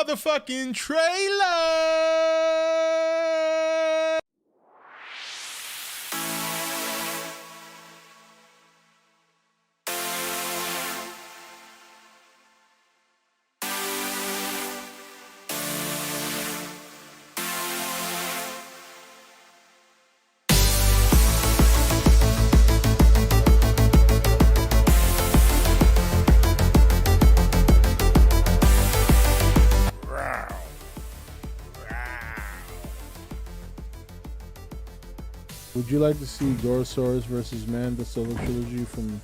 motherfucking trailer. Would you like to see Gorosaurus versus Man, the solo trilogy from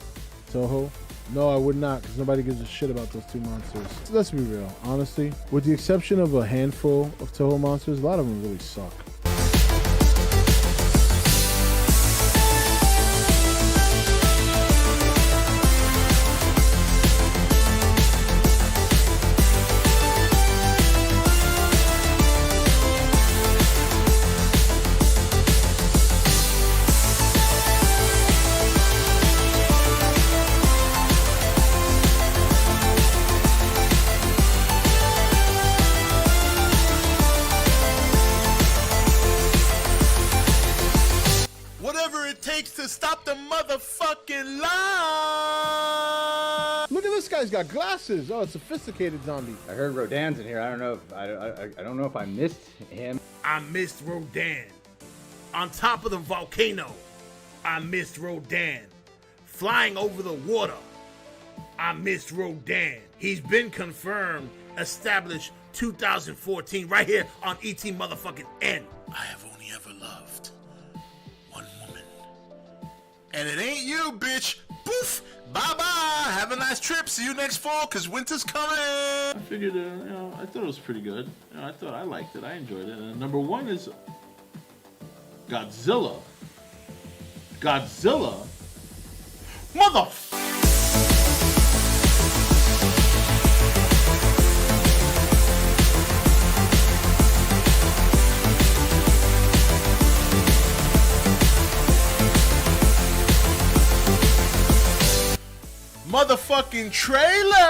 Toho? No, I would not, because nobody gives a shit about those two monsters. So let's be real, honestly. With the exception of a handful of Toho monsters, a lot of them really suck. Whatever it takes to stop the motherfucking lie. Look at this guy's got glasses. Oh, a sophisticated zombie. I heard Rodan's in here. I don't know if I don't know if I missed him. I missed Rodan. On top of the volcano, I missed Rodan. Flying over the water, I missed Rodan. He's been confirmed, established 2014, right here on E.T.N motherfucking N. I have only ever loved one woman. And it ain't you, bitch. Poof. Bye-bye. Have a nice trip. See you next fall, because winter's coming. I figured, I thought it was pretty good. I liked it. I enjoyed it. And number one is Godzilla. Godzilla? Motherfucker. Motherfucking trailer.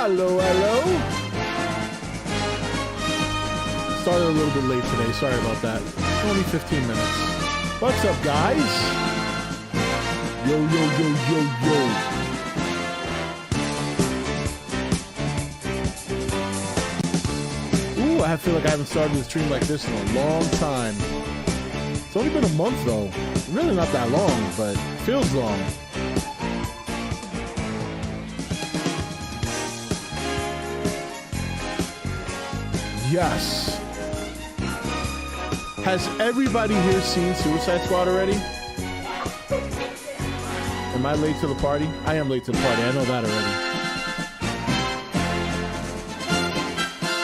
Hello, hello. Started a little bit late today. Sorry about that. Only 15 minutes. What's up, guys? Yo, yo, yo, yo, yo. Ooh, I feel like I haven't started a stream like this in a long time. It's only been a month, though. Really not that long, but feels long. Yes. Has everybody here seen Suicide Squad already? Am I late to the party? I am late to the party. I know that already.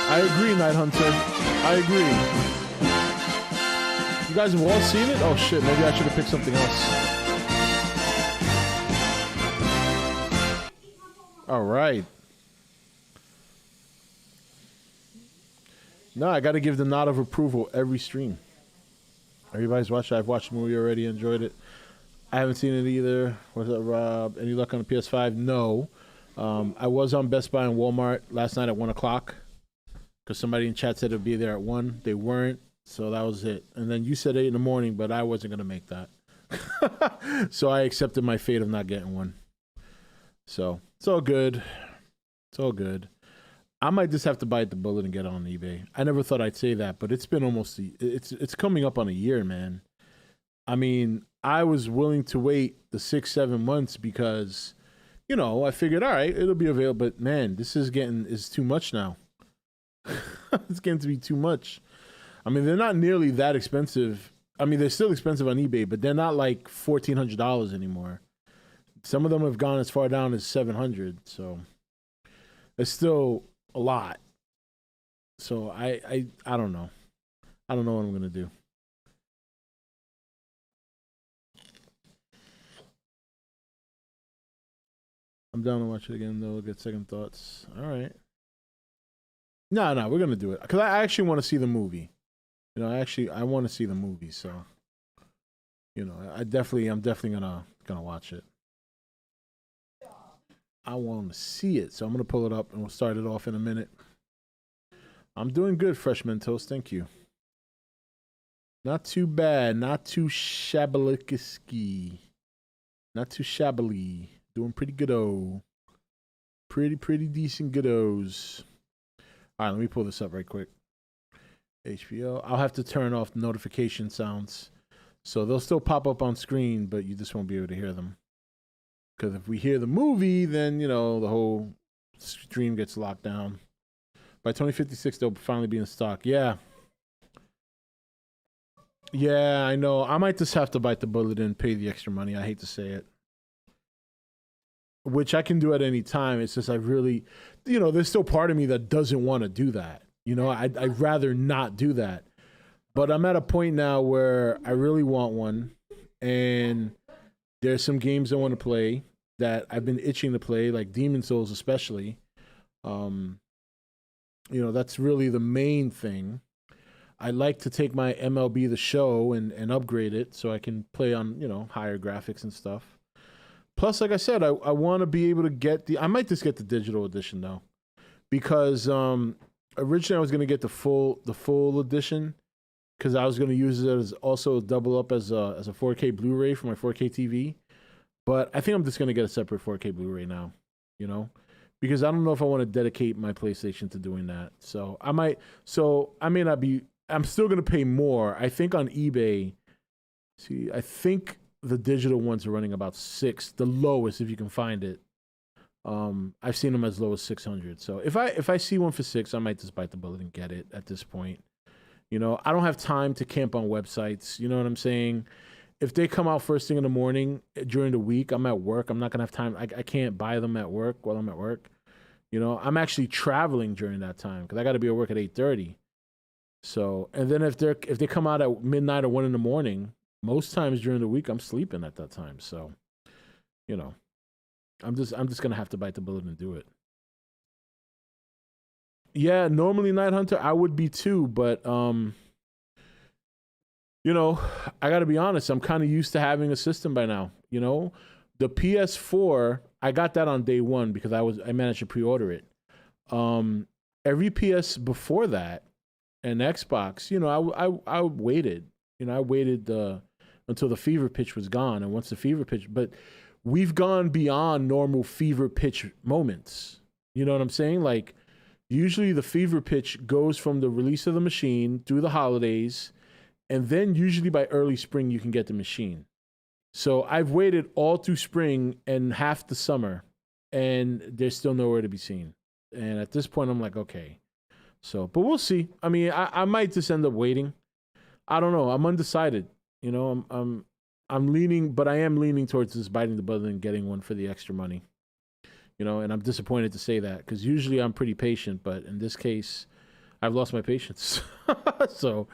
I agree, Night Hunter. I agree. You guys have all seen it? Oh shit, maybe I should have picked something else. All right. No, I got to give the nod of approval every stream. Everybody's watched it. I've watched the movie already, enjoyed it. I haven't seen it either. What's up, Rob? Any luck on the PS5? No. I was on Best Buy and Walmart last night at 1 o'clock because somebody in chat said it would be there at 1. They weren't, so that was it. And then you said 8 in the morning, but I wasn't going to make that. So I accepted my fate of not getting one. So it's all good. It's all good. I might just have to bite the bullet and get on eBay. I never thought I'd say that, but it's been almost it's coming up on a year, man. I mean, I was willing to wait the 6-7 months because, you know, I figured, all right, it'll be available. But man, this is too much now. It's getting to be too much. I mean, they're not nearly that expensive I mean, they're still expensive on eBay, but they're not like $1,400 anymore. Some of them have gone as far down as $700, so it's still a lot. So I don't know. I don't know what I'm gonna do. I'm down to watch it again though. Get second thoughts. All right. No, we're gonna do it because I actually want to see the movie. You know, I want to see the movie. So, you know, I'm definitely gonna watch it. I want to see it, so I'm gonna pull it up and we'll start it off in a minute. I'm doing good, Freshman Toast. Thank you. Not too bad. Not too shabaliski. Not too shabbily. Doing pretty good-o. Pretty decent good-os. All right, let me pull this up right quick. HBO. I'll have to turn off notification sounds. So they'll still pop up on screen, but you just won't be able to hear them. Because if we hear the movie, then, you know, the whole stream gets locked down. By 2056, they'll finally be in stock. Yeah. Yeah, I know. I might just have to bite the bullet and pay the extra money. I hate to say it. Which I can do at any time. It's just I really, you know, there's still part of me that doesn't want to do that. You know, I'd rather not do that. But I'm at a point now where I really want one. And there's some games I want to play that I've been itching to play, like Demon Souls especially. You know, that's really the main thing. I like to take my MLB The Show and upgrade it so I can play on, you know, higher graphics and stuff. Plus, like I said, I want to be able to get I might just get the digital edition though, because originally I was going to get the full edition because I was going to use it as also double up as a 4K Blu-ray for my 4K TV. But I think I'm just going to get a separate 4K Blu-ray now, you know, because I don't know if I want to dedicate my PlayStation to doing that. So I may not be. I'm still going to pay more. I think on eBay. See, I think the digital ones are running about $6, the lowest if you can find it. I've seen them as low as $600. So if I see one for $6, I might just bite the bullet and get it at this point. You know, I don't have time to camp on websites. You know what I'm saying? If they come out first thing in the morning during the week, I'm at work. I'm not gonna have time. I can't buy them at work while I'm at work. You know, I'm actually traveling during that time because I got to be at work at 8:30. So, and then if they come out at midnight or 1 in the morning, most times during the week I'm sleeping at that time. So, you know, I'm just gonna have to bite the bullet and do it. Yeah, normally Night Hunter I would be too, but you know, I got to be honest, I'm kind of used to having a system by now, you know? The PS4, I got that on day one because I managed to pre-order it. Every PS before that and Xbox, you know, I waited. You know, I waited until the fever pitch was gone, and once the fever pitch, but we've gone beyond normal fever pitch moments. You know what I'm saying? Like, usually the fever pitch goes from the release of the machine through the holidays, and then usually by early spring you can get the machine. So I've waited all through spring and half the summer, and there's still nowhere to be seen. And at this point, I'm like, okay. So, but we'll see. I mean, I might just end up waiting. I don't know. I'm undecided. You know, I'm leaning, but I am leaning towards just biting the bullet and getting one for the extra money. You know, and I'm disappointed to say that because usually I'm pretty patient, but in this case, I've lost my patience. So,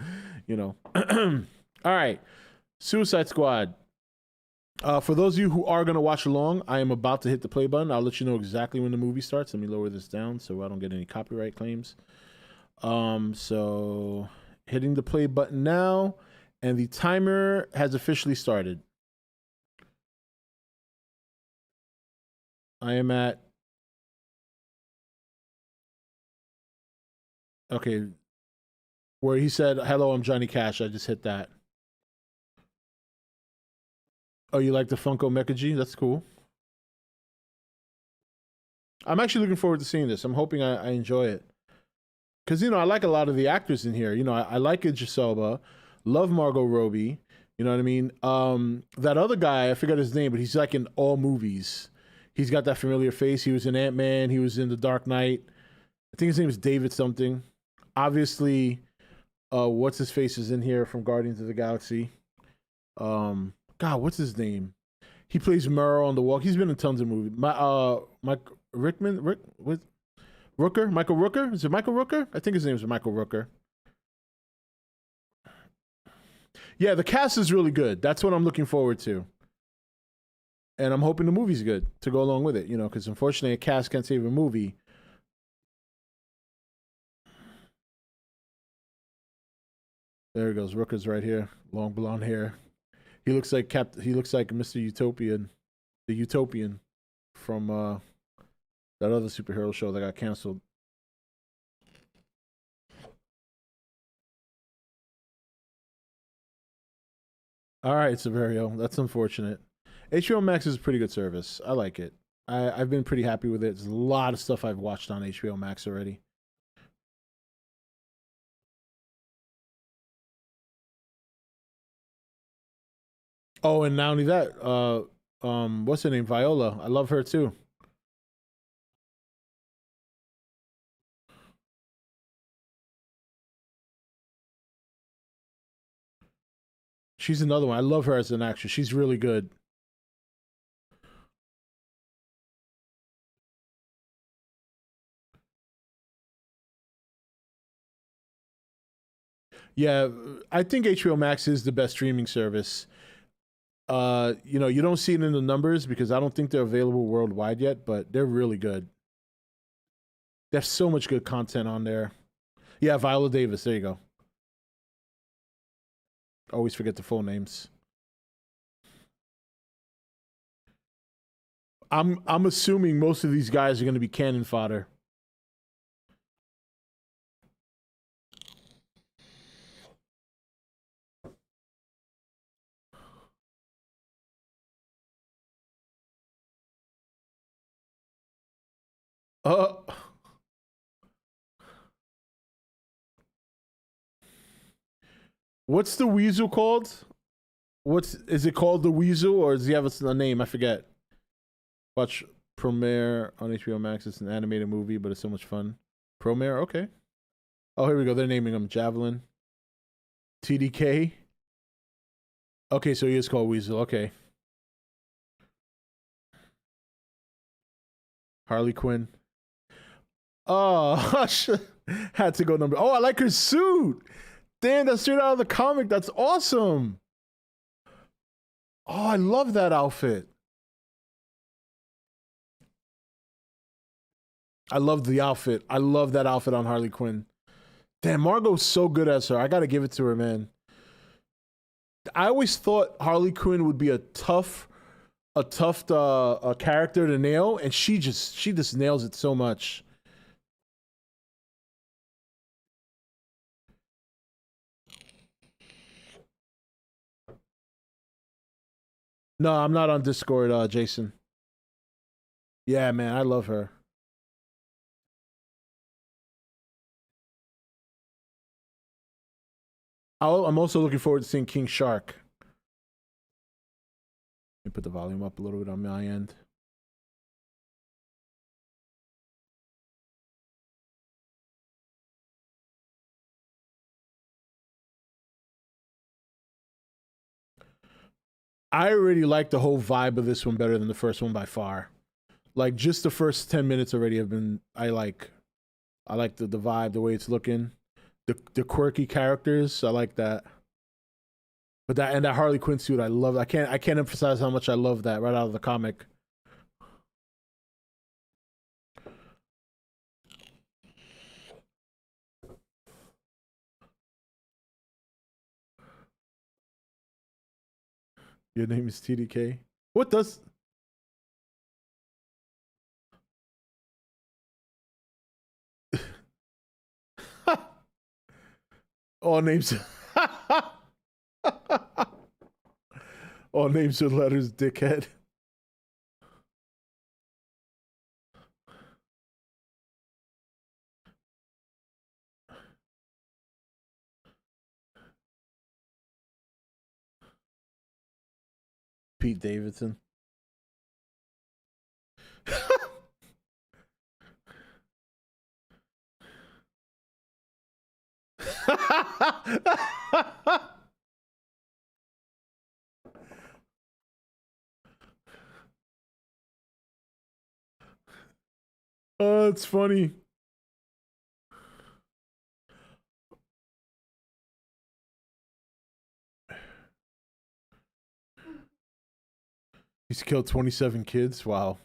you know. All right. Suicide Squad. For those of you who are going to watch along, I am about to hit the play button. I'll let you know exactly when the movie starts. Let me lower this down so I don't get any copyright claims. So hitting the play button now, and the timer has officially started. I am at... Okay. Where he said, "Hello, I'm Johnny Cash." I just hit that. Oh, you like the Funko Mecha G? That's cool. I'm actually looking forward to seeing this. I'm hoping I enjoy it. Because, you know, I like a lot of the actors in here. You know, I like Idris Elba. Love Margot Robbie. You know what I mean? That other guy, I forgot his name, but he's like in all movies. He's got that familiar face. He was in Ant-Man. He was in The Dark Knight. I think his name is David something. Obviously, what's his face is in here from Guardians of the Galaxy. God, what's his name? He plays Murrow on The Walk. He's been in tons of movies. Mike Rickman, Rooker, Michael Rooker. Is it Michael Rooker? I think his name is Michael Rooker. Yeah, the cast is really good. That's what I'm looking forward to. And I'm hoping the movie's good to go along with it, you know, because unfortunately a cast can't save a movie. There he goes. Rooker's right here. Long blonde hair. He looks like Mr. Utopian, the Utopian from that other superhero show that got canceled. All right, Severio. That's unfortunate. HBO Max is a pretty good service. I like it. I've been pretty happy with it. There's a lot of stuff I've watched on HBO Max already. Oh, and not only that, what's her name? Viola. I love her too. She's another one. I love her as an actress. She's really good. Yeah, I think HBO Max is the best streaming service. You know, you don't see it in the numbers because I don't think they're available worldwide yet, but they're really good. There's so much good content on there. Yeah, Viola Davis. There you go. Always forget the full names. I'm assuming most of these guys are going to be cannon fodder. Uh, what's the weasel called? Is it called the weasel or does he have a name? I forget. Watch Premiere on HBO Max. It's an animated movie, but it's so much fun. Premiere, okay. Oh, here we go. They're naming him Javelin. TDK. Okay, so he is called Weasel. Okay. Harley Quinn. Oh, had to go number. Oh, I like her suit. Damn, that's straight out of the comic. That's awesome. Oh, I love that outfit. I love the outfit. I love that outfit on Harley Quinn. Damn, Margot's so good as her. I gotta give it to her, man. I always thought Harley Quinn would be a tough character to nail, and she just nails it so much. No, I'm not on Discord, Jason. Yeah, man, I love her. I'm also looking forward to seeing King Shark. Let me put the volume up a little bit on my end. I already like the whole vibe of this one better than the first one by far. Like just the first 10 minutes already have been I like the vibe, the way it's looking. The quirky characters, I like that. But that Harley Quinn suit, I love. I can't emphasize how much I love that right out of the comic. Your name is TDK. What does? All names. All names with letters, dickhead. Pete Davidson. Oh, it's funny. He's killed 27 kids. Wow.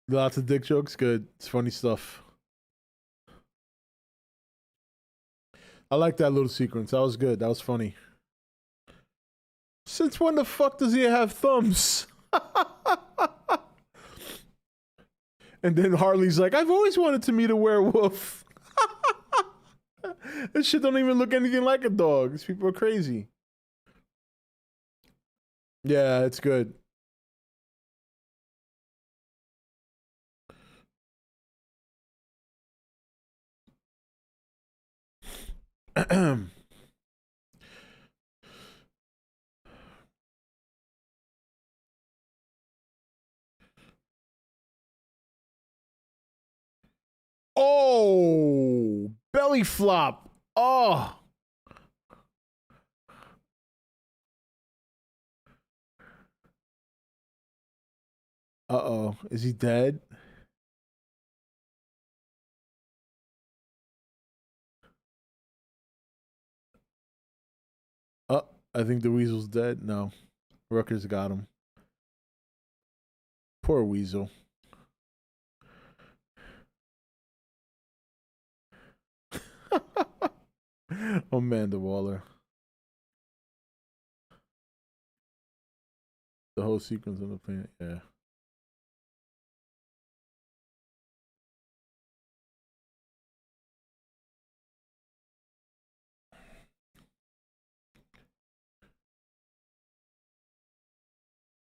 Lots of dick jokes. Good. It's funny stuff. I like that little sequence. That was good. That was funny. Since when the fuck does he have thumbs? And then Harley's like, I've always wanted to meet a werewolf. This shit don't even look anything like a dog. These people are crazy. Yeah, it's good. Oh, belly flop. Oh. Uh-oh. Is he dead? Oh, I think the weasel's dead. No. Rooker's got him. Poor weasel. Amanda Waller. The whole sequence of the planet, yeah.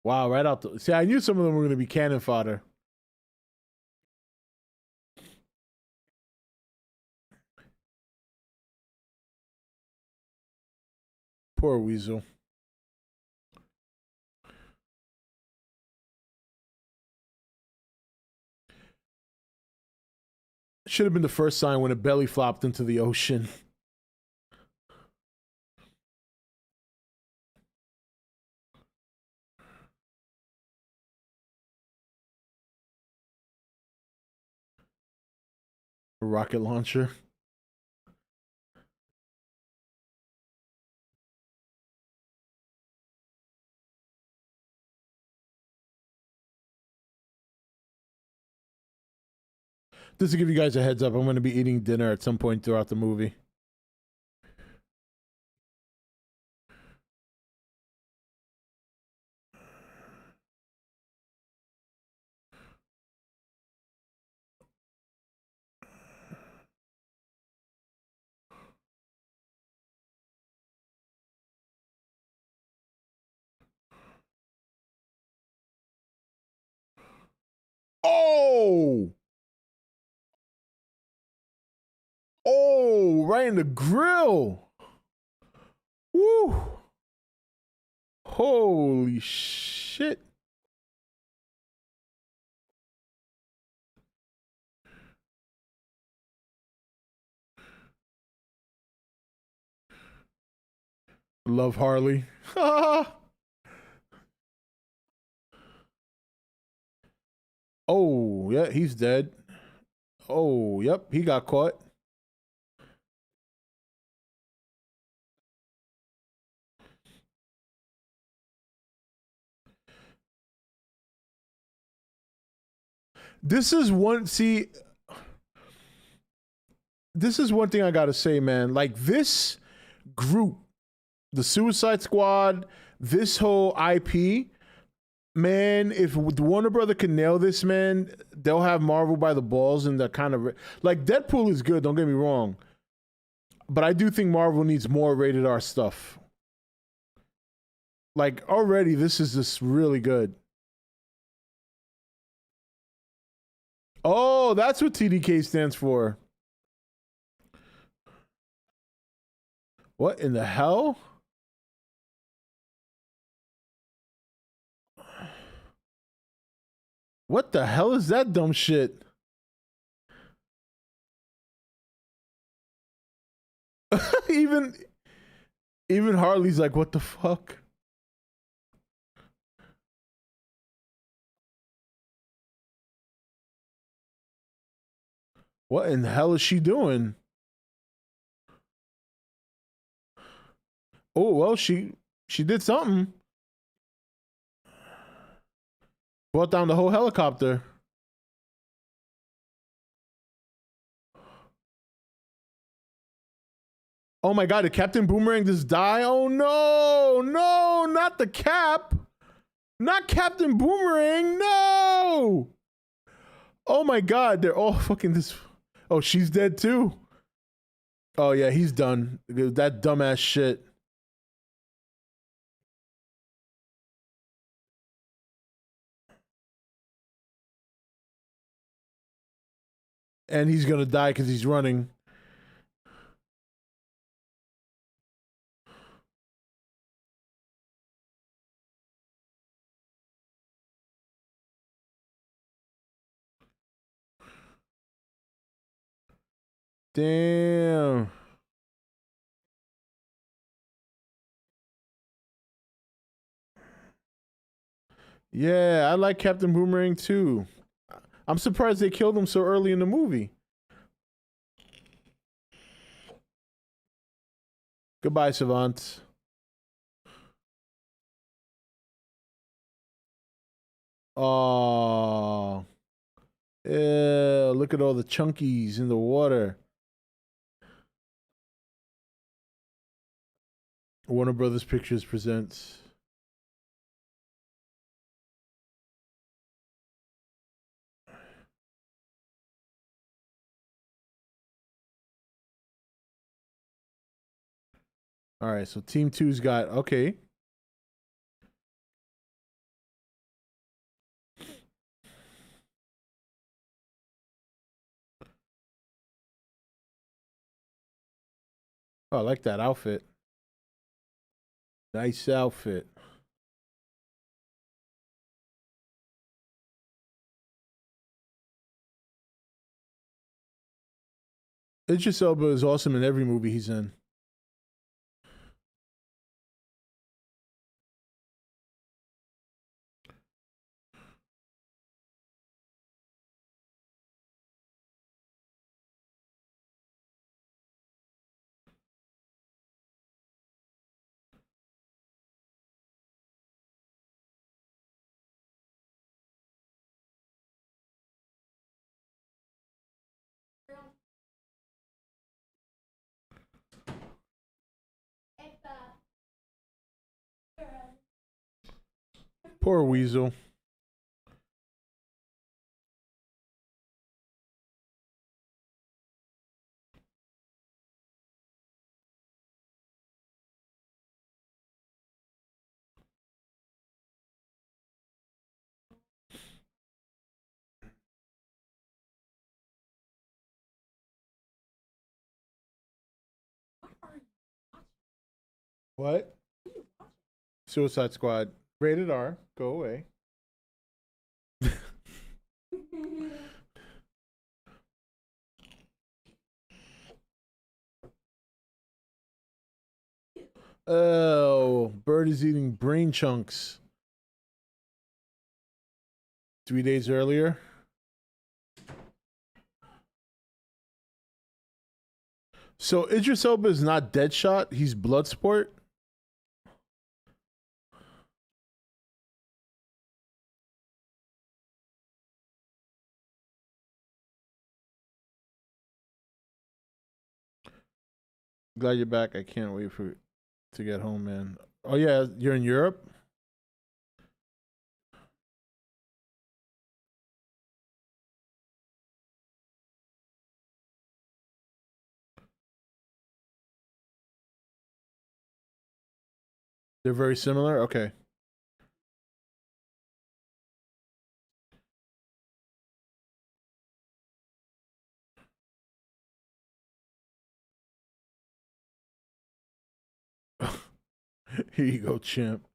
Wow, right out the... See, I knew some of them were going to be cannon fodder. Poor weasel. Should have been the first sign when it belly flopped into the ocean. A rocket launcher. Just to give you guys a heads up, I'm going to be eating dinner at some point throughout the movie. Oh! Oh, right in the grill. Woo! Holy shit. Love Harley. Oh, yeah, he's dead. Oh, yep, he got caught. This is one, see, this is one thing I gotta say, man. Like, this group, the Suicide Squad, this whole IP, man, if Warner Brother can nail this, man, they'll have Marvel by the balls and the kind of... Like, Deadpool is good, don't get me wrong. But I do think Marvel needs more rated R stuff. Like, already, this is just really good. Oh, that's what TDK stands for. What in the hell? What the hell is that dumb shit? even even Harley's like, what the fuck? What in the hell is she doing? Oh well, she did something. Brought down the whole helicopter. Oh my god, did Captain Boomerang just die? Oh no, no, not the Cap. Not Captain Boomerang, no! Oh my god, they're all fucking this. Oh, she's dead too. Oh yeah, he's done. That dumbass shit. And he's gonna die because he's running. Damn. Yeah, I like Captain Boomerang too. I'm surprised they killed him so early in the movie. Goodbye, Savant. Oh, yeah, look at all the chunkies in the water. Warner Brothers Pictures presents. All right, so Team Two's got okay. Oh, I like that outfit. Nice outfit. Idris Elba is awesome in every movie he's in. Poor Weasel. What? Suicide Squad. Rated R. Go away. Oh, bird is eating brain chunks. 3 days earlier. So Idris Elba is not Deadshot. He's Bloodsport. Glad you're back. I can't wait for to get home, man. Oh yeah, you're in Europe. They're very similar. Okay. Here you go, champ.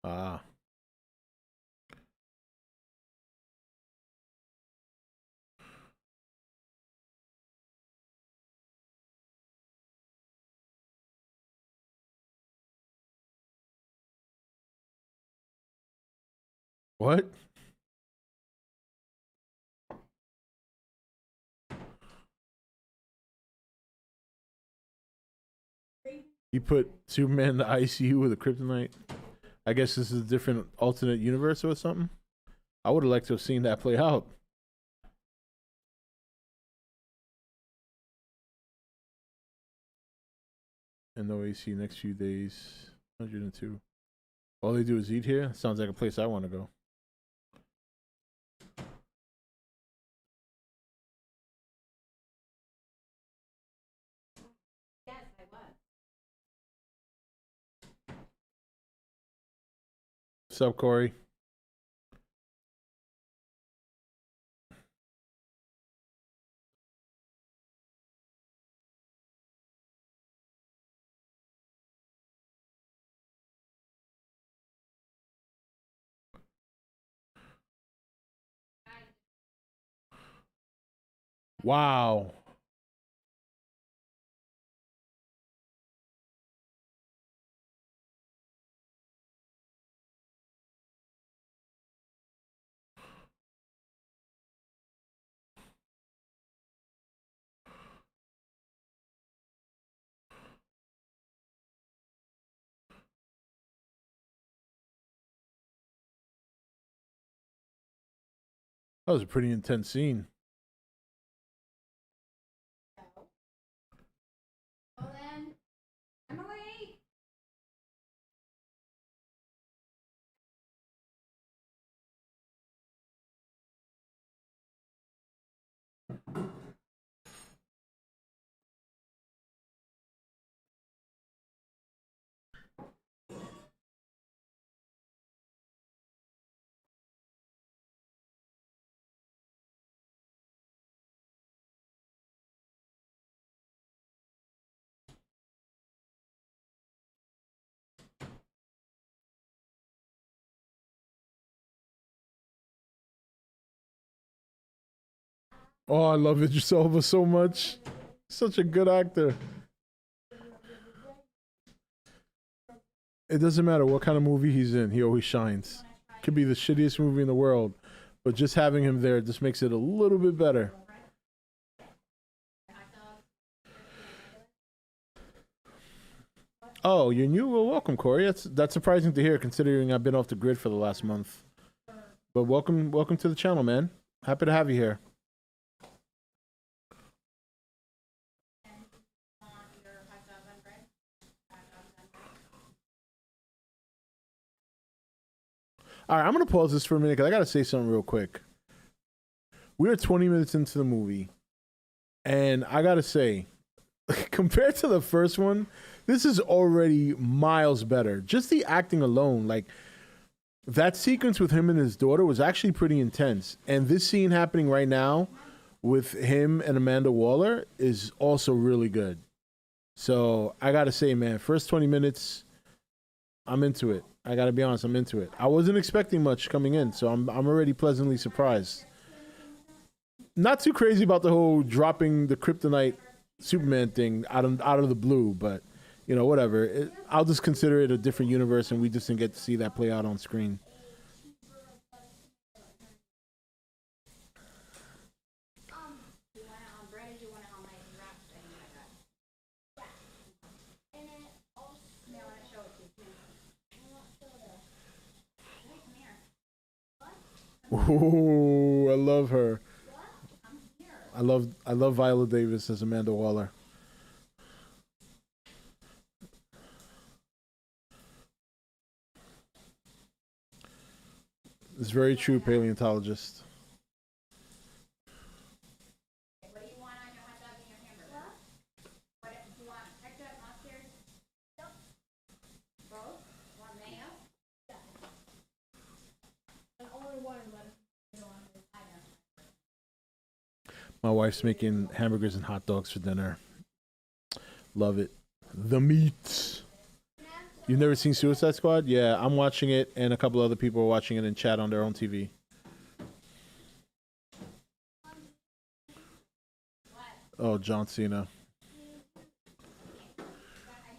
Ah. What? You put Superman in the ICU with a kryptonite? I guess this is a different alternate universe or something? I would have liked to have seen that play out. And no AC next few days. 102. All they do is eat here? Sounds like a place I want to go. Yes, I was. What's up, Corey? Wow. That was a pretty intense scene. Well then, Emily. Oh, I love Idris Elba so much. Such a good actor. It doesn't matter what kind of movie he's in, he always shines. Could be the shittiest movie in the world, but just having him there just makes it a little bit better. Oh, you're new? Well, welcome, Corey. That's surprising to hear, considering I've been off the grid for the last month. But welcome to the channel, man. Happy to have you here. All right, I'm gonna pause this for a minute because I gotta say something real quick. We're 20 minutes into the movie, and I gotta say, compared to the first one, this is already miles better. Just the acting alone, like that sequence with him and his daughter was actually pretty intense. And this scene happening right now with him and Amanda Waller is also really good. So I gotta say, man, first 20 minutes, I'm into it. I gotta be honest, I'm into it. I wasn't expecting much coming in, so I'm already pleasantly surprised. Not too crazy about the whole dropping the kryptonite Superman thing out of the blue, but you know, whatever. I'll just consider it a different universe, and we just didn't get to see that play out on screen. Ooh, I love her. I love Viola Davis as Amanda Waller. It's very true, paleontologist. What do you want on your hot dog and your hamburger? What do you want? Ketchup, mustard? Both? Want mayo? My wife's making hamburgers and hot dogs for dinner. Love it. The meat. You've never seen Suicide Squad? Yeah, I'm watching it, and a couple other people are watching it in chat on their own TV. Oh, John Cena. I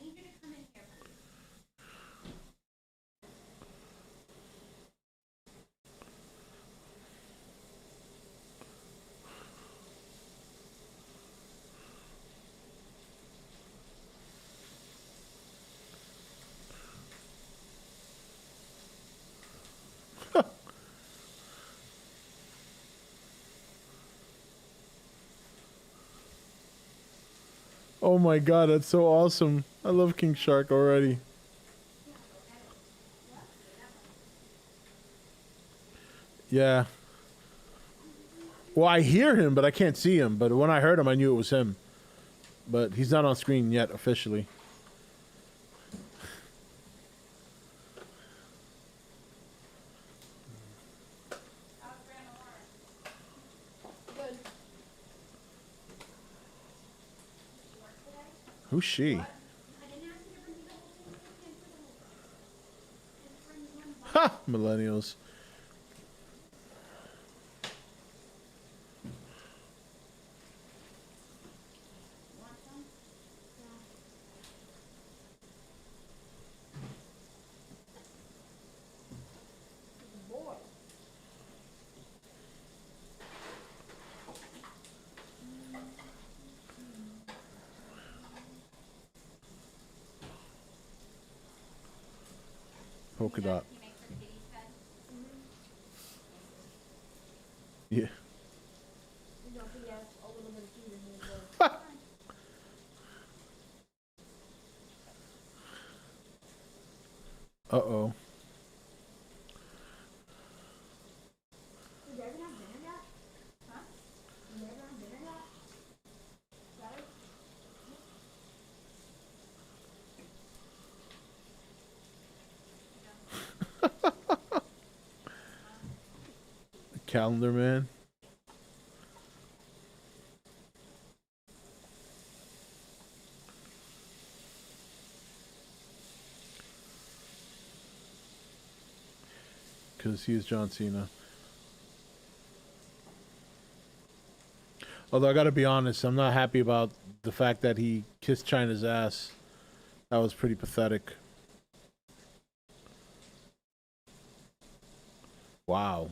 need you to come in here. Oh my god, that's so awesome. I love King Shark already. Yeah. Well, I hear him, but I can't see him. But when I heard him, I knew it was him. But he's not on screen yet, officially. Who's she? Ha! Millennials. Polka dot. He makes a kitty's bed. Yeah. Uh-oh. Calendar man. Because he is John Cena. Although I gotta be honest, I'm not happy about the fact that he kissed China's ass. That was pretty pathetic. Wow.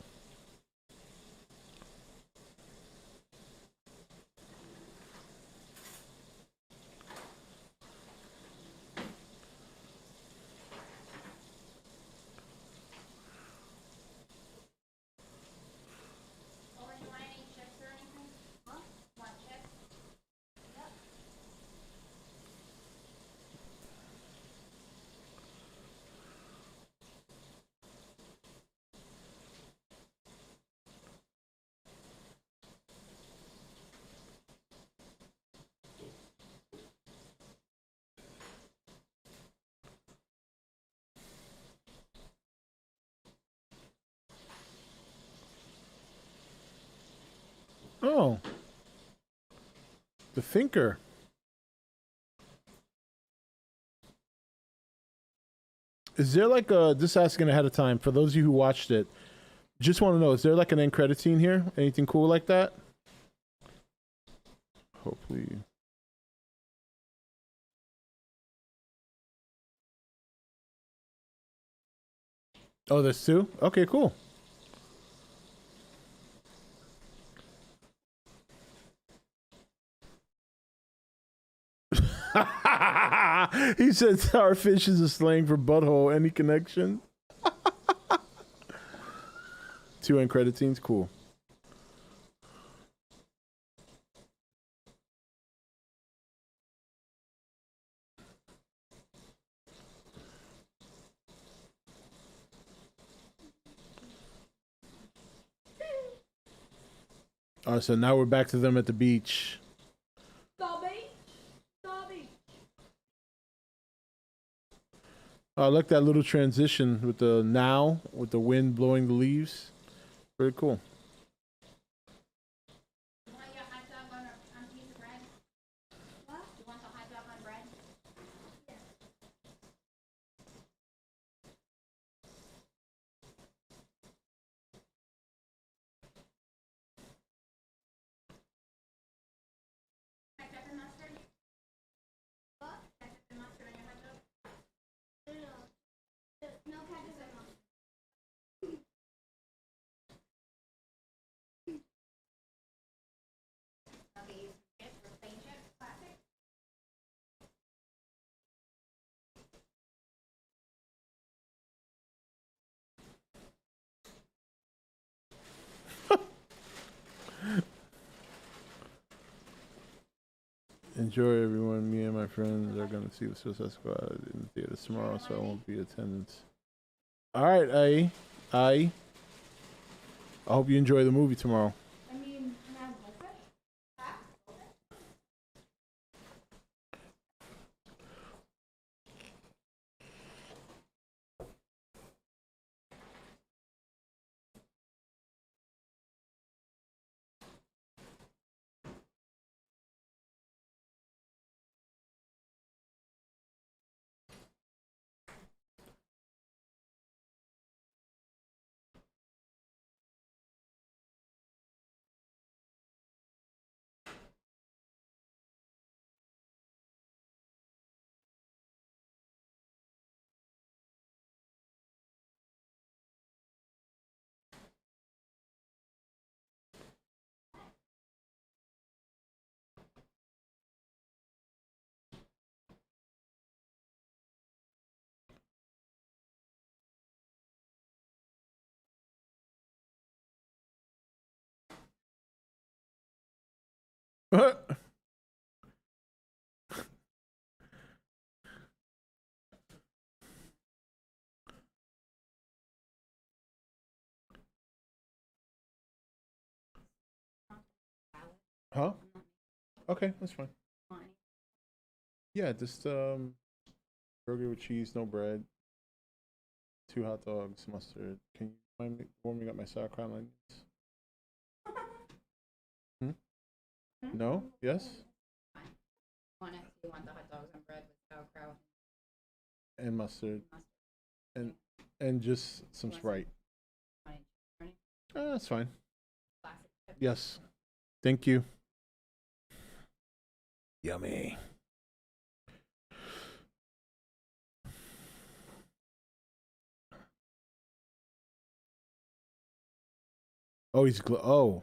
Oh, and you want any chips or anything? Huh? Want chips? Yep. Oh. The Thinker. Is there like a, just asking ahead of time, for those of you who watched it, just want to know, is there like an end credit scene here? Anything cool like that? Hopefully. Oh, there's two? Okay, cool. He said starfish is a slang for butthole. Any connection? Two end credit scenes? Cool. All right, so now we're back to them at the beach. I like that little transition with the now, with the wind blowing the leaves. Very cool. You want your hot dog on a piece of bread? What? You want the hot dog on bread? Yeah. Enjoy, everyone. Me and my friends are going to see the Suicide Squad in the theaters tomorrow, so I won't be in attendance. All right, I hope you enjoy the movie tomorrow. I mean, can I have liquor? Huh? Okay, that's fine. Yeah, just burger with cheese, no bread, 2 hot dogs, mustard. Can you mind me warming up my sauerkraut and onions? No? Yes? You want the hot dogs and bread with sauerkraut And mustard. and mustard. And just some Sprite. That's fine. Classic. Yes. Thank you. Yummy. Oh, he's oh.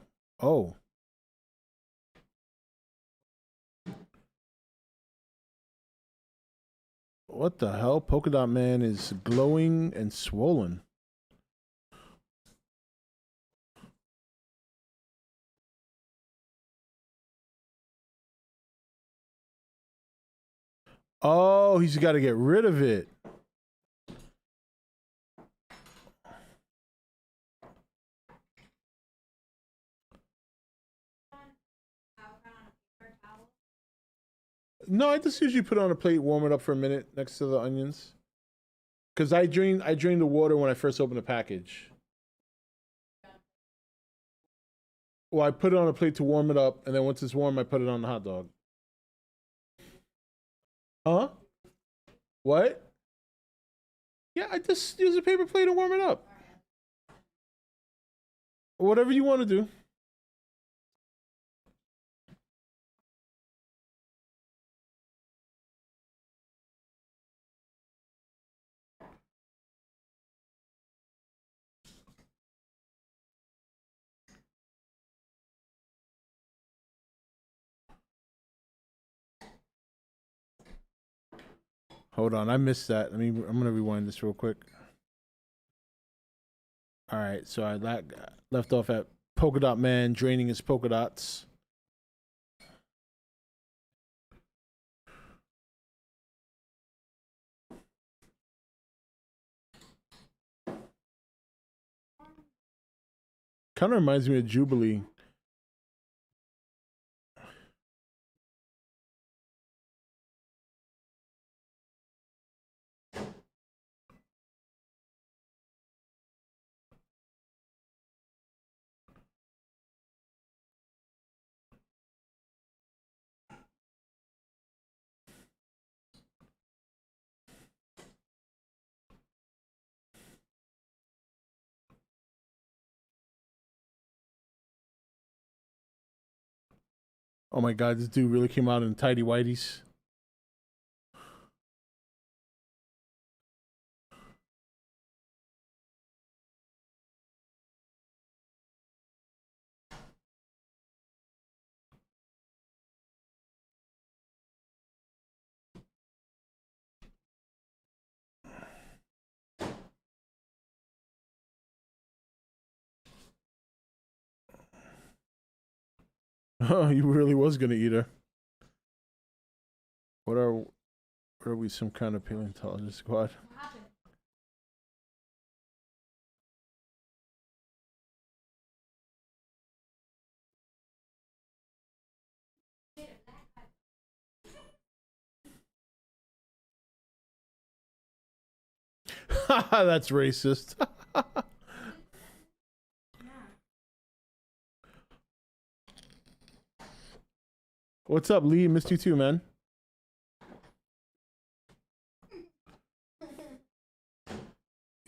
What the hell? Polka Dot Man is glowing and swollen. Oh, he's got to get rid of it. No, I just usually put it on a plate, warm it up for a minute next to the onions. Cause I drain the water when I first open the package. Well, I put it on a plate to warm it up, and then once it's warm, I put it on the hot dog. Huh? What? Yeah, I just use a paper plate to warm it up. Whatever you want to do. Hold on, I missed that. I'm gonna rewind this real quick. All right, so I left off at Polka Dot Man draining his polka dots. Kind of reminds me of Jubilee. Oh my god, this dude really came out in tidy whities. Oh, he really was gonna eat her. What are we, some kind of paleontologist squad? What happened? That's racist. What's up, Lee? Missed you too, man.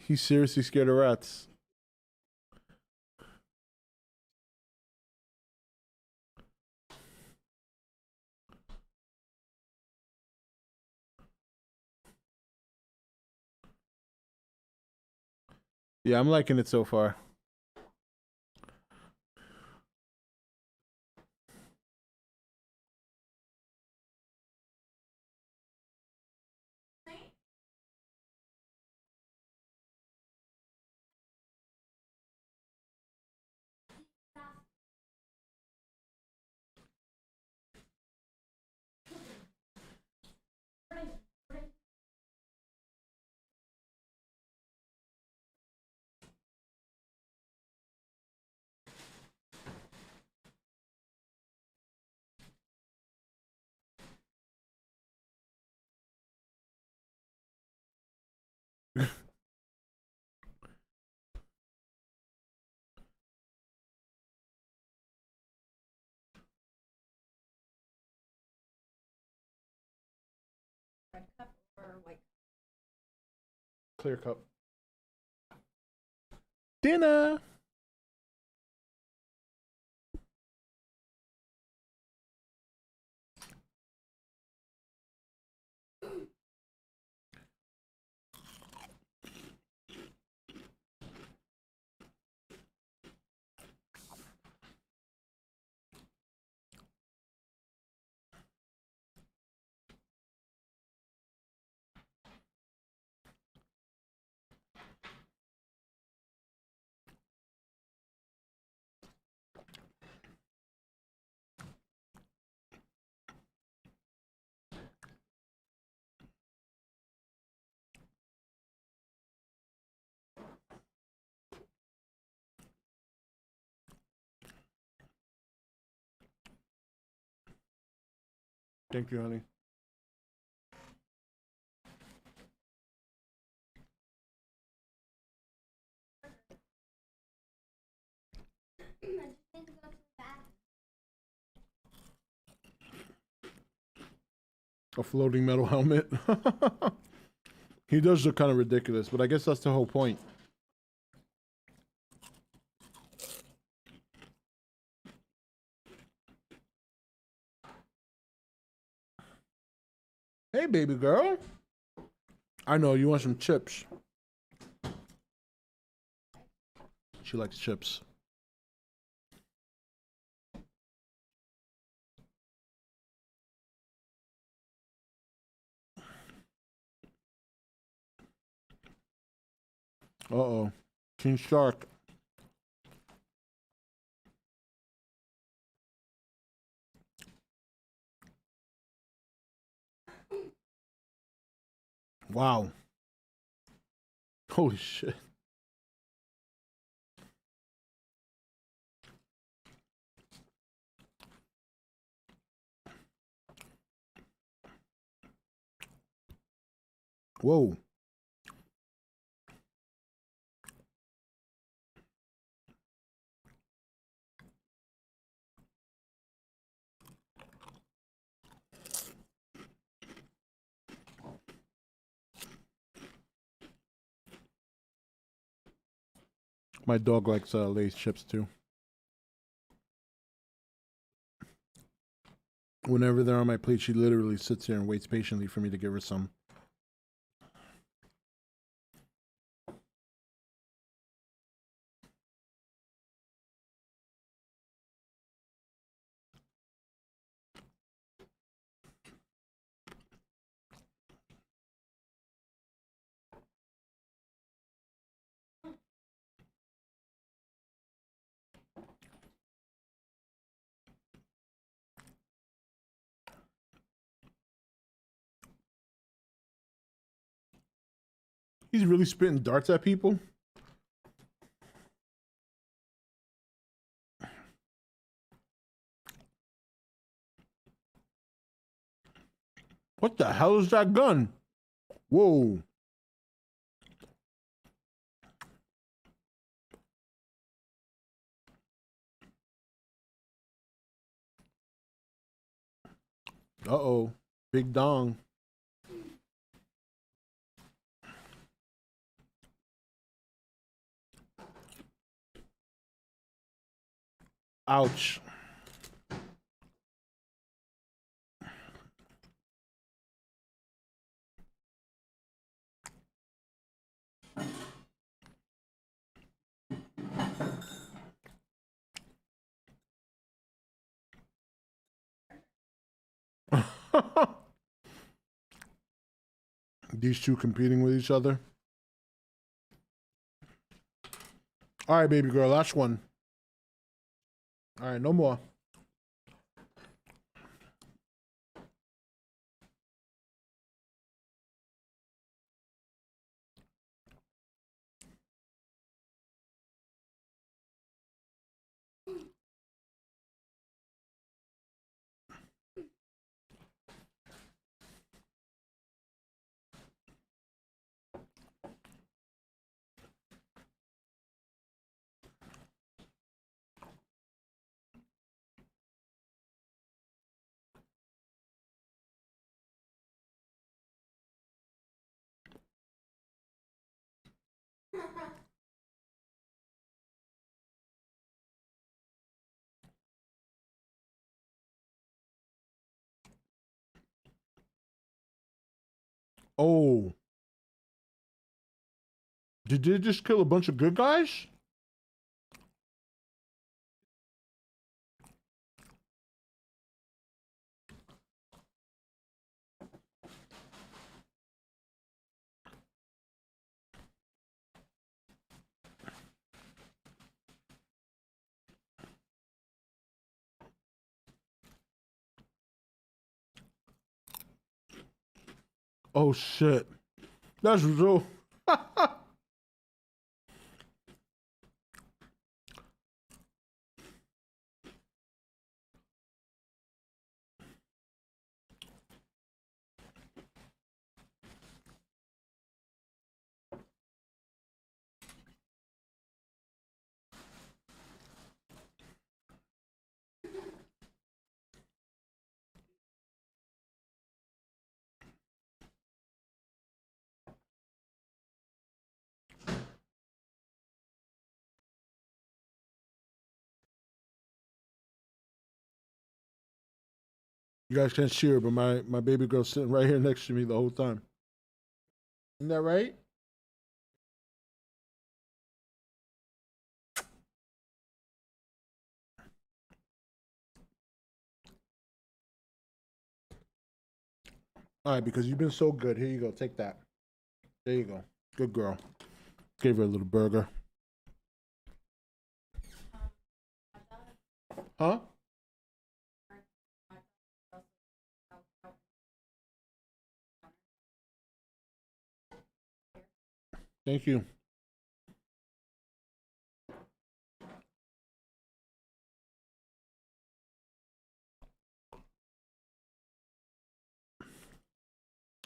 He's seriously scared of rats. Yeah, I'm liking it so far. Red cup or white Clear cup. Dinner. Thank you, honey. I just need to go to the bathroom. A floating metal helmet. He does look kind of ridiculous, but I guess that's the whole point. Hey, baby girl. I know, you want some chips. She likes chips. Uh-oh. King Shark. Wow. Holy shit. Whoa. My dog likes Lay's chips too. Whenever they're on my plate, she literally sits here and waits patiently for me to give her some. He's really spitting darts at people. What the hell is that gun? Whoa. Uh-oh. Big dong. Ouch. These two competing with each other. All right, baby girl, last one. All right, no more. Oh. Did they just kill a bunch of good guys? Oh shit. That's so. You guys can't see her, but my baby girl's sitting right here next to me the whole time. Isn't that right? All right, because you've been so good. Here you go. Take that. There you go. Good girl. Gave her a little burger. Huh? Thank you.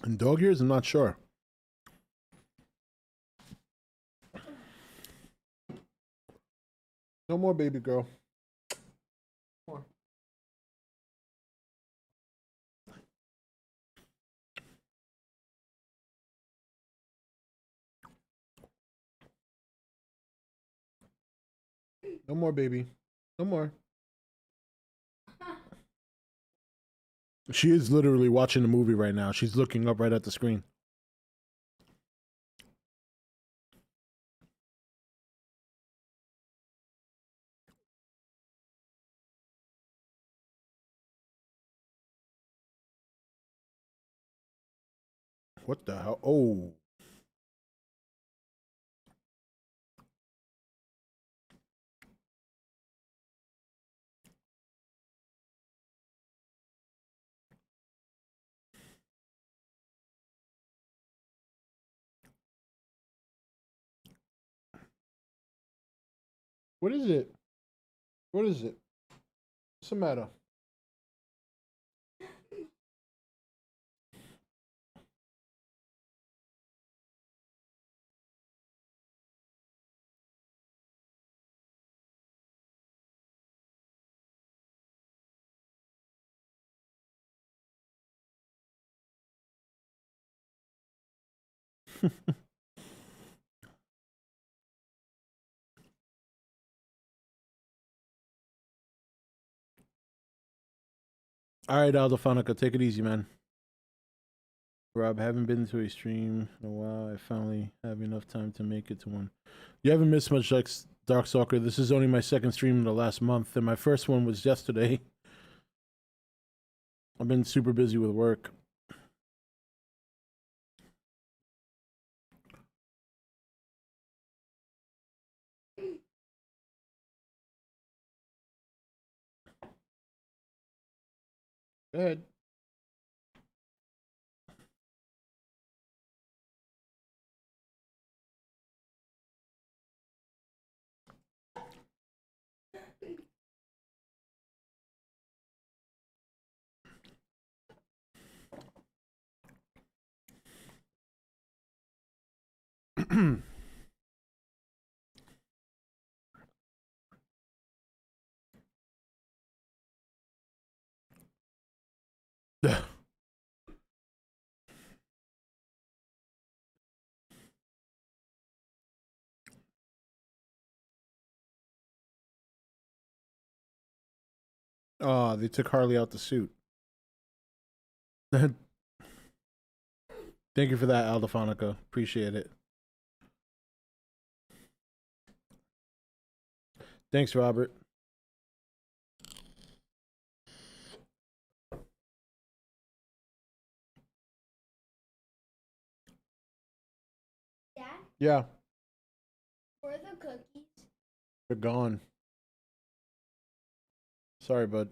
And dog ears? I'm not sure. No more, baby girl. More. No more, baby. No more. She is literally watching the movie right now. She's looking up right at the screen. What the hell? Oh. What is it? What is it? What's the matter? All right, Aldofonica, take it easy, man. Rob, haven't been to a stream in a while. I finally have enough time to make it to one. You haven't missed much, like Darkstalker. This is only my second stream in the last month, and my first one was yesterday. I've been super busy with work. Go ahead. Oh, they took Harley out the suit. Thank you for that, Aldofonica. Appreciate it. Thanks, Robert. Dad, Yeah, where are the cookies? they're gone. Sorry, bud.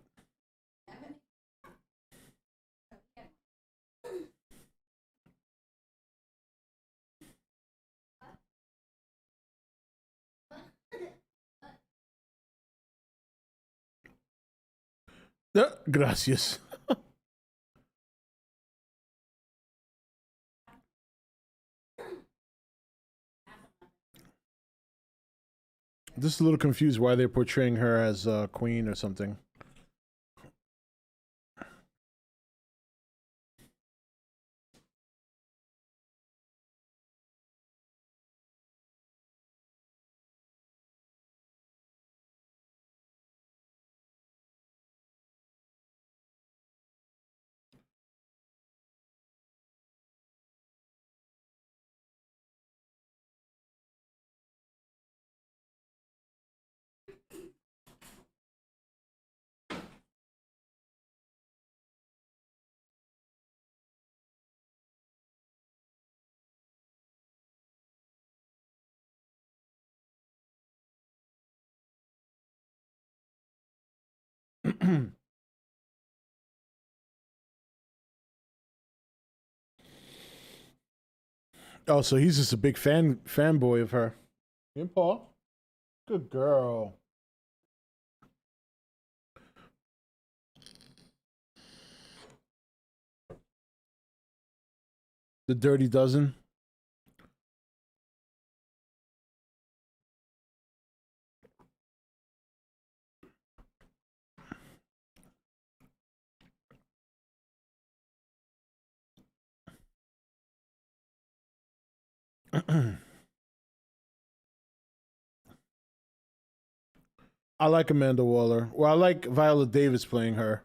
Gracias. Just a little confused why they're portraying her as queen or something. Oh, so he's just a big fanboy of her. And Paul, good girl. The Dirty Dozen. I like Amanda Waller. Well, I like Viola Davis playing her.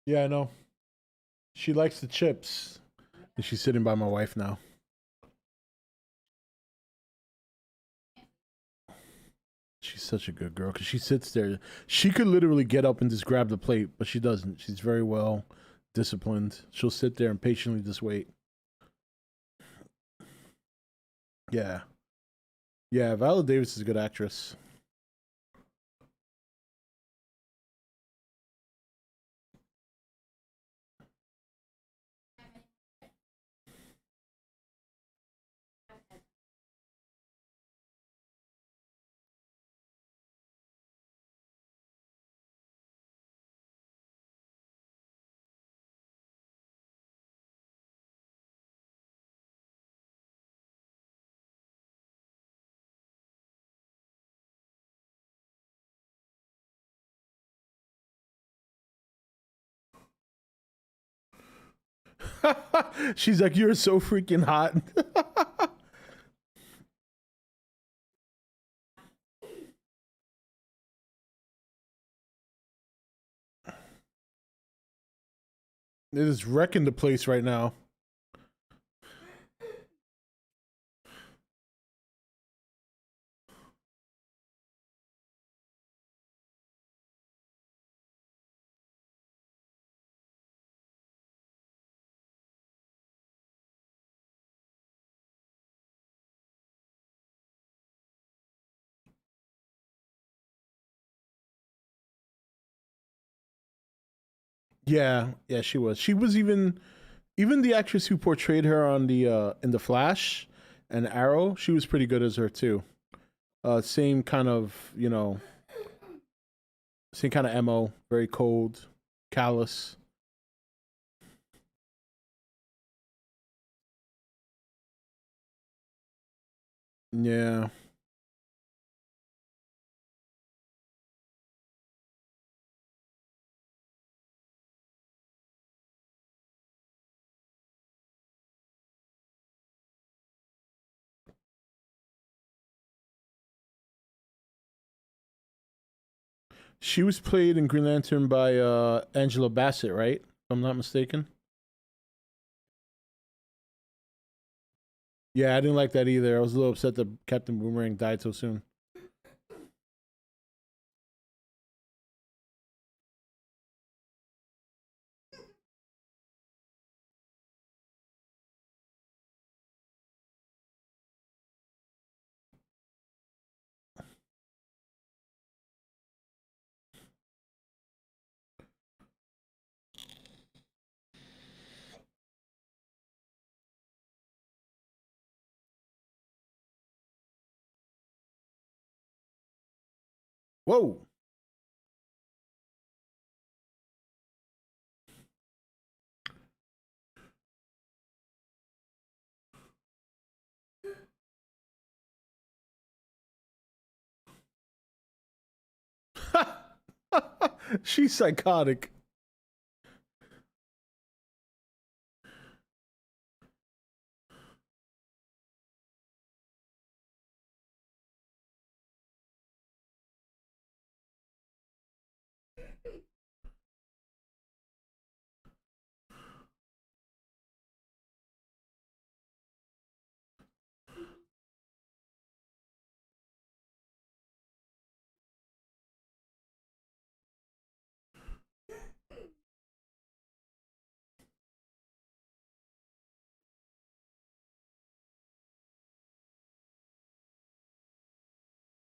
Yeah, I know. She likes the chips. And she's sitting by my wife now. She's such a good girl because she sits there. She could literally get up and just grab the plate, but she doesn't. She's very well disciplined. She'll sit there and patiently just wait. Yeah. Yeah, Viola Davis is a good actress. She's like, you're so freaking hot. It is wrecking the place right now. Yeah, yeah, she was. She was even the actress who portrayed her on the in the Flash and Arrow. She was pretty good as her too. Same kind of same kind of mo. Very cold, callous. Yeah. She was played in Green Lantern by Angela Bassett, right? If I'm not mistaken. Yeah, I didn't like that either. I was a little upset that Captain Boomerang died so soon. Whoa. She's psychotic.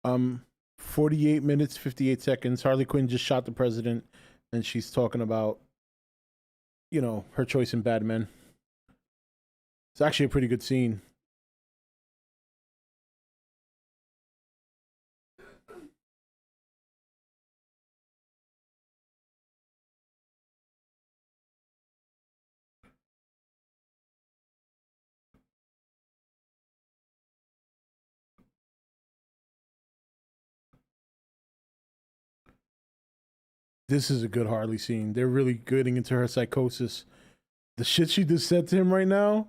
Um, 48 minutes, 58 seconds. Harley Quinn just shot the president, and she's talking about, her choice in Bad Men. It's actually a pretty good scene. This is a good Harley scene. They're really getting into her psychosis. The shit she just said to him right now.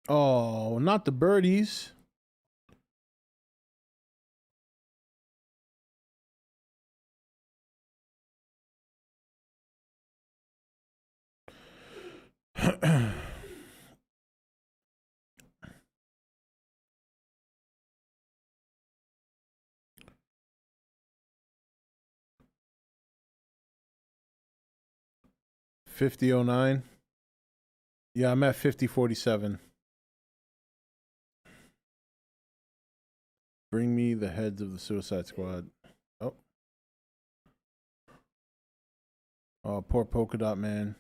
Oh, not the birdies. $50.09. Yeah, I'm at 50.47. Bring me the heads of the Suicide Squad. Oh. Oh, poor Polka Dot Man.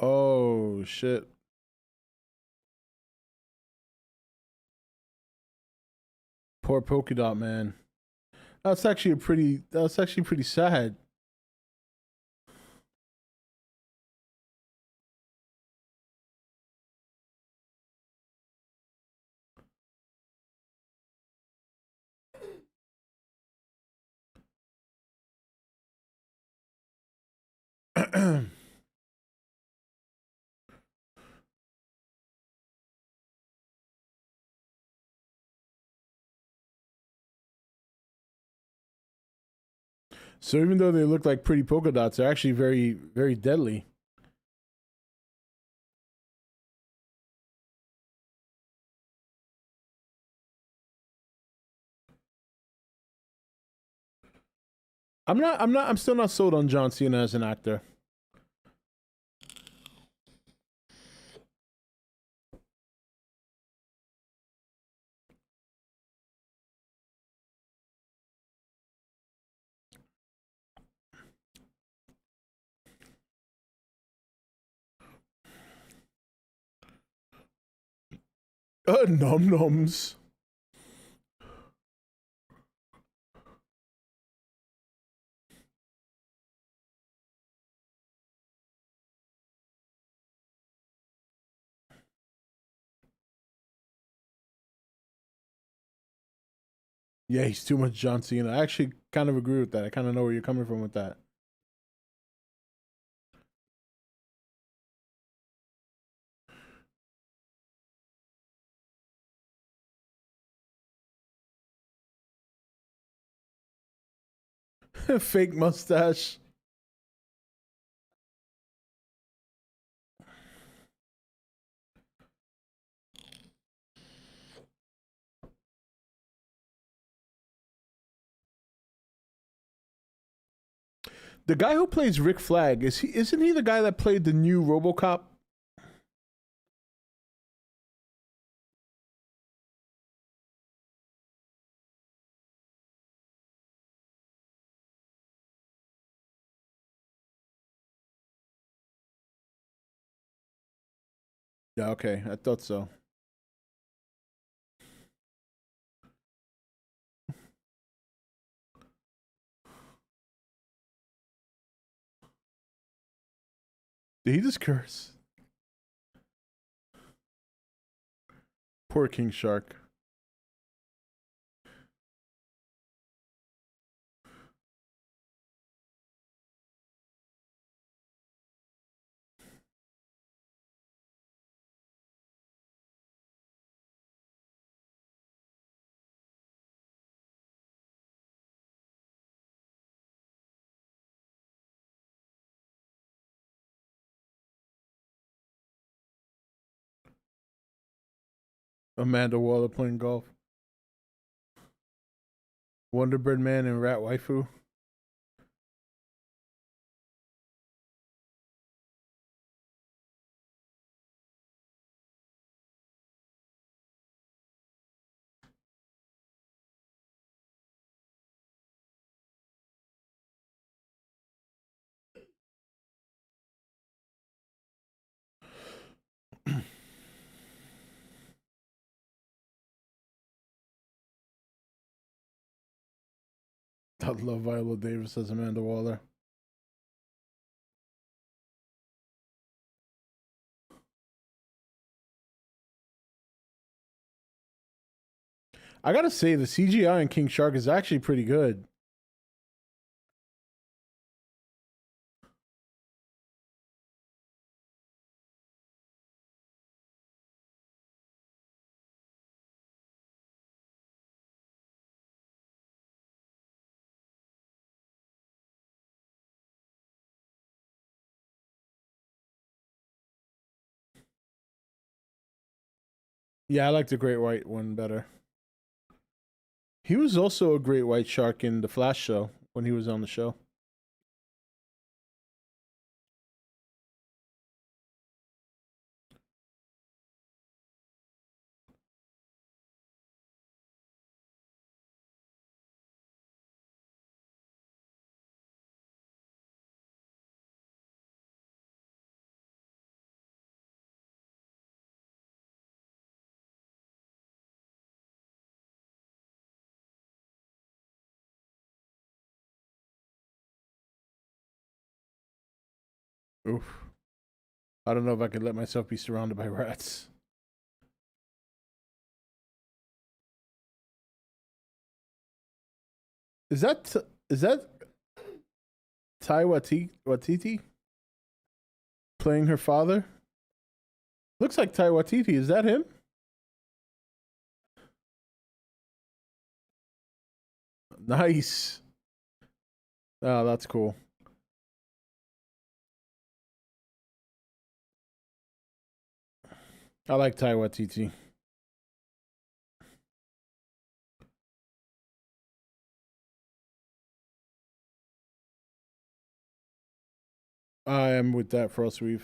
Oh shit. Poor Polka Dot Man. That's actually pretty sad. So even though they look like pretty polka dots, they're actually very, very deadly. I'm still not sold on John Cena as an actor. Num nums. Yeah, he's too much John Cena. I actually kind of agree with that. I kind of know where you're coming from with that. Fake mustache. The guy who plays Rick Flag isn't he the guy that played the new RoboCop? Yeah, okay. I thought so. Did he just curse? Poor King Shark. Amanda Waller playing golf. Wonderbird Man and Rat Waifu. I love Viola Davis as Amanda Waller. I gotta say, the CGI in King Shark is actually pretty good. Yeah, I like the Great White one better. He was also a great white shark in the Flash show when he was on the show. Oof. I don't know if I could let myself be surrounded by rats. Is that Tai Watiti playing her father? Looks like Tai Watiti. Is that him? Nice. Oh, that's cool. I like Tai Watiti. I am with that Frostweave.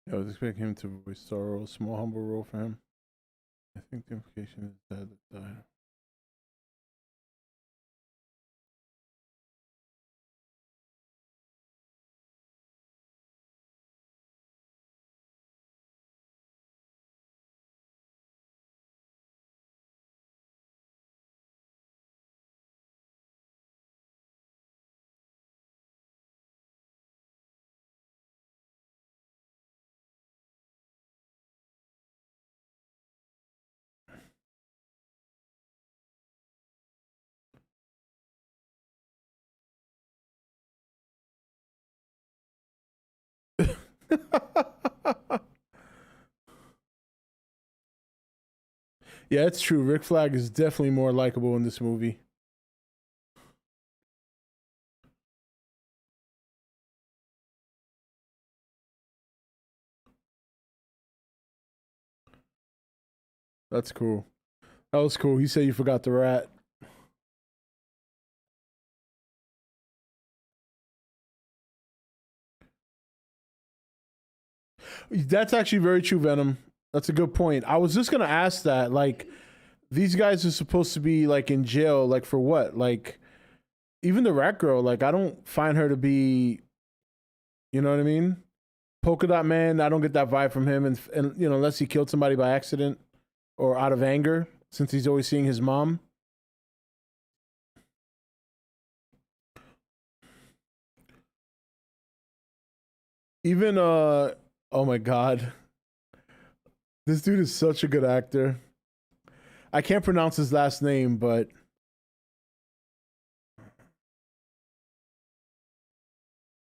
I was expecting him to voice Sorrow, a small humble role for him. I think the implication is that it died. Yeah, it's true. Rick Flag is definitely more likable in this movie. That's cool. That was cool. He said you forgot the rat. That's actually very true, Venom. That's a good point. I was just gonna ask that. Like, these guys are supposed to be like in jail, like for what? Like, even the rat girl. Like, I don't find her to be. You know what I mean? Polka Dot Man. I don't get that vibe from him, and you know, unless he killed somebody by accident or out of anger, since he's always seeing his mom. Even oh my god. This dude is such a good actor. I can't pronounce his last name, but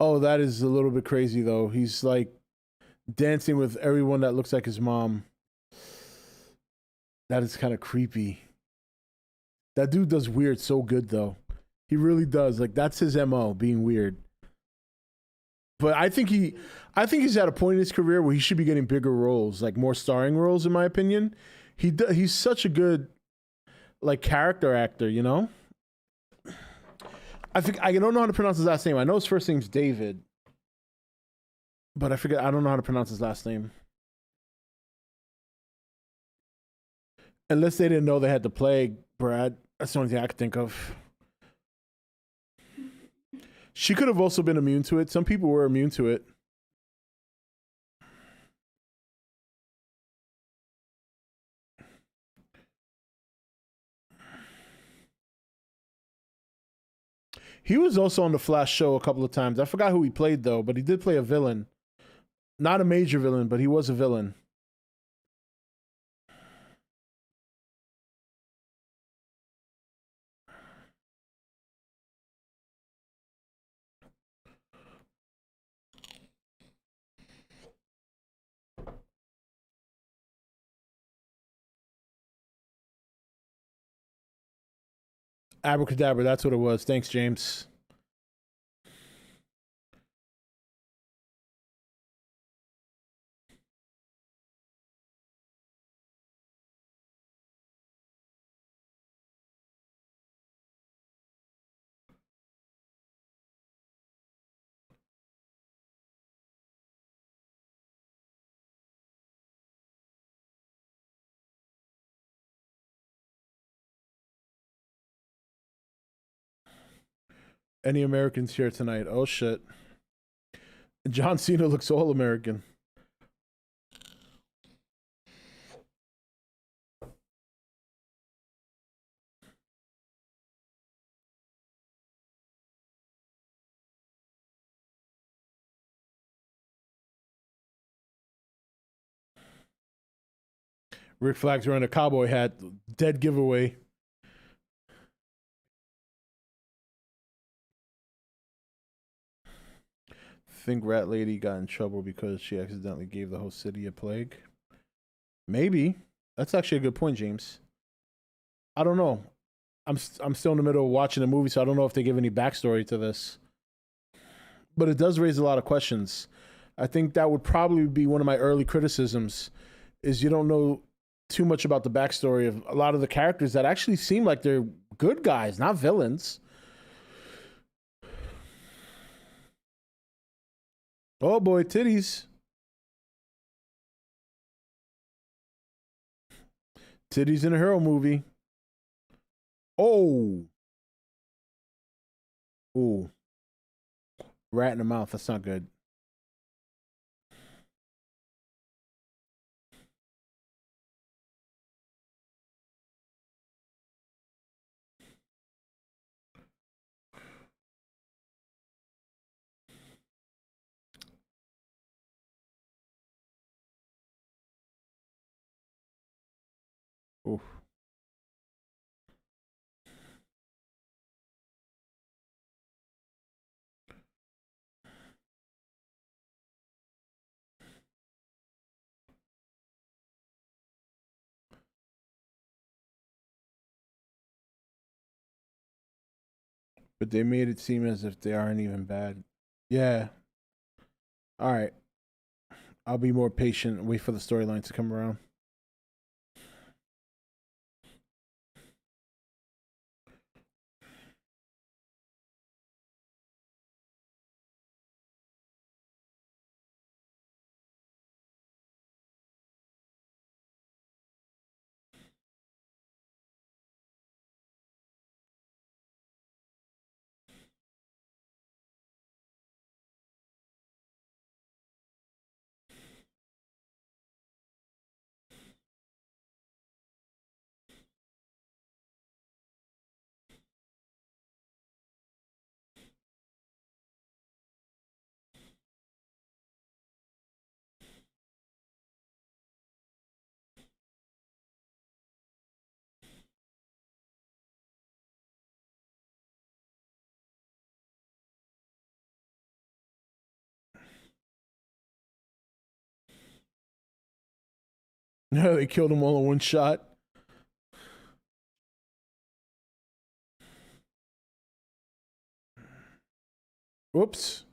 oh, that is a little bit crazy though. He's like dancing with everyone that looks like his mom. That is kind of creepy. That dude does weird so good though. He really does. Like that's his MO, being weird. But I think he's at a point in his career where he should be getting bigger roles, like more starring roles in my opinion. He's such a good like character actor, you know? I don't know how to pronounce his last name. I know his first name's David, but I don't know how to pronounce his last name. Unless they didn't know they had the plague, Brad. That's the only thing I could think of. She could have also been immune to it. Some people were immune to it. He was also on the Flash show a couple of times. I forgot who he played though, but he did play a villain. Not a major villain, but he was a villain. Abracadabra, that's what it was. Thanks, James. Any Americans here tonight? Oh shit. John Cena looks all American. Rick Flags wearing a cowboy hat. Dead giveaway. Think Rat Lady got in trouble because she accidentally gave the whole city a plague? Maybe. That's actually a good point, James. I don't know. I'm still in the middle of watching the movie, so I don't know if they give any backstory to this. But it does raise a lot of questions. I think that would probably be one of my early criticisms, is you don't know too much about the backstory of a lot of the characters that actually seem like they're good guys, not villains. Oh boy, titties. Titties in a hero movie. Oh. Ooh. Rat in the mouth. That's not good. Oof. But they made it seem as if they aren't even bad. Yeah. All right. I'll be more patient and wait for the storyline to come around. They killed them all in one shot. Whoops.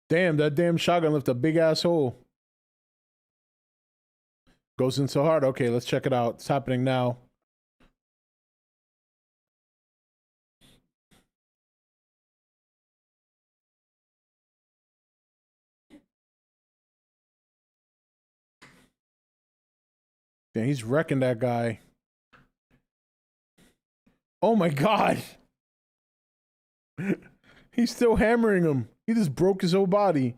Damn, that damn shotgun left a big ass hole. Goes in so hard. Okay, let's check it out. It's happening now. Damn, he's wrecking that guy. Oh my god. He's still hammering him. He just broke his whole body.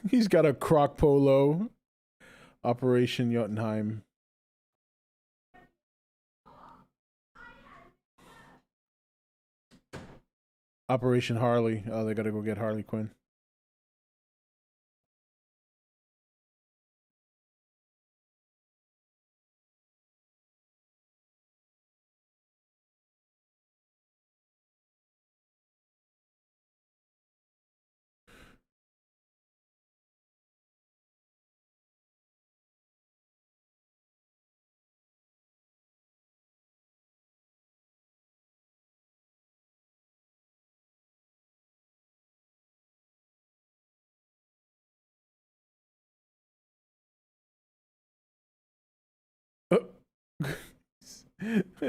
He's got a croc polo. Operation Jotunheim. Operation Harley. Oh, they gotta go get Harley Quinn.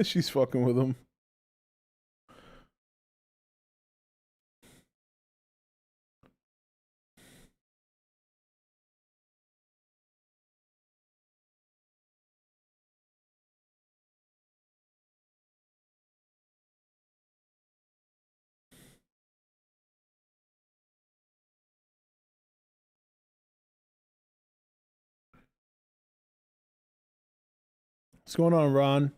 She's fucking with him. What's going on, Ron?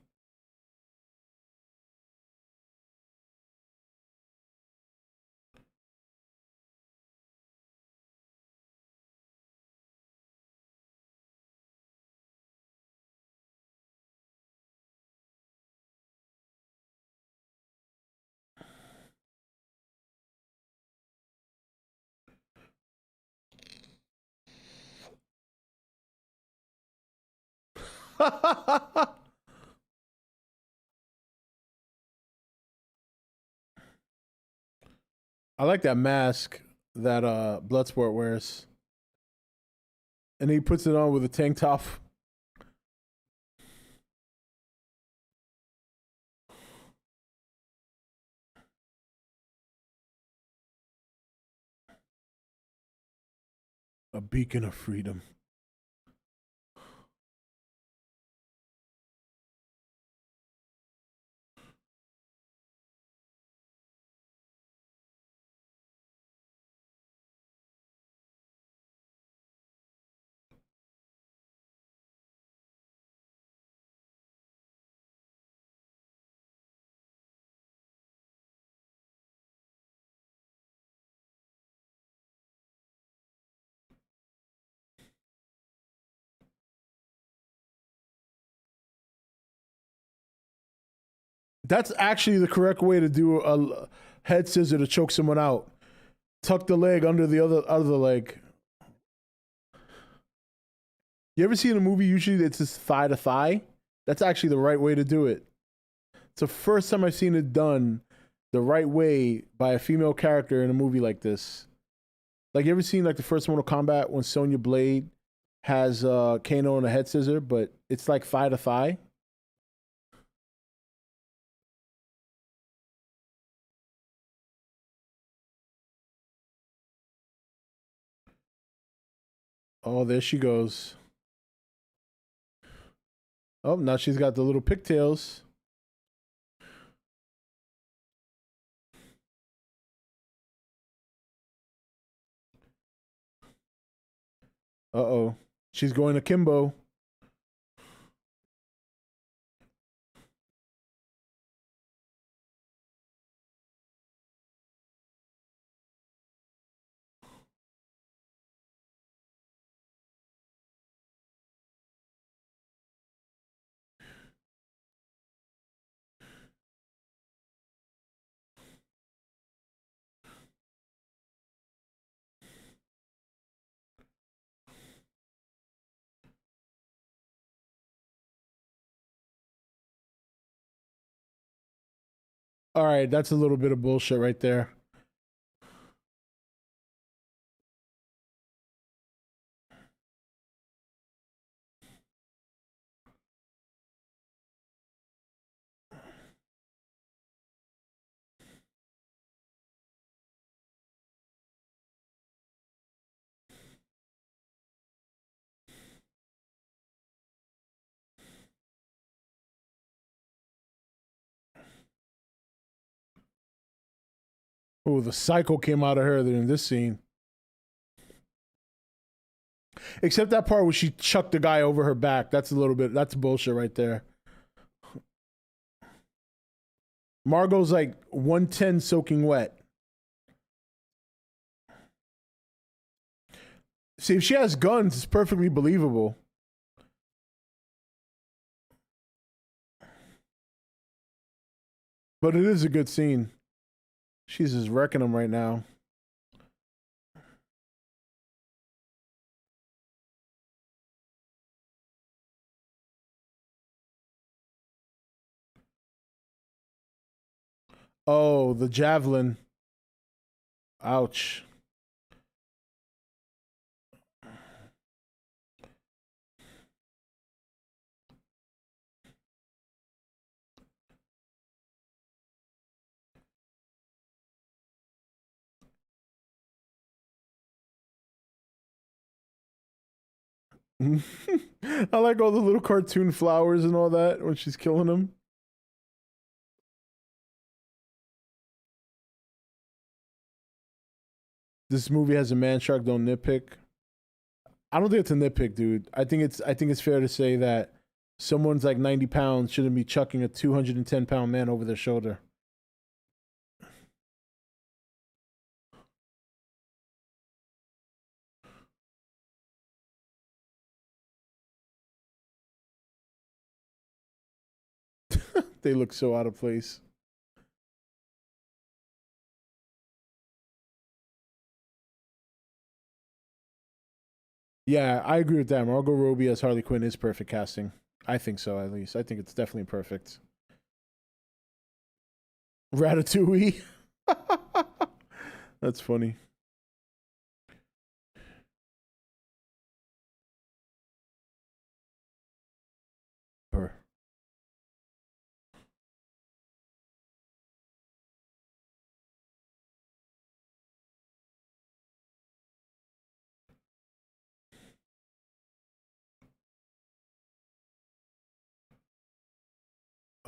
I like that mask that Bloodsport wears. And he puts it on with a tank top. A beacon of freedom. That's actually the correct way to do a head scissor to choke someone out. Tuck the leg under the other leg. You ever see in a movie, usually it's just thigh to thigh? That's actually the right way to do it. It's the first time I've seen it done the right way by a female character in a movie like this. Like, you ever seen like the first Mortal Kombat when Sonya Blade has Kano and a head scissor, but it's like thigh to thigh. Oh, there she goes. Oh, now she's got the little pigtails. Uh-oh. She's going to Kimbo. All right, that's a little bit of bullshit right there. Oh, the cycle came out of her in this scene. Except that part where she chucked the guy over her back. That's that's bullshit right there. Margot's like 110 soaking wet. See, if she has guns, it's perfectly believable. But it is a good scene. She's just wrecking him right now. Oh, the javelin. Ouch. I like all the little cartoon flowers and all that when she's killing him. This movie has a man shark, don't nitpick. I don't think it's a nitpick, dude. I think it's fair to say that someone's like 90 pounds shouldn't be chucking a 210-pound man over their shoulder. They look so out of place. Yeah, I agree with that. Margot Robbie as Harley Quinn is perfect casting. I think so, at least. I think it's definitely perfect. Ratatouille. That's funny. Her.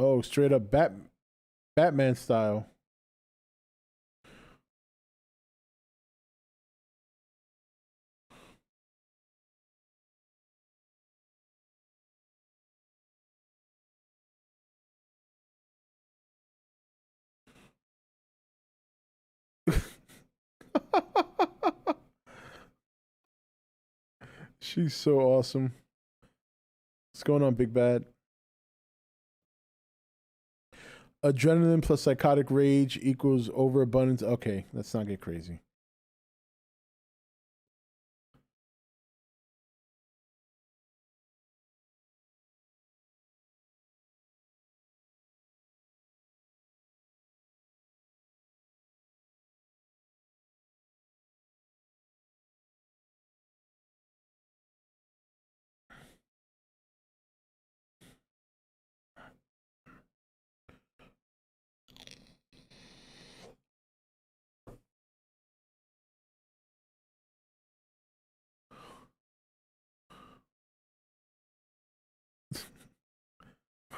Oh, straight up Batman style. She's so awesome. What's going on, Big Bad? Adrenaline plus psychotic rage equals overabundance. Okay, let's not get crazy.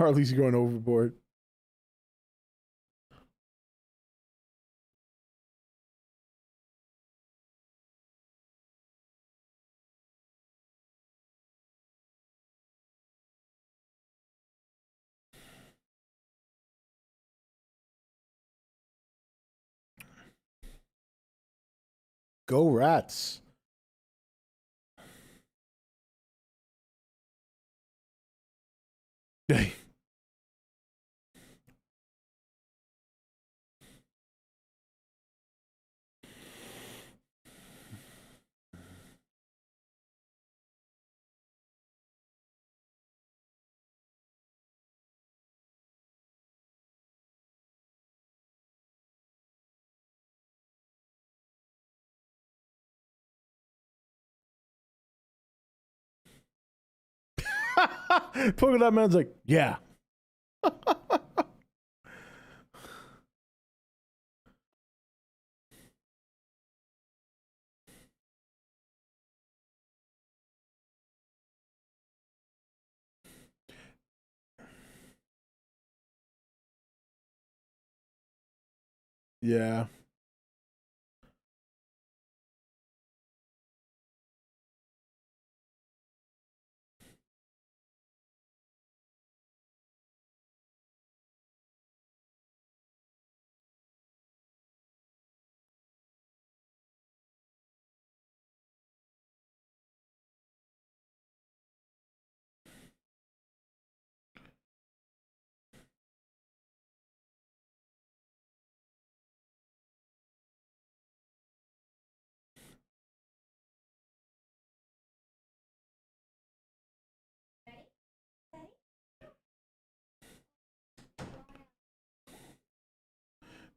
Harley's going overboard. Go Rats. Polka Dot Man's like, yeah. Yeah.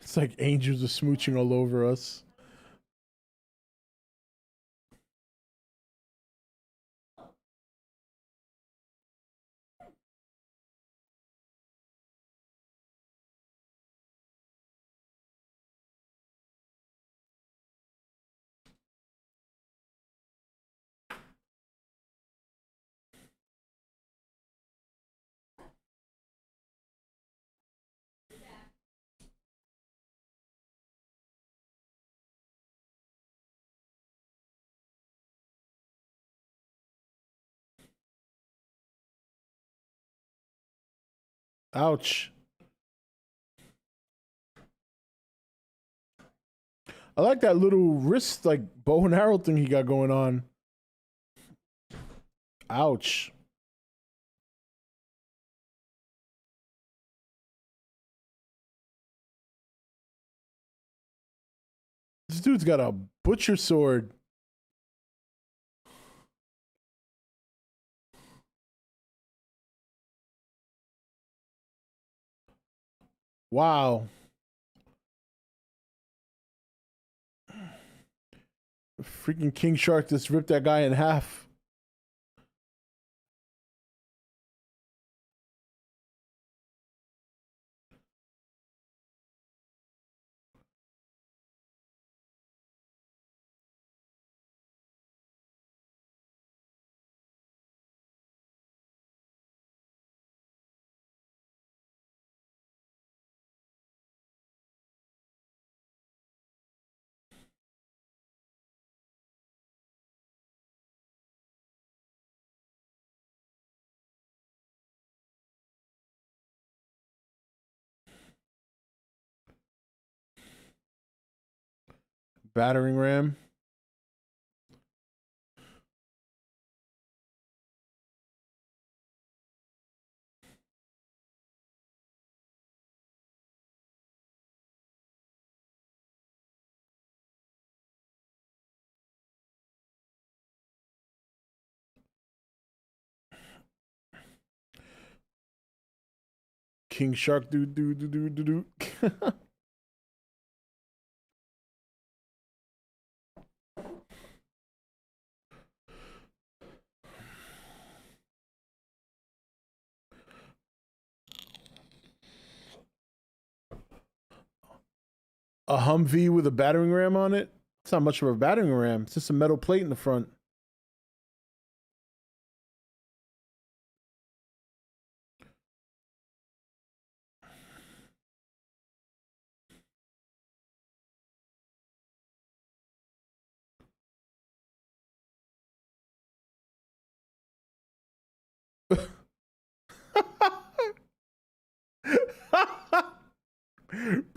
It's like angels are smooching all over us. Ouch. I like that little wrist, like bow and arrow thing he got going on. Ouch. This dude's got a butcher sword. Wow. Freaking King Shark just ripped that guy in half. Battering ram. King Shark do. A Humvee with a battering ram on it? It's not much of a battering ram. It's just a metal plate in the front.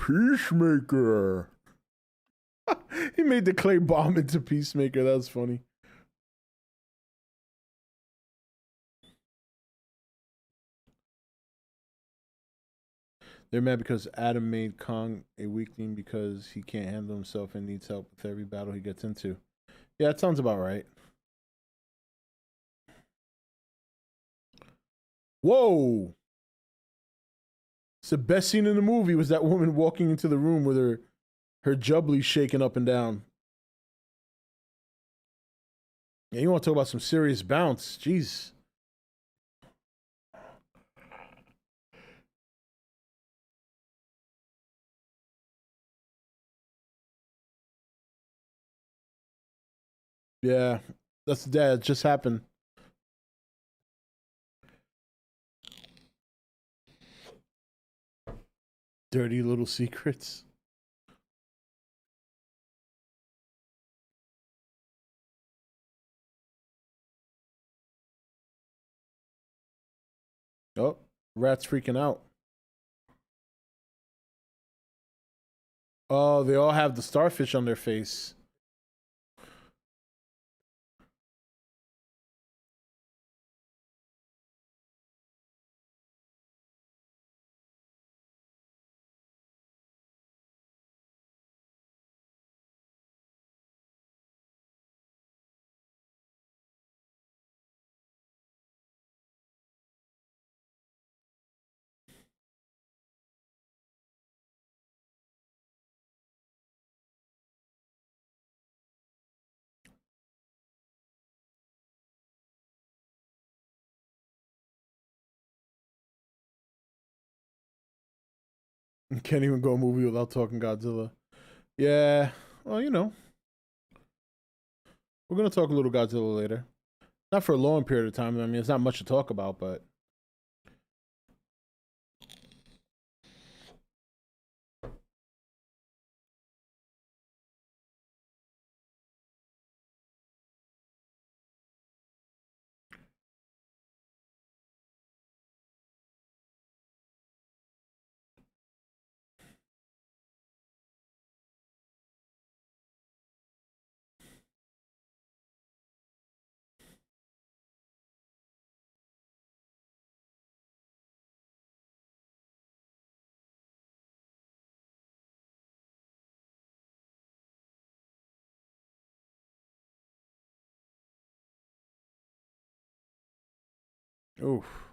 Peacemaker. He made the clay bomb into Peacemaker. That was funny. They're mad because Adam made Kong a weakling because he can't handle himself and needs help with every battle he gets into. Yeah, that sounds about right. Whoa! It's the best scene in the movie was that woman walking into the room with her jubbly shaking up and down. Yeah, you want to talk about some serious bounce. Jeez. Yeah, that just happened. Dirty little secrets. Oh, rat's freaking out. Oh, they all have the starfish on their face. Can't even go a movie without talking Godzilla. Yeah, well, you know. We're going to talk a little Godzilla later. Not for a long period of time. I mean, it's not much to talk about, but... Oof.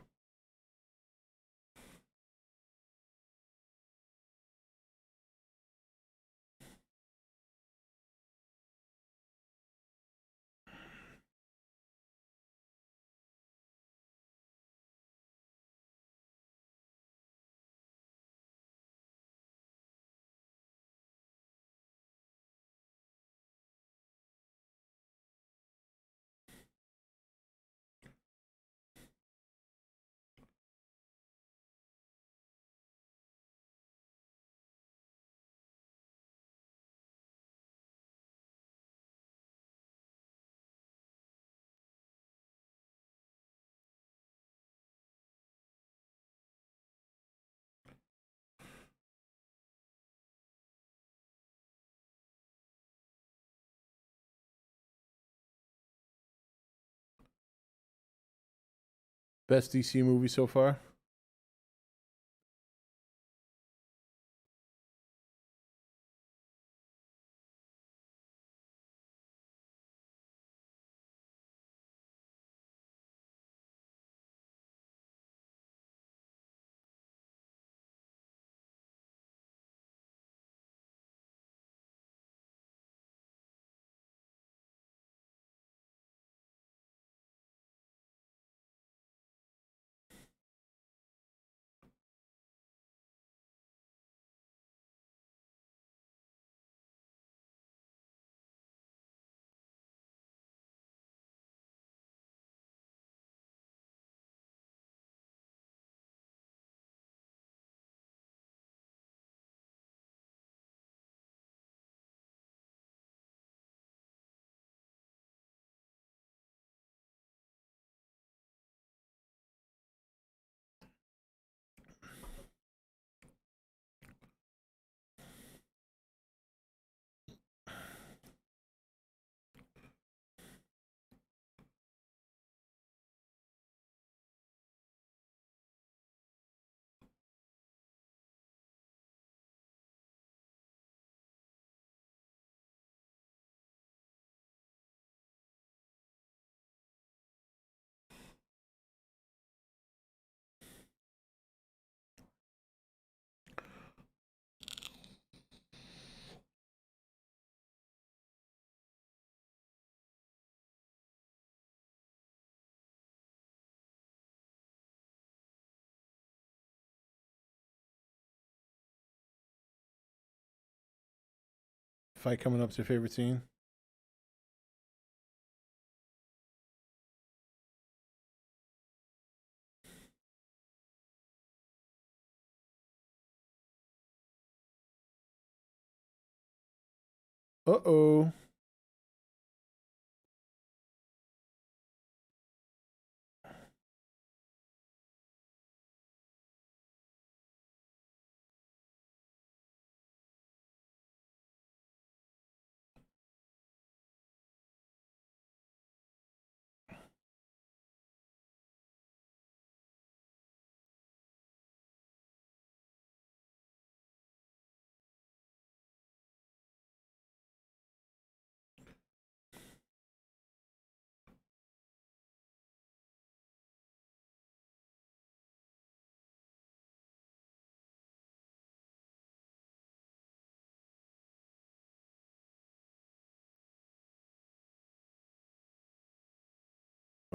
Best DC movie so far? fight coming up to your favorite scene? Uh-oh.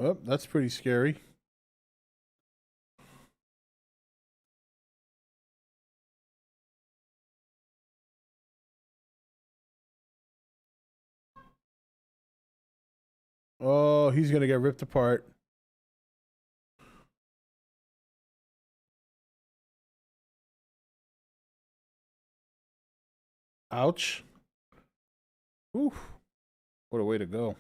Oh, that's pretty scary. Oh, he's gonna get ripped apart. Ouch. Oof. What a way to go.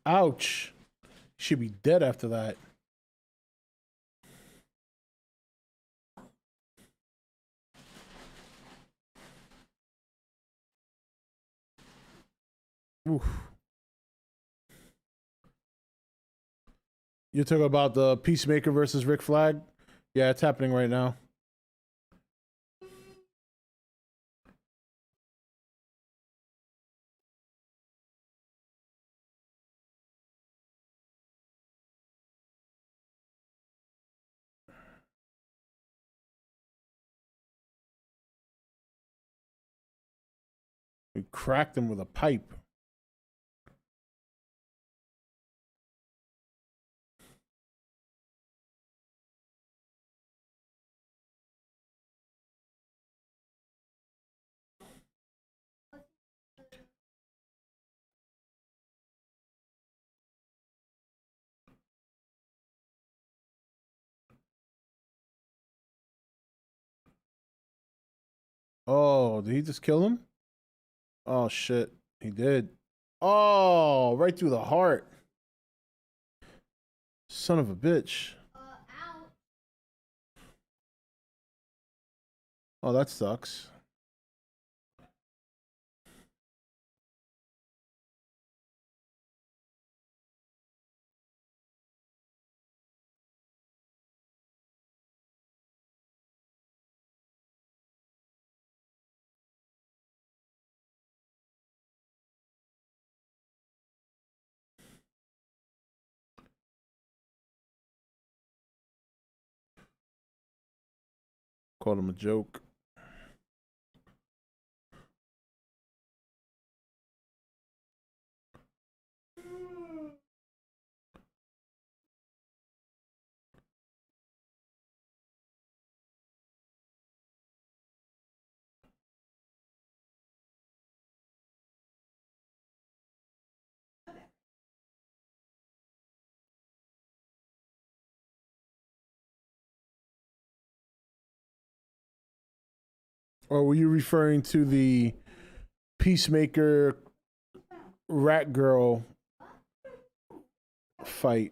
Ouch. Should be dead after that. Oof. You're talking about the Peacemaker versus Rick Flag? Yeah, it's happening right now. We cracked him with a pipe. Oh, did he just kill him? Oh, shit. He did. Oh, right through the heart. Son of a bitch. Ow. Oh, that sucks. Called him a joke. Or were you referring to the Peacemaker Rat Girl fight?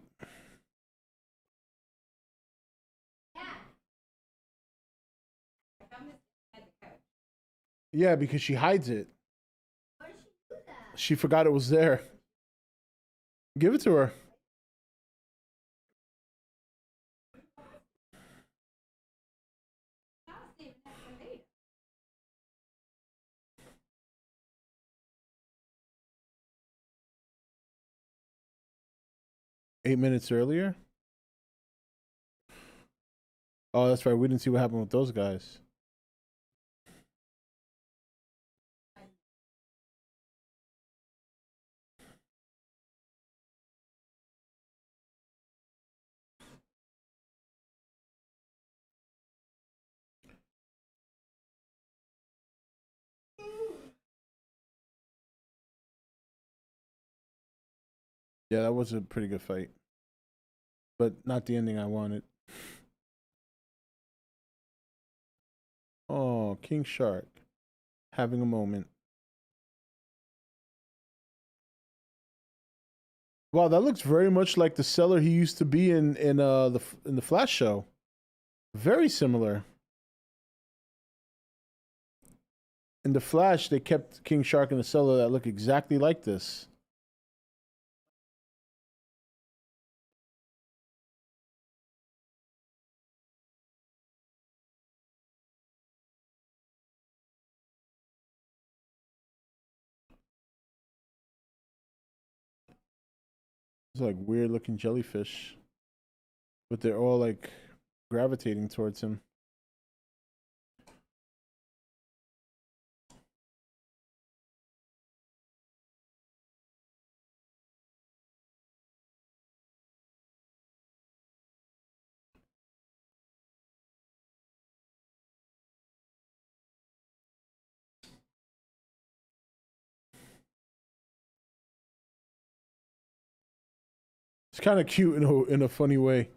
Yeah, because she hides it. She forgot it was there. Give it to her. Steve, that's the data. 8 minutes earlier? Oh, that's right. We didn't see what happened with those guys. Yeah, that was a pretty good fight. But not the ending I wanted. Oh, King Shark. Having a moment. Wow, that looks very much like the seller he used to be in the Flash show. Very similar. In the Flash, they kept King Shark in a cellar that looked exactly like this. It's like weird looking jellyfish, but they're all like gravitating towards him. It's kind of cute in a funny way.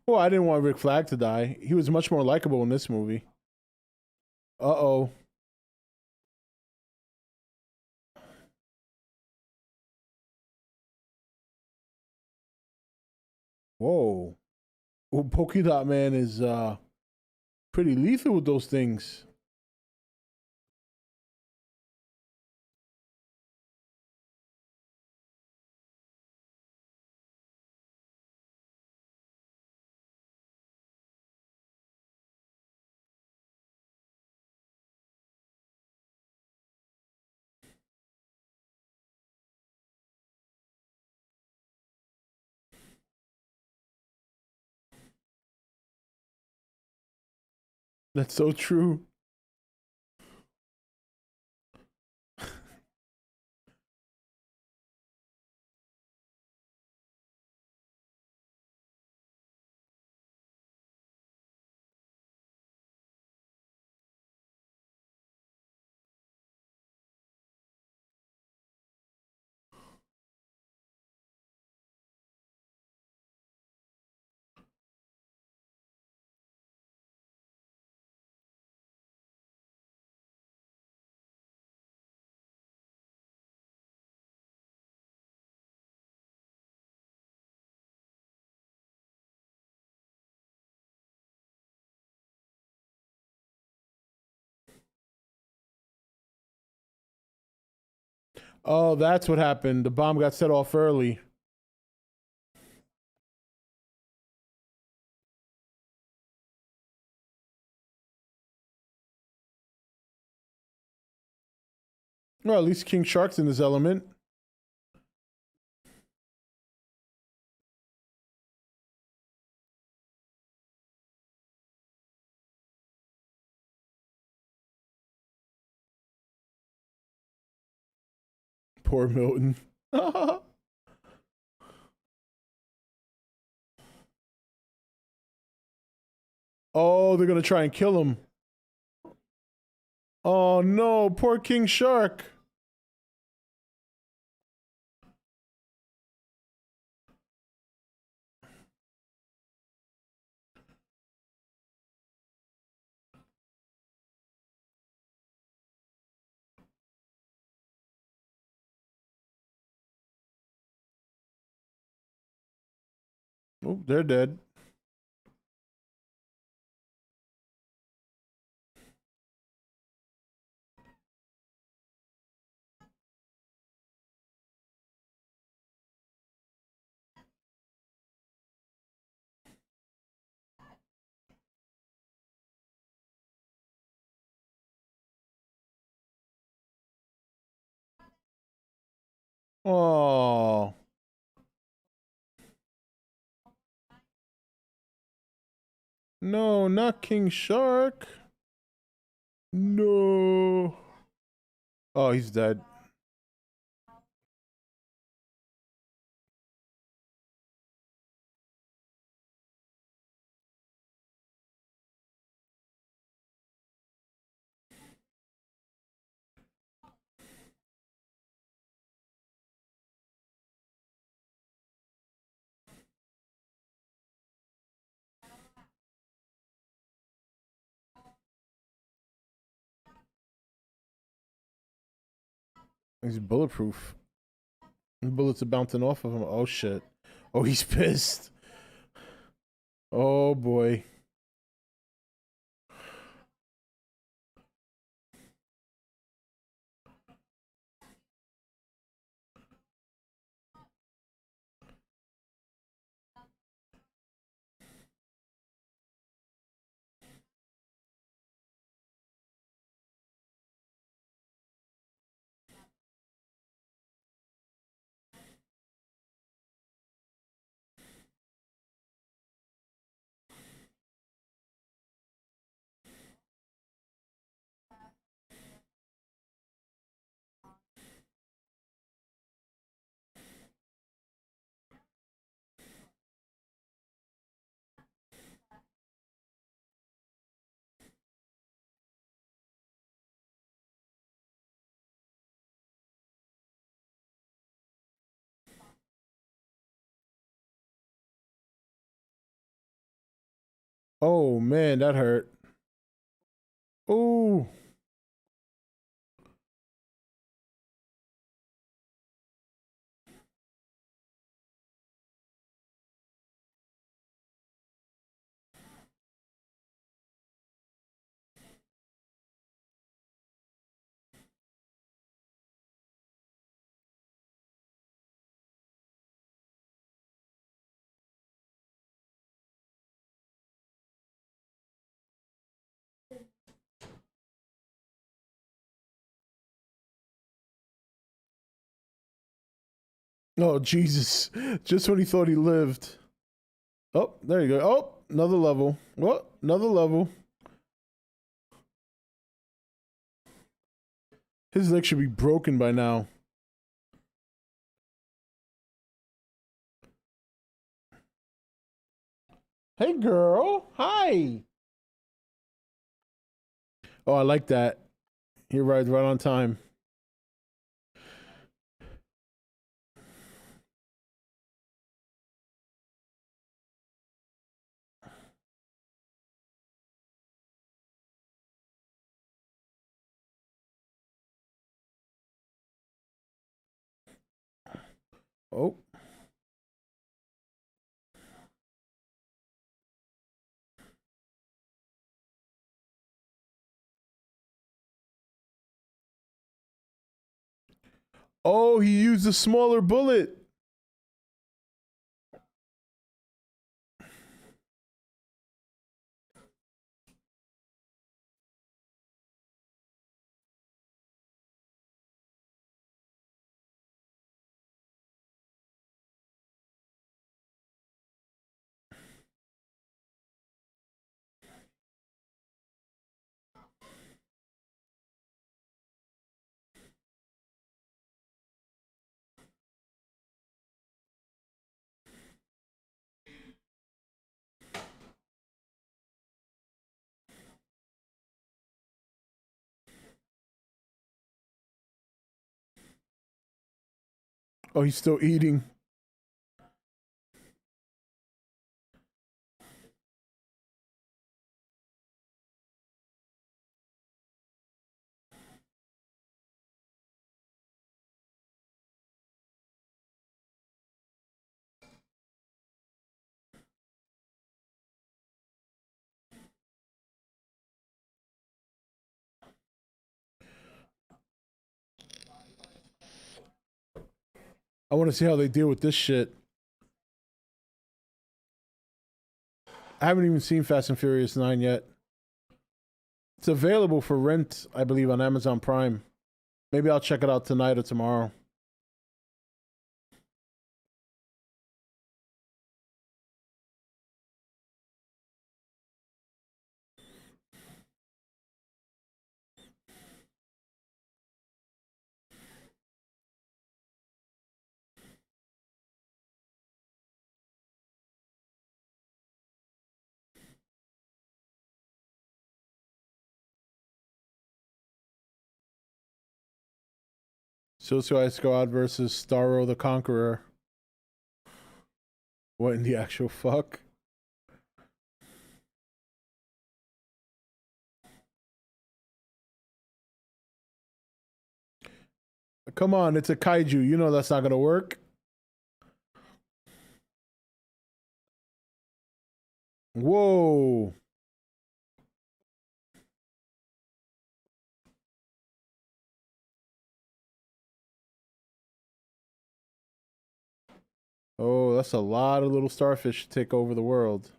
Well, I didn't want Rick Flag to die. He was much more likable in this movie. Uh-oh. Whoa. Well, Polka Dot Man is pretty lethal with those things. That's so true. Oh, that's what happened. The bomb got set off early. Well, at least King Shark's in his element. Poor Milton. Oh, they're gonna try and kill him. Oh no, poor King Shark. Oh, they're dead. Oh. No, not King Shark. No. Oh, he's dead. He's bulletproof. Bullets are bouncing off of him. Oh shit. Oh, he's pissed. Oh boy. Oh man, that hurt. Oh. Oh Jesus. Just when he thought he lived. Oh, there you go. Oh, another level. What? Another level. His leg should be broken by now. Hey girl. Hi. Oh, I like that. He rides right on time. Oh. Oh, he used a smaller bullet. Oh, he's still eating. I want to see how they deal with this shit. I haven't even seen Fast and Furious 9 yet. It's available for rent, I believe, on Amazon Prime. Maybe I'll check it out tonight or tomorrow. Suicide Squad versus Starro the Conqueror. What in the actual fuck? Come on, it's a kaiju. You know that's not gonna work. Whoa. Oh, that's a lot of little starfish to take over the world.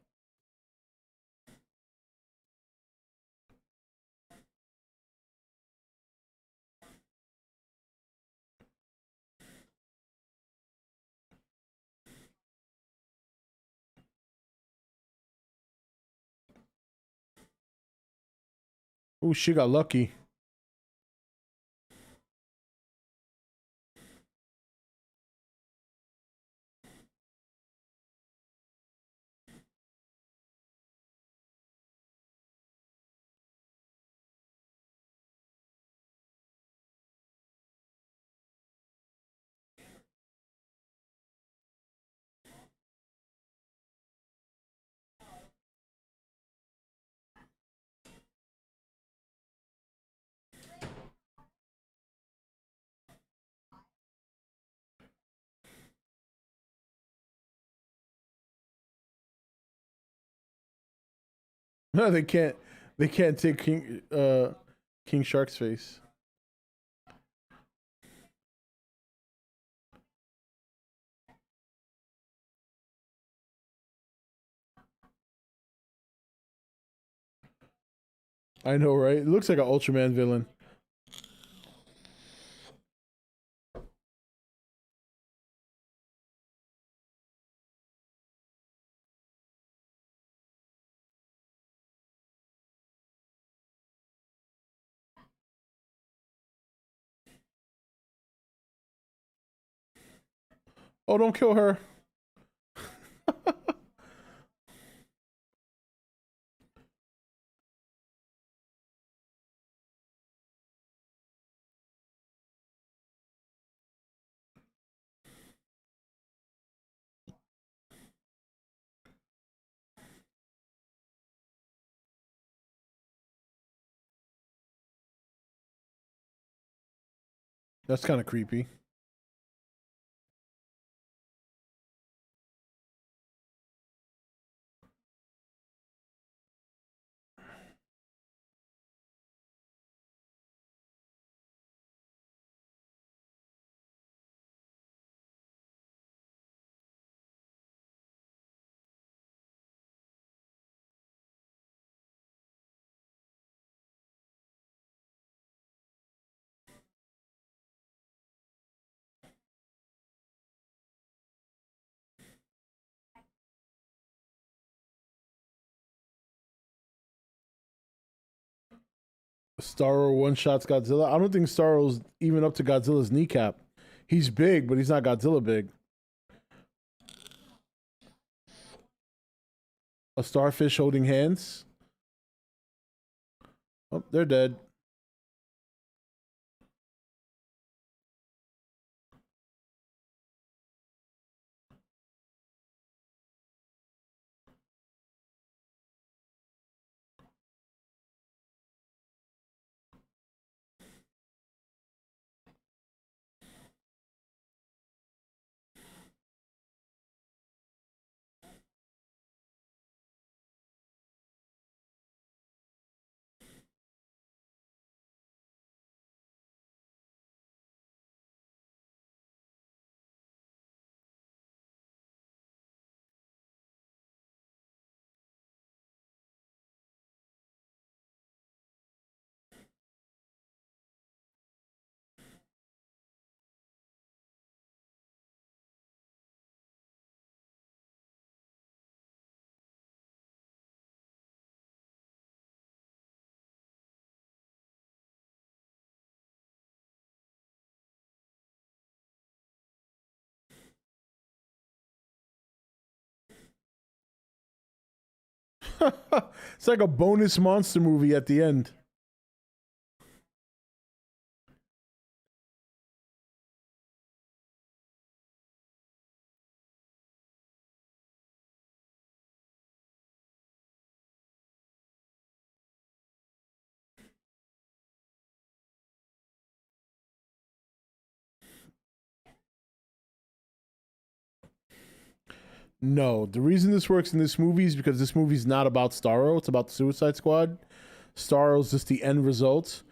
Oh, she got lucky. No, they can't. They can't take King Shark's face. I know, right? It looks like an Ultraman villain. Oh, don't kill her. That's kind of creepy. Starro one shots Godzilla. I don't think Starro's even up to Godzilla's kneecap. He's big, but he's not Godzilla big. A starfish holding hands. Oh, they're dead. It's like a bonus monster movie at the end. No, the reason this works in this movie is because this movie's not about Starro. It's about the Suicide Squad. Starro's just the end result.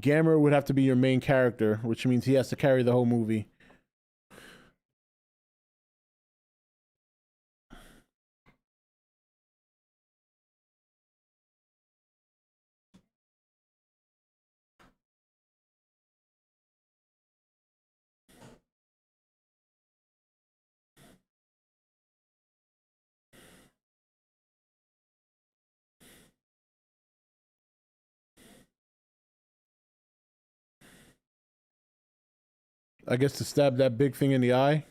Gamera would have to be your main character, which means he has to carry the whole movie. I guess to stab that big thing in the eye.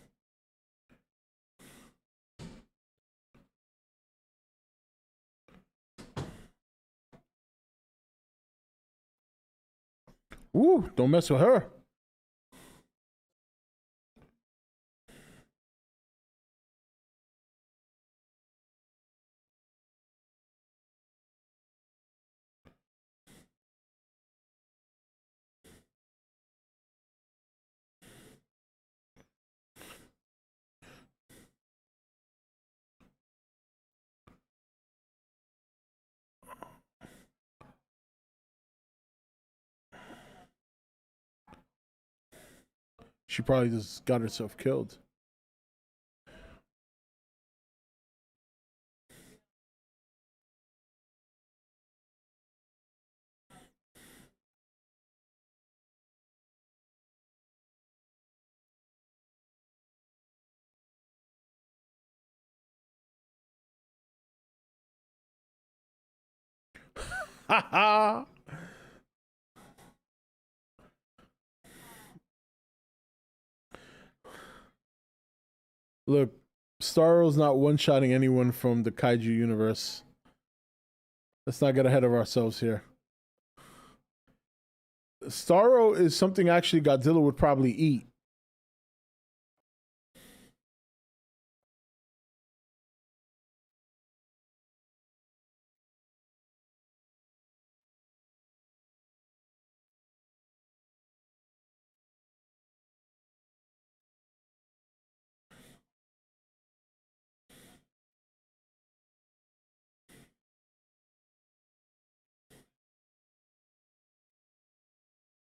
Ooh, don't mess with her. She probably just got herself killed. Ha ha! Look, Starro's not one-shotting anyone from the kaiju universe. Let's not get ahead of ourselves here. Starro is something actually Godzilla would probably eat.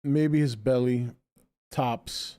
Maybe his belly, tops.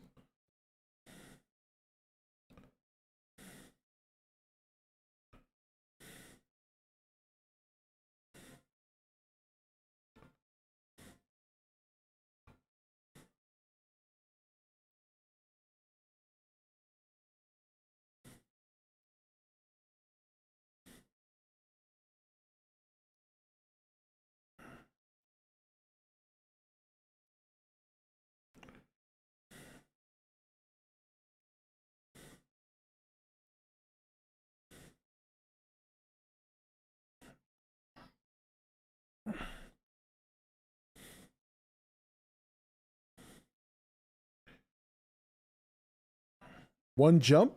One jump?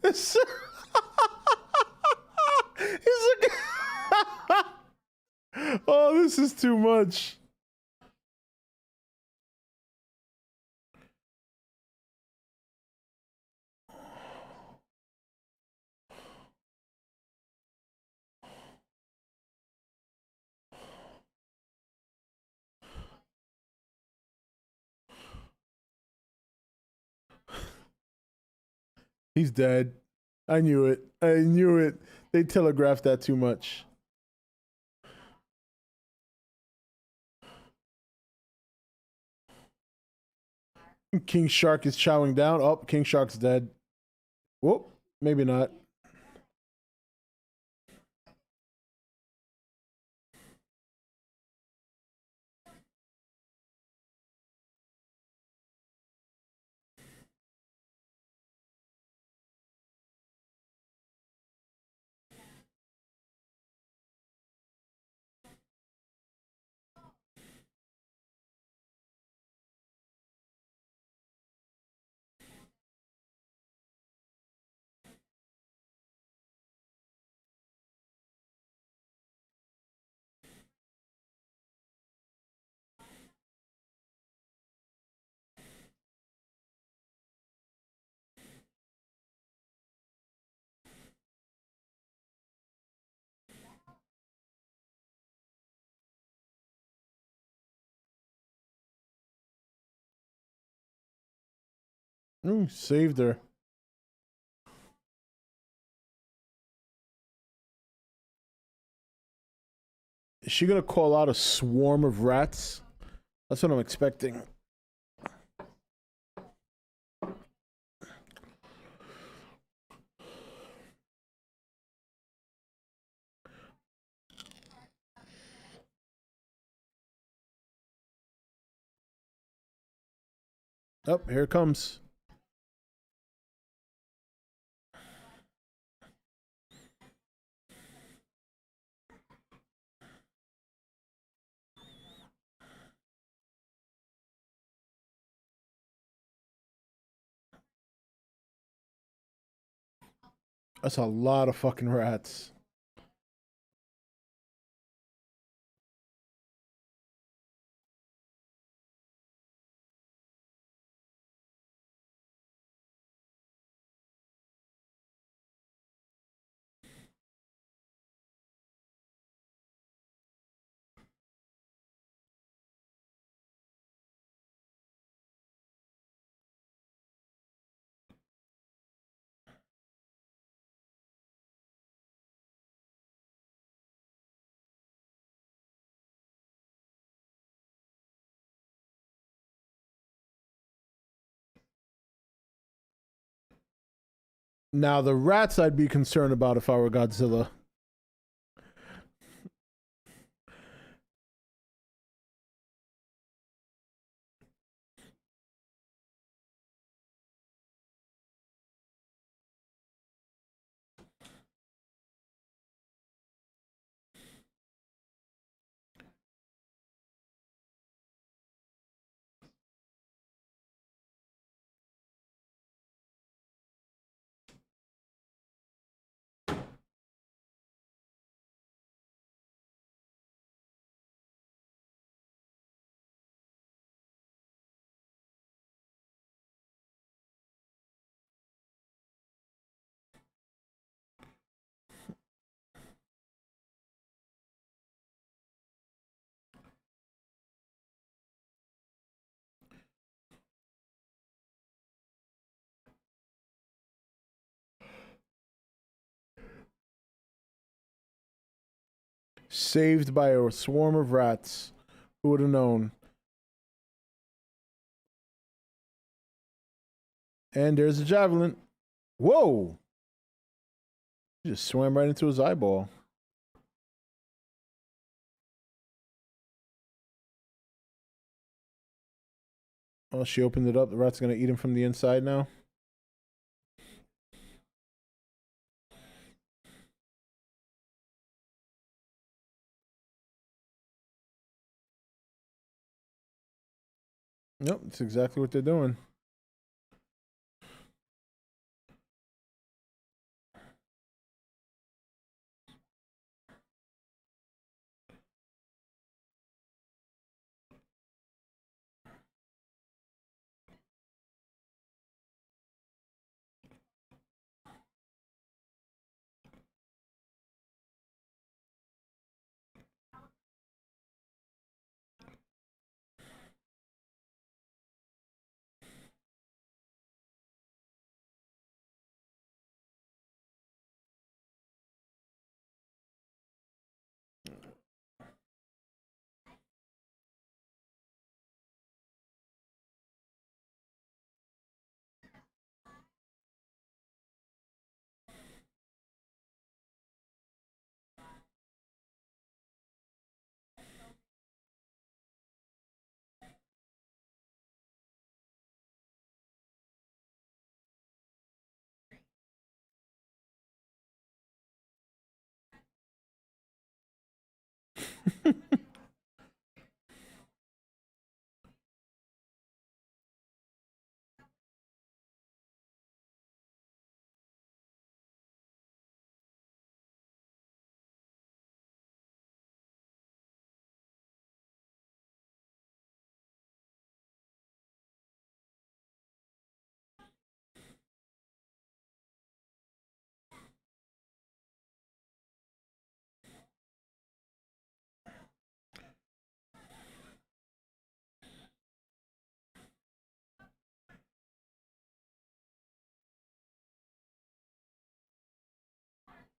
It's- He's like, oh, this is too much. He's dead. I knew it. I knew it. They telegraphed that too much. King Shark is chowing down. Oh, King Shark's dead. Whoop. Maybe not. Ooh, saved her. Is she gonna call out a swarm of rats? That's what I'm expecting. Oh, here it comes. That's a lot of fucking rats. Now, the rats I'd be concerned about if I were Godzilla. Saved by a swarm of rats. Who would have known? And there's a javelin. Whoa! He just swam right into his eyeball. Oh, she opened it up. The rat's gonna eat him from the inside now. Nope, that's exactly what they're doing.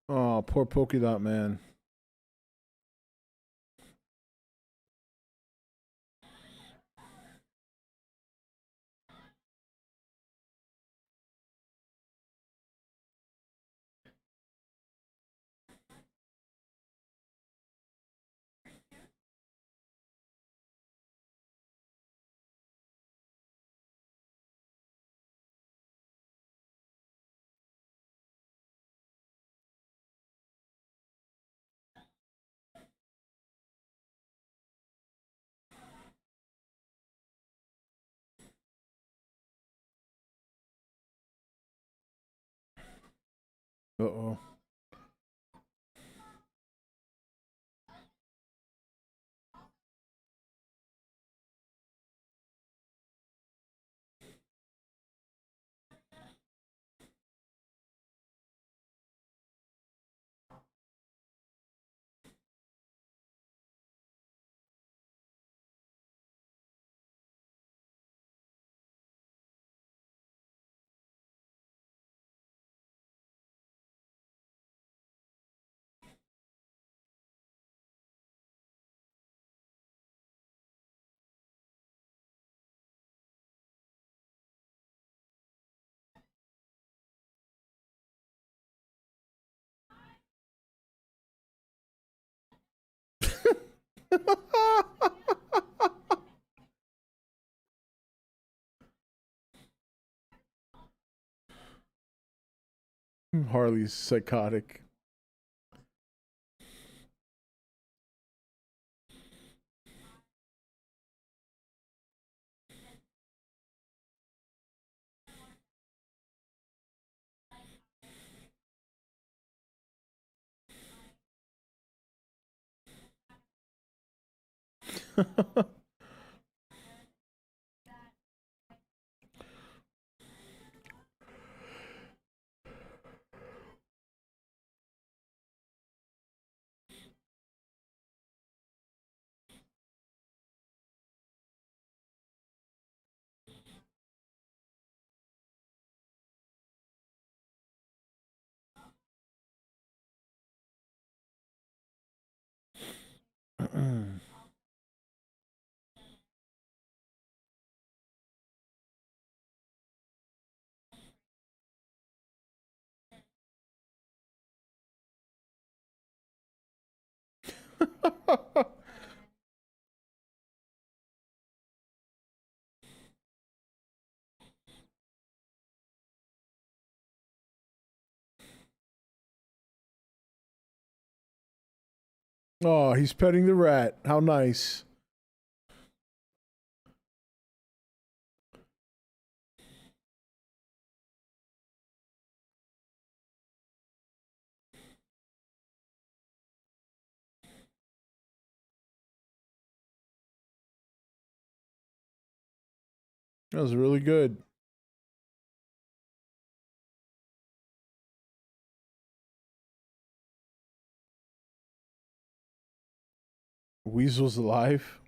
Oh, poor Polka Dot Man. Uh-oh. Harley's psychotic. Oh, he's petting the rat. How nice. That was really good. Weasel's alive.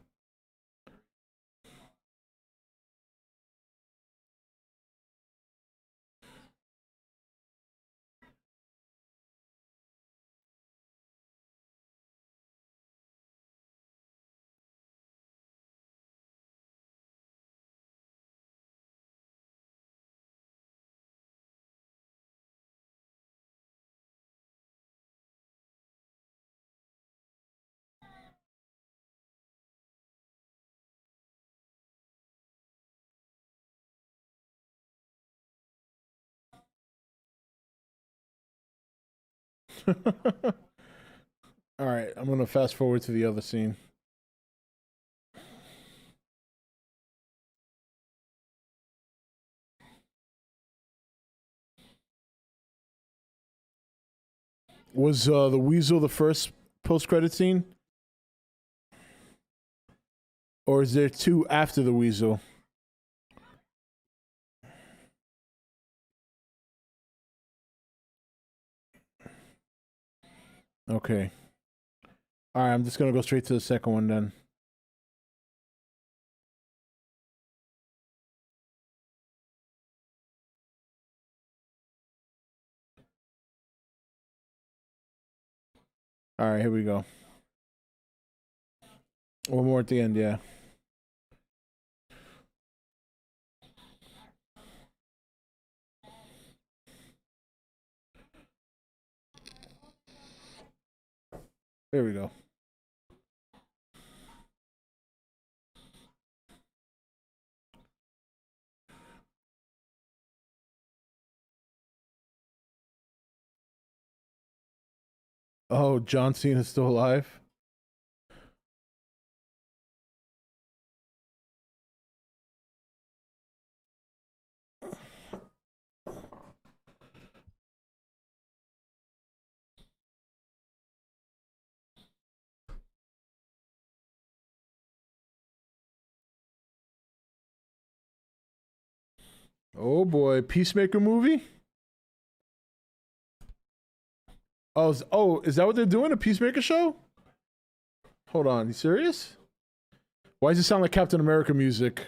All right, I'm gonna fast forward to the other scene. Was the Weasel the first post-credit scene, or is there two after the Weasel? Okay. All right, I'm just gonna go straight to the second one then. All right, here we go. One more at the end, yeah. There we go. Oh, John Cena's still alive? Oh boy, Peacemaker movie? Oh, is that what they're doing? A Peacemaker show? Hold on, you serious? Why does it sound like Captain America music?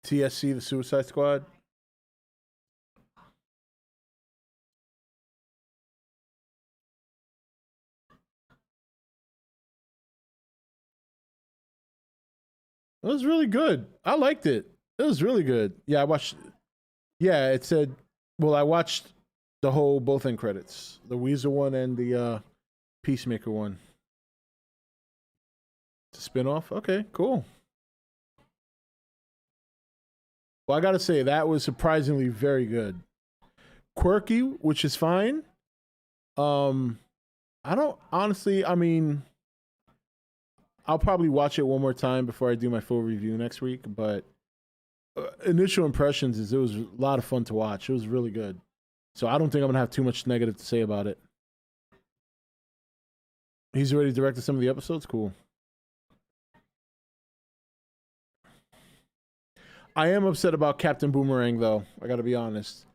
TSC, the Suicide Squad? It was really good. I liked it. It was really good. Yeah, I watched. Yeah, it said. Well, I watched the whole both end credits, the Weezer one and the Peacemaker one. It's a spinoff. Okay, cool. Well, I gotta say that was surprisingly very good. Quirky, which is fine. I don't honestly. I mean, I'll probably watch it one more time before I do my full review next week. But initial impressions is it was a lot of fun to watch. It was really good. So I don't think I'm gonna have too much negative to say about it. He's already directed some of the episodes. Cool. I am upset about Captain Boomerang though. I gotta be honest.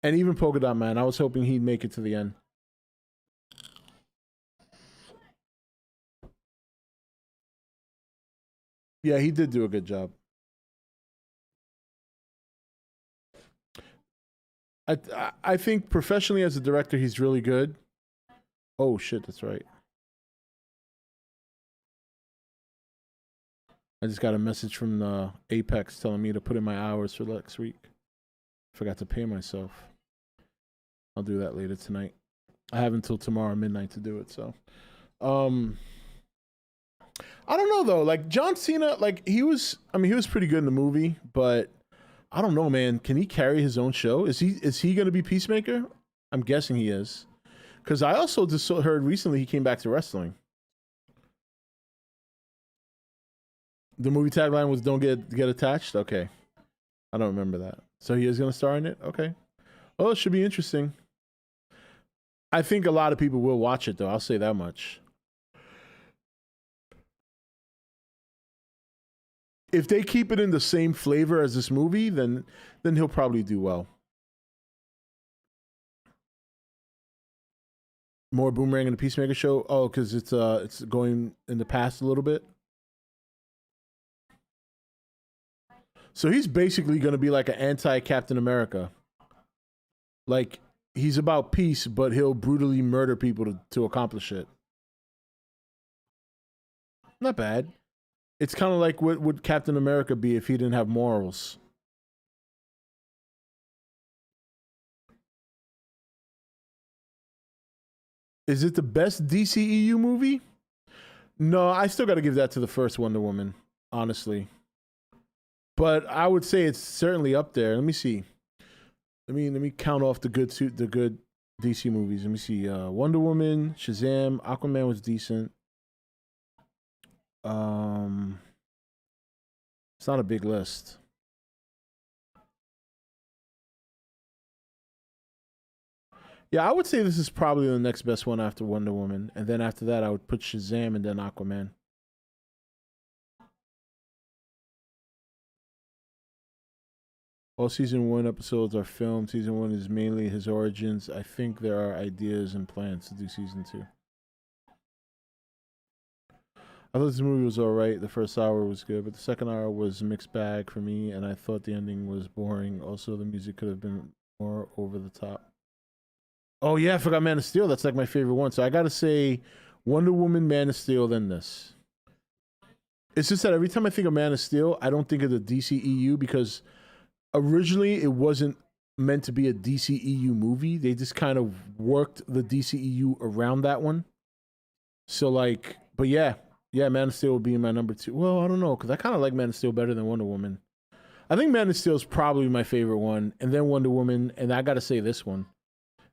And even Polka Dot Man. I was hoping he'd make it to the end. Yeah, he did do a good job. I think professionally as a director, he's really good. Oh shit, that's right. I just got a message from the Apex telling me to put in my hours for next week. Forgot to pay myself. I'll do that later tonight. I have until tomorrow midnight to do it. So, I don't know though. Like John Cena, like he was. I mean, he was pretty good in the movie, but I don't know, man. Can he carry his own show? Is he going to be Peacemaker? I'm guessing he is. Because I also just heard recently he came back to wrestling. The movie tagline was "Don't get attached." Okay, I don't remember that. So he is going to star in it. Okay. Oh, it should be interesting. I think a lot of people will watch it though. I'll say that much. If they keep it in the same flavor as this movie, then he'll probably do well. More Boomerang and the Peacemaker show. Oh, because it's going in the past a little bit. So he's basically going to be like an anti-Captain America. Like he's about peace, but he'll brutally murder people to accomplish it. Not bad. It's kind of like what would Captain America be if he didn't have morals? Is it the best DCEU movie? No, I still got to give that to the first Wonder Woman, honestly. But I would say it's certainly up there. Let me see. Let me count off the good DC movies. Let me see. Wonder Woman, Shazam, Aquaman was decent. It's not a big list. Yeah, I would say this is probably the next best one after Wonder Woman. And then after that, I would put Shazam and then Aquaman. All season 1 episodes are filmed. Season 1 is mainly his origins. I think there are ideas and plans to do season 2. I thought this movie was all right. The first hour was good, but the second hour was a mixed bag for me, and I thought the ending was boring. Also, the music could have been more over the top. Oh yeah, I forgot Man of Steel. That's like my favorite one. So I gotta say, Wonder Woman, Man of Steel, then this. It's just that every time I think of Man of Steel, I don't think of the DCEU because originally it wasn't meant to be a DCEU movie. They just kind of worked the DCEU around that one. So like, but yeah, Man of Steel would be my number 2. Well, I don't know because I kind of like Man of Steel better than Wonder Woman. I think Man of Steel is probably my favorite one, and then Wonder Woman, and I gotta say this one.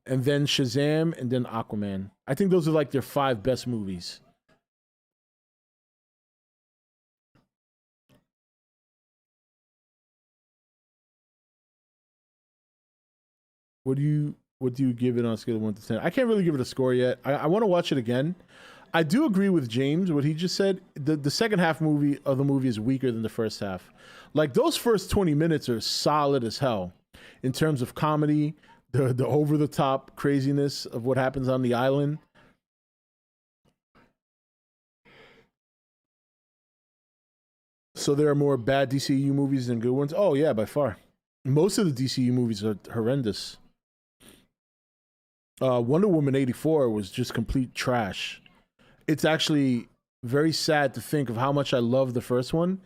And then Shazam, and then Aquaman. I think those are like their 5 best movies. What do you give it on a scale of 1 to 10? I can't really give it a score yet. I want to watch it again. I do agree with James what he just said. The second half of the movie is weaker than the first half. Like those first 20 minutes are solid as hell in terms of comedy. The over the top craziness of what happens on the island. So there are more bad DCU movies than good ones. Oh yeah, by far. Most of the DCU movies are horrendous. Wonder Woman 84 was just complete trash. It's actually very sad to think of how much I love the first one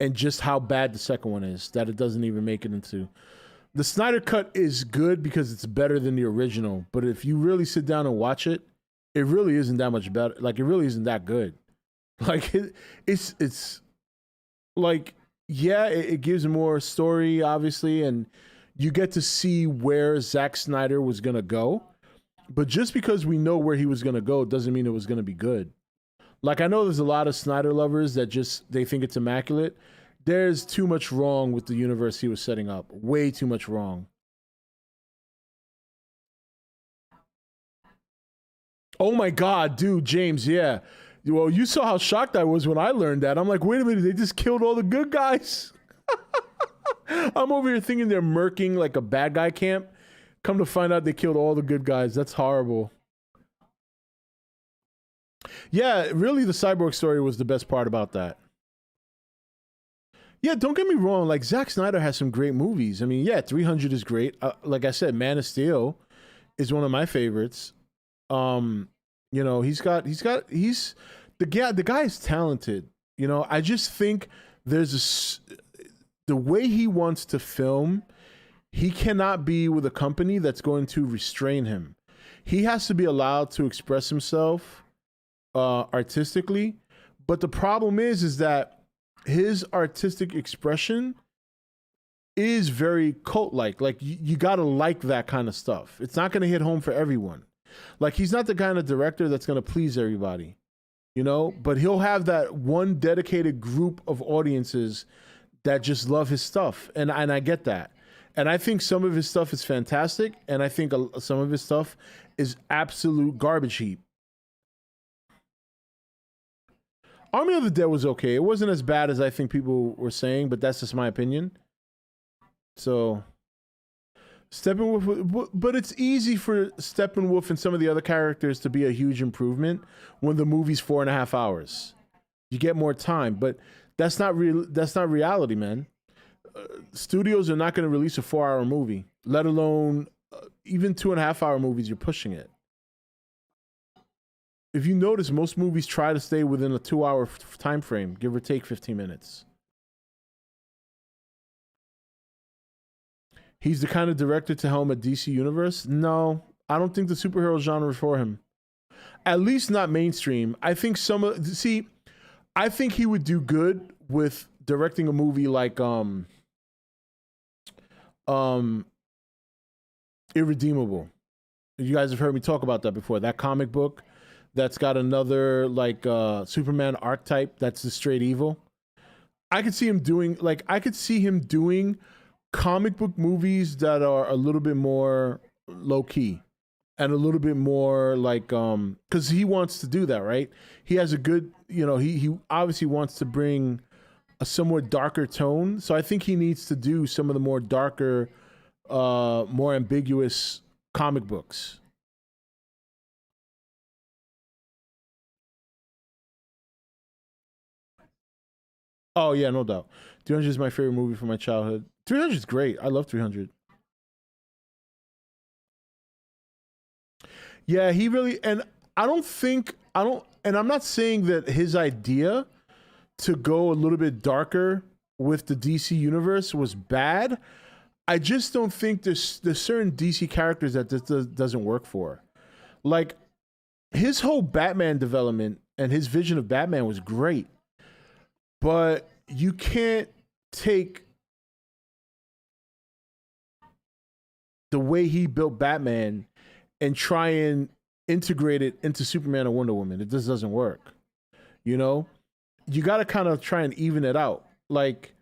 and just how bad the second one is, that it doesn't even make it into. The Snyder Cut is good because it's better than the original, but if you really sit down and watch it, it really isn't that much better. Like, it really isn't that good. Like, it's like, yeah, it gives more story, obviously, and you get to see where Zack Snyder was going to go. But just because we know where he was going to go doesn't mean it was going to be good. Like, I know there's a lot of Snyder lovers that they think it's immaculate. There's too much wrong with the universe he was setting up. Way too much wrong. Oh my God, dude, James, yeah. Well, you saw how shocked I was when I learned that. I'm like, wait a minute, they just killed all the good guys. I'm over here thinking they're murking like a bad guy camp. Come to find out they killed all the good guys. That's horrible. Yeah, really the Cyborg story was the best part about that. Yeah, don't get me wrong. Like, Zack Snyder has some great movies. I mean, yeah, 300 is great. Like I said, Man of Steel is one of my favorites. You know, he's the guy is talented. You know, I just think the way he wants to film, he cannot be with a company that's going to restrain him. He has to be allowed to express himself artistically. But the problem is that his artistic expression is very cult-like. Like, you gotta like that kind of stuff. It's not gonna hit home for everyone. Like, he's not the kind of director that's gonna please everybody, you know? But he'll have that one dedicated group of audiences that just love his stuff. And I get that. And I think some of his stuff is fantastic. And I think some of his stuff is absolute garbage heap. Army of the Dead was okay. It wasn't as bad as I think people were saying, but that's just my opinion. So, Steppenwolf, but it's easy for Steppenwolf and some of the other characters to be a huge improvement when the movie's 4.5 hours. You get more time, but that's not real. That's not reality, man. Studios are not going to release a 4-hour movie, let alone even 2.5-hour movies. You're pushing it. If you notice, most movies try to stay within a 2-hour time frame, give or take 15 minutes. He's the kind of director to helm a DC universe? No, I don't think the superhero genre is for him. At least not mainstream. I think I think he would do good with directing a movie like Irredeemable. You guys have heard me talk about that before. That comic book that's got another like Superman archetype that's the straight evil. I could see him doing comic book movies that are a little bit more low key and a little bit more like because he wants to do that, right? He has a good, he obviously wants to bring a somewhat darker tone. So I think he needs to do some of the more darker, more ambiguous comic books. Oh yeah, no doubt. 300 is my favorite movie from my childhood. 300 is great. I love 300. Yeah, he really, and and I'm not saying that his idea to go a little bit darker with the DC universe was bad. I just don't think there's certain DC characters that this doesn't work for. Like his whole Batman development and his vision of Batman was great, but you can't take the way he built Batman and try and integrate it into Superman or Wonder Woman. It just doesn't work. You know, you got to kind of try and even it out. Like,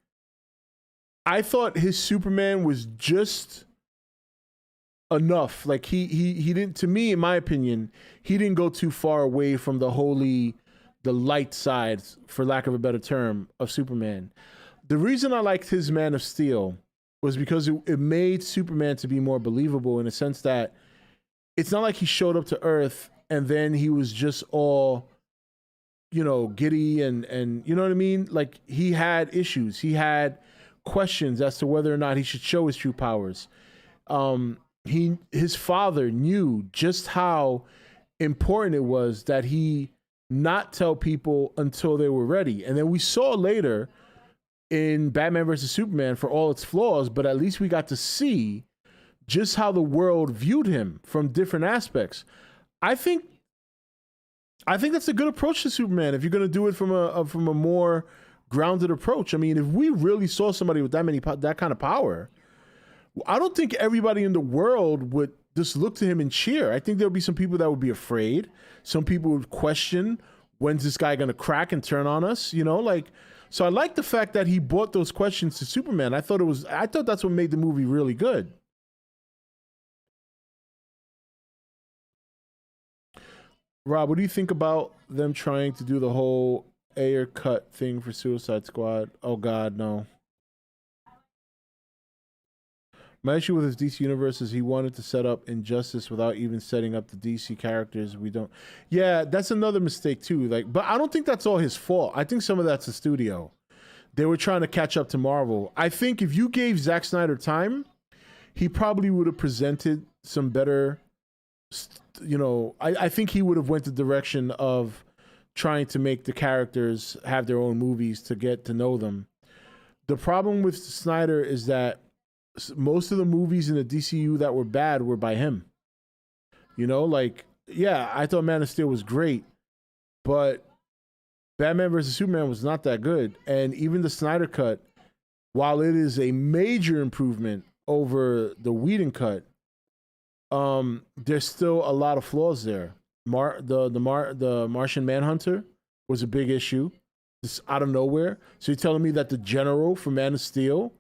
I thought his Superman was just enough. Like he didn't, to me, in my opinion, he didn't go too far away from the light side, for lack of a better term, of Superman. The reason I liked his Man of Steel was because it made Superman to be more believable, in a sense that it's not like he showed up to Earth and then he was just all, giddy and you know what I mean? Like, he had issues. He had questions as to whether or not he should show his true powers. His father knew just how important it was that he not tell people until they were ready. And then we saw later in Batman versus Superman, for all its flaws, but at least we got to see just how the world viewed him from different aspects. I think that's a good approach to Superman if you're going to do it from a more grounded approach. I mean, if we really saw somebody with that kind of power, I don't think everybody in the world would just look to him and cheer. I think there'll be some people that would be afraid. Some people would question, when's this guy going to crack and turn on us? So I like the fact that he brought those questions to Superman. I thought that's what made the movie really good. Rob, what do you think about them trying to do the whole Ayer cut thing for Suicide Squad? Oh God, no. My issue with his DC universe is he wanted to set up Injustice without even setting up the DC characters. Yeah, that's another mistake too. But I don't think that's all his fault. I think some of that's the studio. They were trying to catch up to Marvel. I think if you gave Zack Snyder time, he probably would have presented some better. I think he would have went the direction of trying to make the characters have their own movies to get to know them. The problem with Snyder is that most of the movies in the DCU that were bad were by him. I thought Man of Steel was great, but Batman vs. Superman was not that good. And even the Snyder cut, while it is a major improvement over the Whedon cut, there's still a lot of flaws there. The Martian Manhunter was a big issue, just out of nowhere. So you're telling me that the general from Man of Steel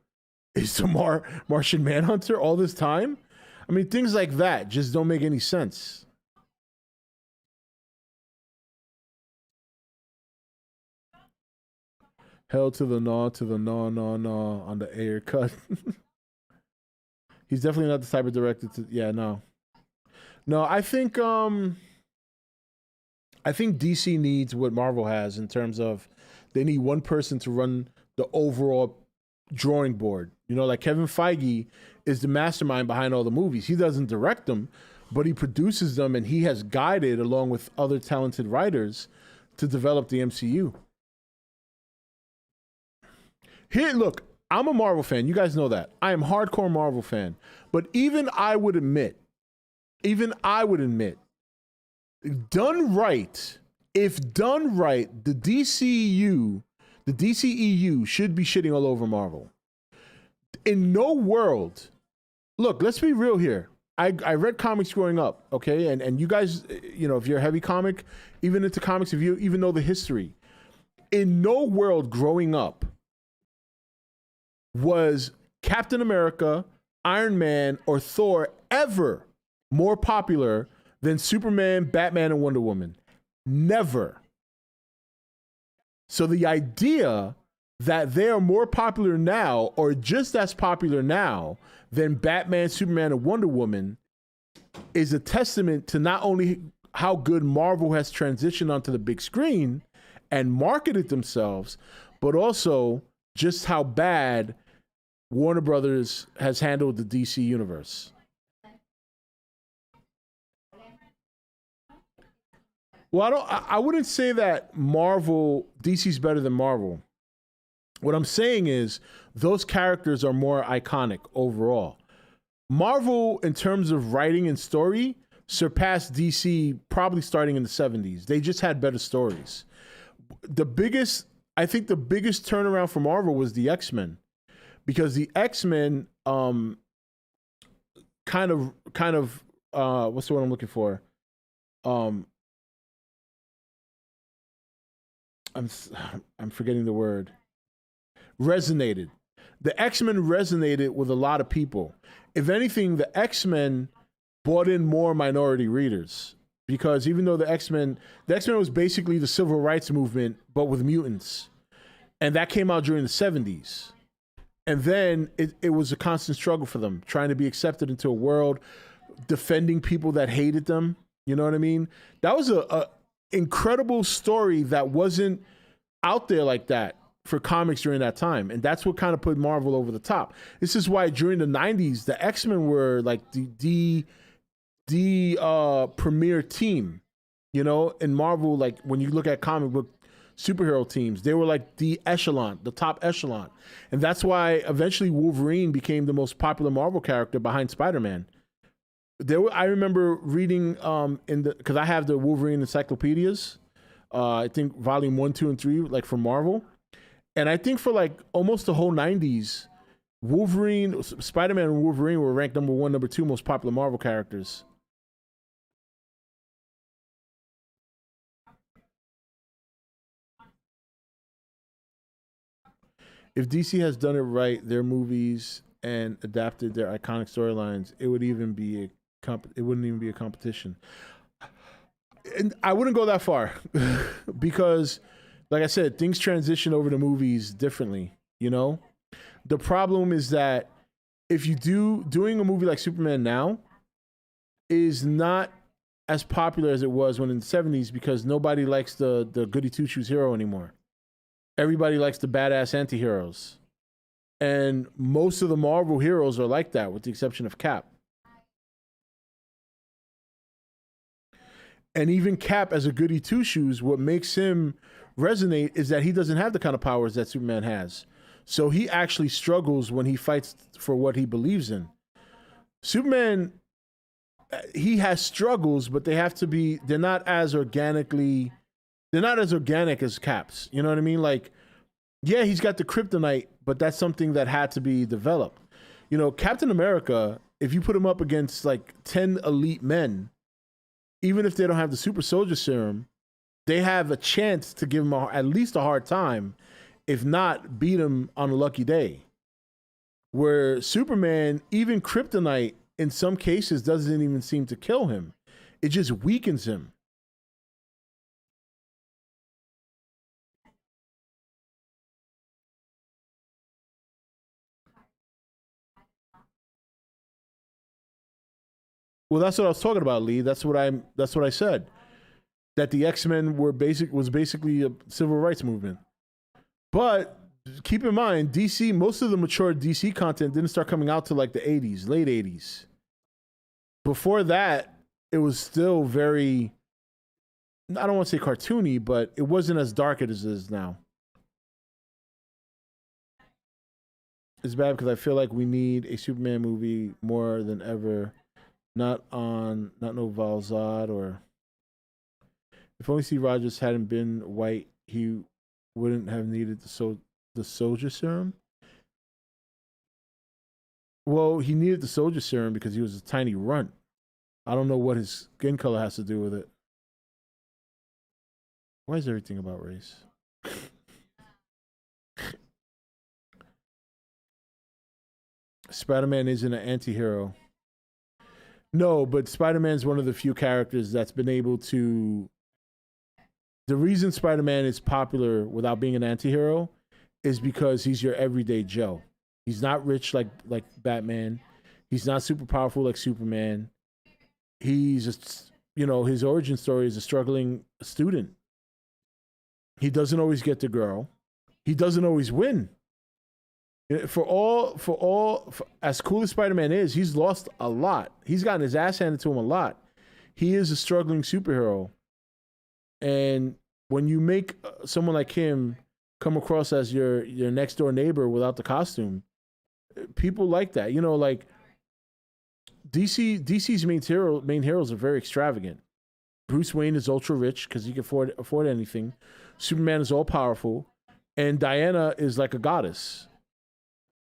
is the Martian Manhunter all this time? I mean, things like that just don't make any sense. Hell to the gnaw on the Ayer cut. He's definitely not the type of director to. Yeah, no. I think DC needs what Marvel has in terms of they need one person to run the overall drawing board. Like Kevin Feige is the mastermind behind all the movies. He doesn't direct them, but he produces them, and he has guided, along with other talented writers, to develop the MCU. Here, look, I'm a Marvel fan. You guys know that. I am a hardcore Marvel fan. But even I would admit, done right, if done right, the DCEU should be shitting all over Marvel. In no world, look, let's be real here. I read comics growing up, okay? And you guys, if you're a heavy comic, even into comics, if you even know the history, in no world growing up was Captain America, Iron Man, or Thor ever more popular than Superman, Batman, and Wonder Woman. Never. So the idea that they are more popular now, or just as popular now, than Batman, Superman, and Wonder Woman is a testament to not only how good Marvel has transitioned onto the big screen and marketed themselves, but also just how bad Warner Brothers has handled the DC universe. Well, I wouldn't say that DC's better than Marvel. What I'm saying is those characters are more iconic overall. Marvel, in terms of writing and story, surpassed DC probably starting in the 70s. They just had better stories. I think the biggest turnaround for Marvel was the X-Men, because the X-Men kind of what's the word I'm looking for? I'm forgetting the word. Resonated. The X-Men resonated with a lot of people. If anything, the X-Men brought in more minority readers, because even though the X-Men was basically the civil rights movement, but with mutants. And that came out during the 70s. And then it was a constant struggle for them, trying to be accepted into a world, defending people that hated them. You know what I mean? That was a incredible story that wasn't out there like that for comics during that time. And that's what kind of put Marvel over the top. This is why during the 90s, the X-Men were like the premier team, you know, in Marvel. Like when you look at comic book superhero teams, they were like the top echelon. And that's why eventually Wolverine became the most popular Marvel character behind Spider-Man. I remember reading because I have the Wolverine encyclopedias, I think volume 1, 2, and 3, like from Marvel. And I think for like almost the whole 90s, Spider-Man and Wolverine were ranked number 1, number 2 most popular Marvel characters. If DC has done it right, their movies, and adapted their iconic storylines, it wouldn't even be a competition. And I wouldn't go that far because, like I said, things transition over to movies differently. You know, the problem is that if you doing a movie like Superman now is not as popular as it was when in the 70s, because nobody likes the goody two shoes hero anymore. Everybody likes the badass anti-heroes. And most of the Marvel heroes are like that, with the exception of Cap. And even Cap as a goody two-shoes, what makes him resonate is that he doesn't have the kind of powers that Superman has. So he actually struggles when he fights for what he believes in. Superman, he has struggles, but they're not as organic as Cap's. You know what I mean? Like, yeah, he's got the kryptonite, but that's something that had to be developed. You know, Captain America, if you put him up against like 10 elite men, even if they don't have the super soldier serum, they have a chance to give him at least a hard time, if not beat him on a lucky day. Where Superman, even kryptonite, in some cases, doesn't even seem to kill him. It just weakens him. Well, that's what I was talking about, Lee. That's what I said. That the X-Men was basically a civil rights movement. But keep in mind, DC, most of the mature DC content didn't start coming out till like the 80s, late 80s. Before that, it was still very, I don't want to say cartoony, but it wasn't as dark as it is now. It's bad because I feel like we need a Superman movie more than ever. Not no Valzad, or if only Steve Rogers hadn't been white, he wouldn't have needed the soldier serum. Well, he needed the soldier serum because he was a tiny runt. I don't know what his skin color has to do with it. Why is everything about race? Spider-Man isn't an anti-hero. No, but Spider-Man's one of the few characters that's been able to... The reason Spider-Man is popular without being an anti-hero is because he's your everyday Joe. He's not rich like Batman. He's not super powerful like Superman. He's just, his origin story is a struggling student. He doesn't always get the girl. he doesn't always win. As cool as Spider-Man is, he's lost a lot. He's gotten his ass handed to him a lot. He is a struggling superhero. And when you make someone like him come across as your next door neighbor without the costume, people like that. You know, like DC's main heroes are very extravagant. Bruce Wayne is ultra rich because he can afford anything. Superman is all powerful, and Diana is like a goddess.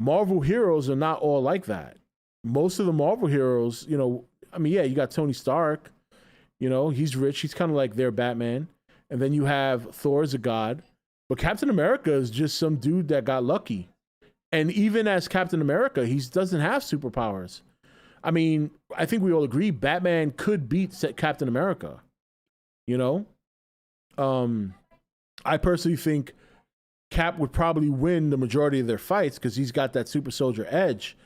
Marvel heroes are not all like that. Most of the Marvel heroes, you know, I mean, yeah, you got Tony Stark. You know, he's rich. He's kind of like their Batman. And then you have Thor as a god. But Captain America is just some dude that got lucky. And even as Captain America, he doesn't have superpowers. I mean, I think we all agree Batman could beat Captain America. You know? I personally think Cap would probably win the majority of their fights because he's got that super soldier edge.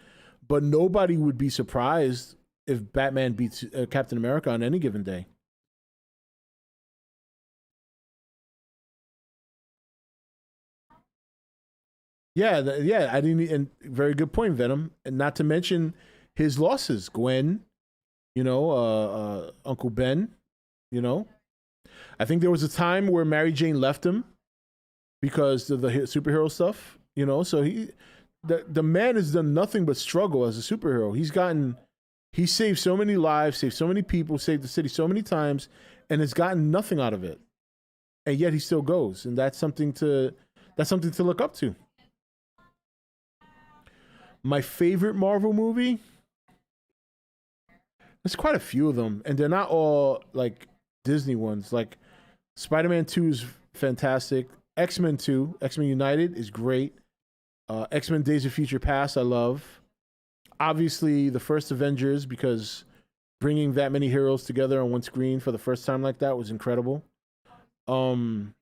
But nobody would be surprised if Batman beats Captain America on any given day. Yeah, I didn't. And very good point, Venom. And not to mention his losses, Gwen, you know, Uncle Ben, you know. I think there was a time where Mary Jane left him because of the superhero stuff, you know. So the man has done nothing but struggle as a superhero. He saved so many lives, saved so many people, saved the city so many times, and has gotten nothing out of it. And yet he still goes, and that's something to look up to. My favorite Marvel movie? There's quite a few of them, and they're not all like Disney ones. Like Spider-Man 2 is fantastic. X-Men 2, X-Men United is great. X-Men Days of Future Past, I love. Obviously, the first Avengers, because bringing that many heroes together on one screen for the first time like that was incredible. And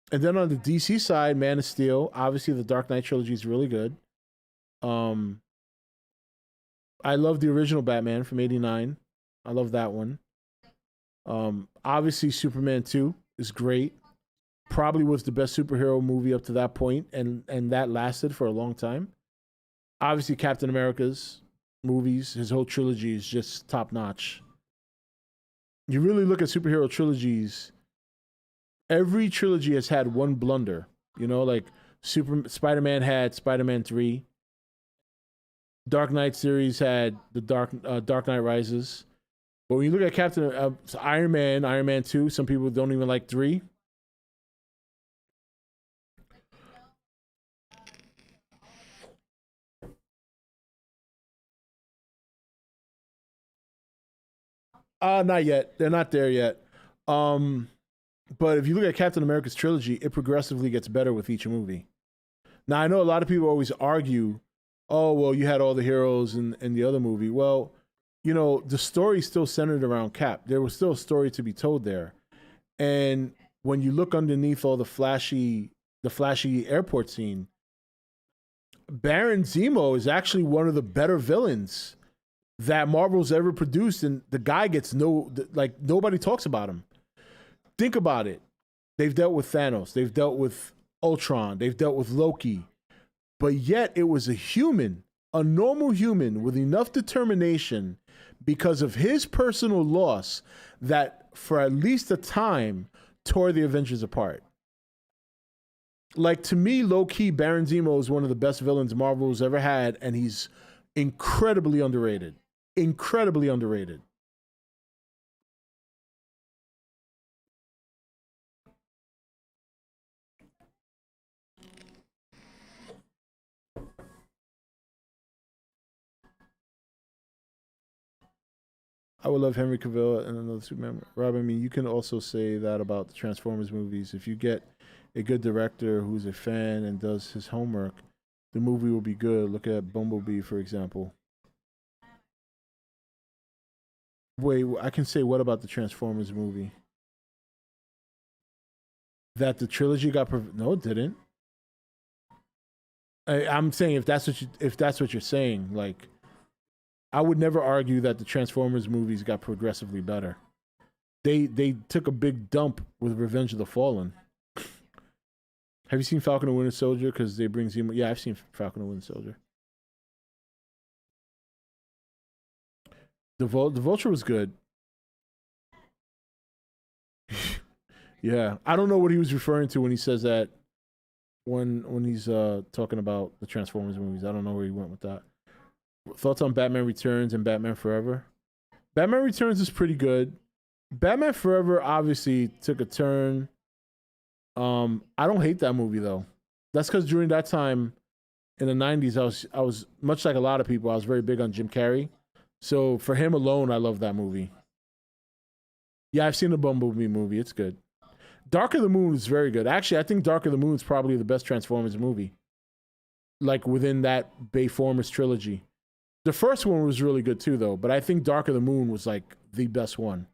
then on the DC side, Man of Steel, obviously the Dark Knight trilogy is really good. I love the original Batman from '89. I love that one. Obviously, Superman 2 is great. Probably was the best superhero movie up to that point, and that lasted for a long time. Obviously, Captain America's movies, his whole trilogy is just top notch. You really look at superhero trilogies, every trilogy has had one blunder. You know, like Spider-Man had Spider-Man 3. Dark Knight series had the Dark Knight Rises. But when you look at Iron Man 2, some people don't even like 3. Not yet. They're not there yet. But if you look at Captain America's trilogy, it progressively gets better with each movie. Now, I know a lot of people always argue, oh, well, you had all the heroes in the other movie. Well, you know, the story's still centered around Cap. There was still a story to be told there. And when you look underneath all the flashy airport scene, Baron Zemo is actually one of the better villains that Marvel's ever produced, and the guy gets nobody talks about him. Think about it. They've dealt with Thanos, they've dealt with Ultron, they've dealt with Loki, but yet it was a normal human with enough determination because of his personal loss that for at least a time tore the Avengers apart. Like, to me, low-key, Baron Zemo is one of the best villains Marvel's ever had, and he's incredibly underrated. Incredibly underrated. I would love Henry Cavill and another Superman. Rob, I mean, you can also say that about the Transformers movies. If you get a good director who's a fan and does his homework, the movie will be good. Look at Bumblebee, for example. Wait, I can say what about the Transformers movie? That the trilogy got... No, it didn't. I'm saying if that's what you're saying, like... I would never argue that the Transformers movies got progressively better. They took a big dump with Revenge of the Fallen. Have you seen Falcon and Winter Soldier? Because they bring Zemo. Yeah, I've seen Falcon and Winter Soldier. The Vulture was good. Yeah, I don't know what he was referring to when he says that. When he's talking about the Transformers movies, I don't know where he went with that. Thoughts on Batman Returns and Batman Forever? Batman Returns is pretty good. Batman Forever obviously took a turn. I don't hate that movie though. That's because during that time in the 90s, I was much like a lot of people. I was very big on Jim Carrey. So for him alone, I love that movie. Yeah, I've seen the Bumblebee movie. It's good. Dark of the Moon is very good. Actually, I think Dark of the Moon is probably the best Transformers movie. Like within that Bayformers trilogy. The first one was really good too, though. But I think Dark of the Moon was like the best one.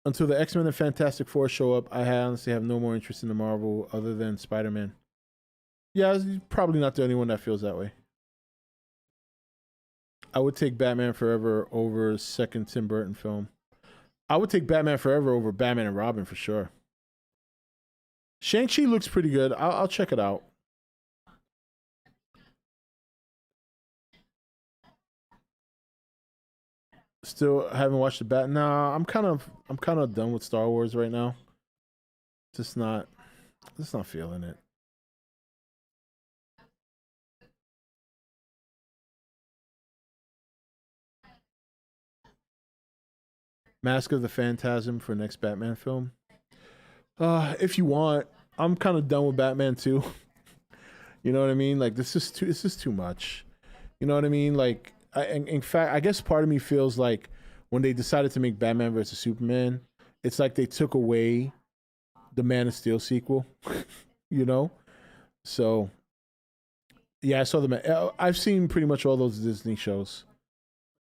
Until the X-Men and Fantastic Four show up, I honestly have no more interest in the Marvel other than Spider-Man. Yeah, you're probably not the only one that feels that way. I would take Batman Forever over second Tim Burton film. I would take Batman Forever over Batman and Robin for sure. Shang-Chi looks pretty good. I'll check it out. Still haven't watched the Nah, I'm kind of done with Star Wars right now. Just not feeling it. Mask of the Phantasm for next Batman film. If you want, I'm kind of done with Batman too. You know what I mean? Like this is too much. You know what I mean? Like in fact, I guess part of me feels like when they decided to make Batman versus Superman, it's like they took away the Man of Steel sequel. You know? So yeah, I saw them. I've seen pretty much all those Disney shows.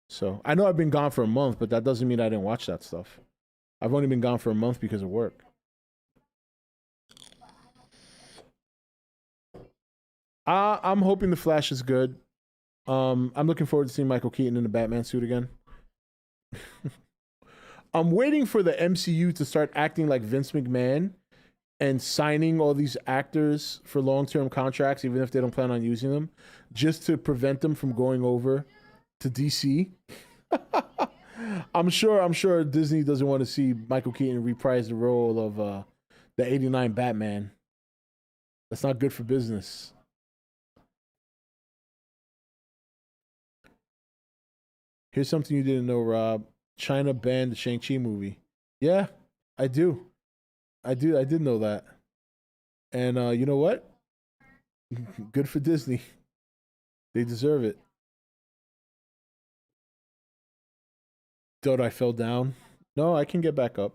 So I know I've been gone for a month, but that doesn't mean I didn't watch that stuff. I've only been gone for a month because of work. I'm hoping the Flash is good. I'm looking forward to seeing Michael Keaton in the Batman suit again. I'm waiting for the MCU to start acting like Vince McMahon and signing all these actors for long-term contracts, even if they don't plan on using them, just to prevent them from going over to DC. I'm sure Disney doesn't want to see Michael Keaton reprise the role of the '89 Batman. That's not good for business. Here's something you didn't know, Rob. China banned the Shang-Chi movie. Yeah, I do. I did know that. And you know what? Good for Disney. They deserve it. Thought I fell down. No, I can get back up.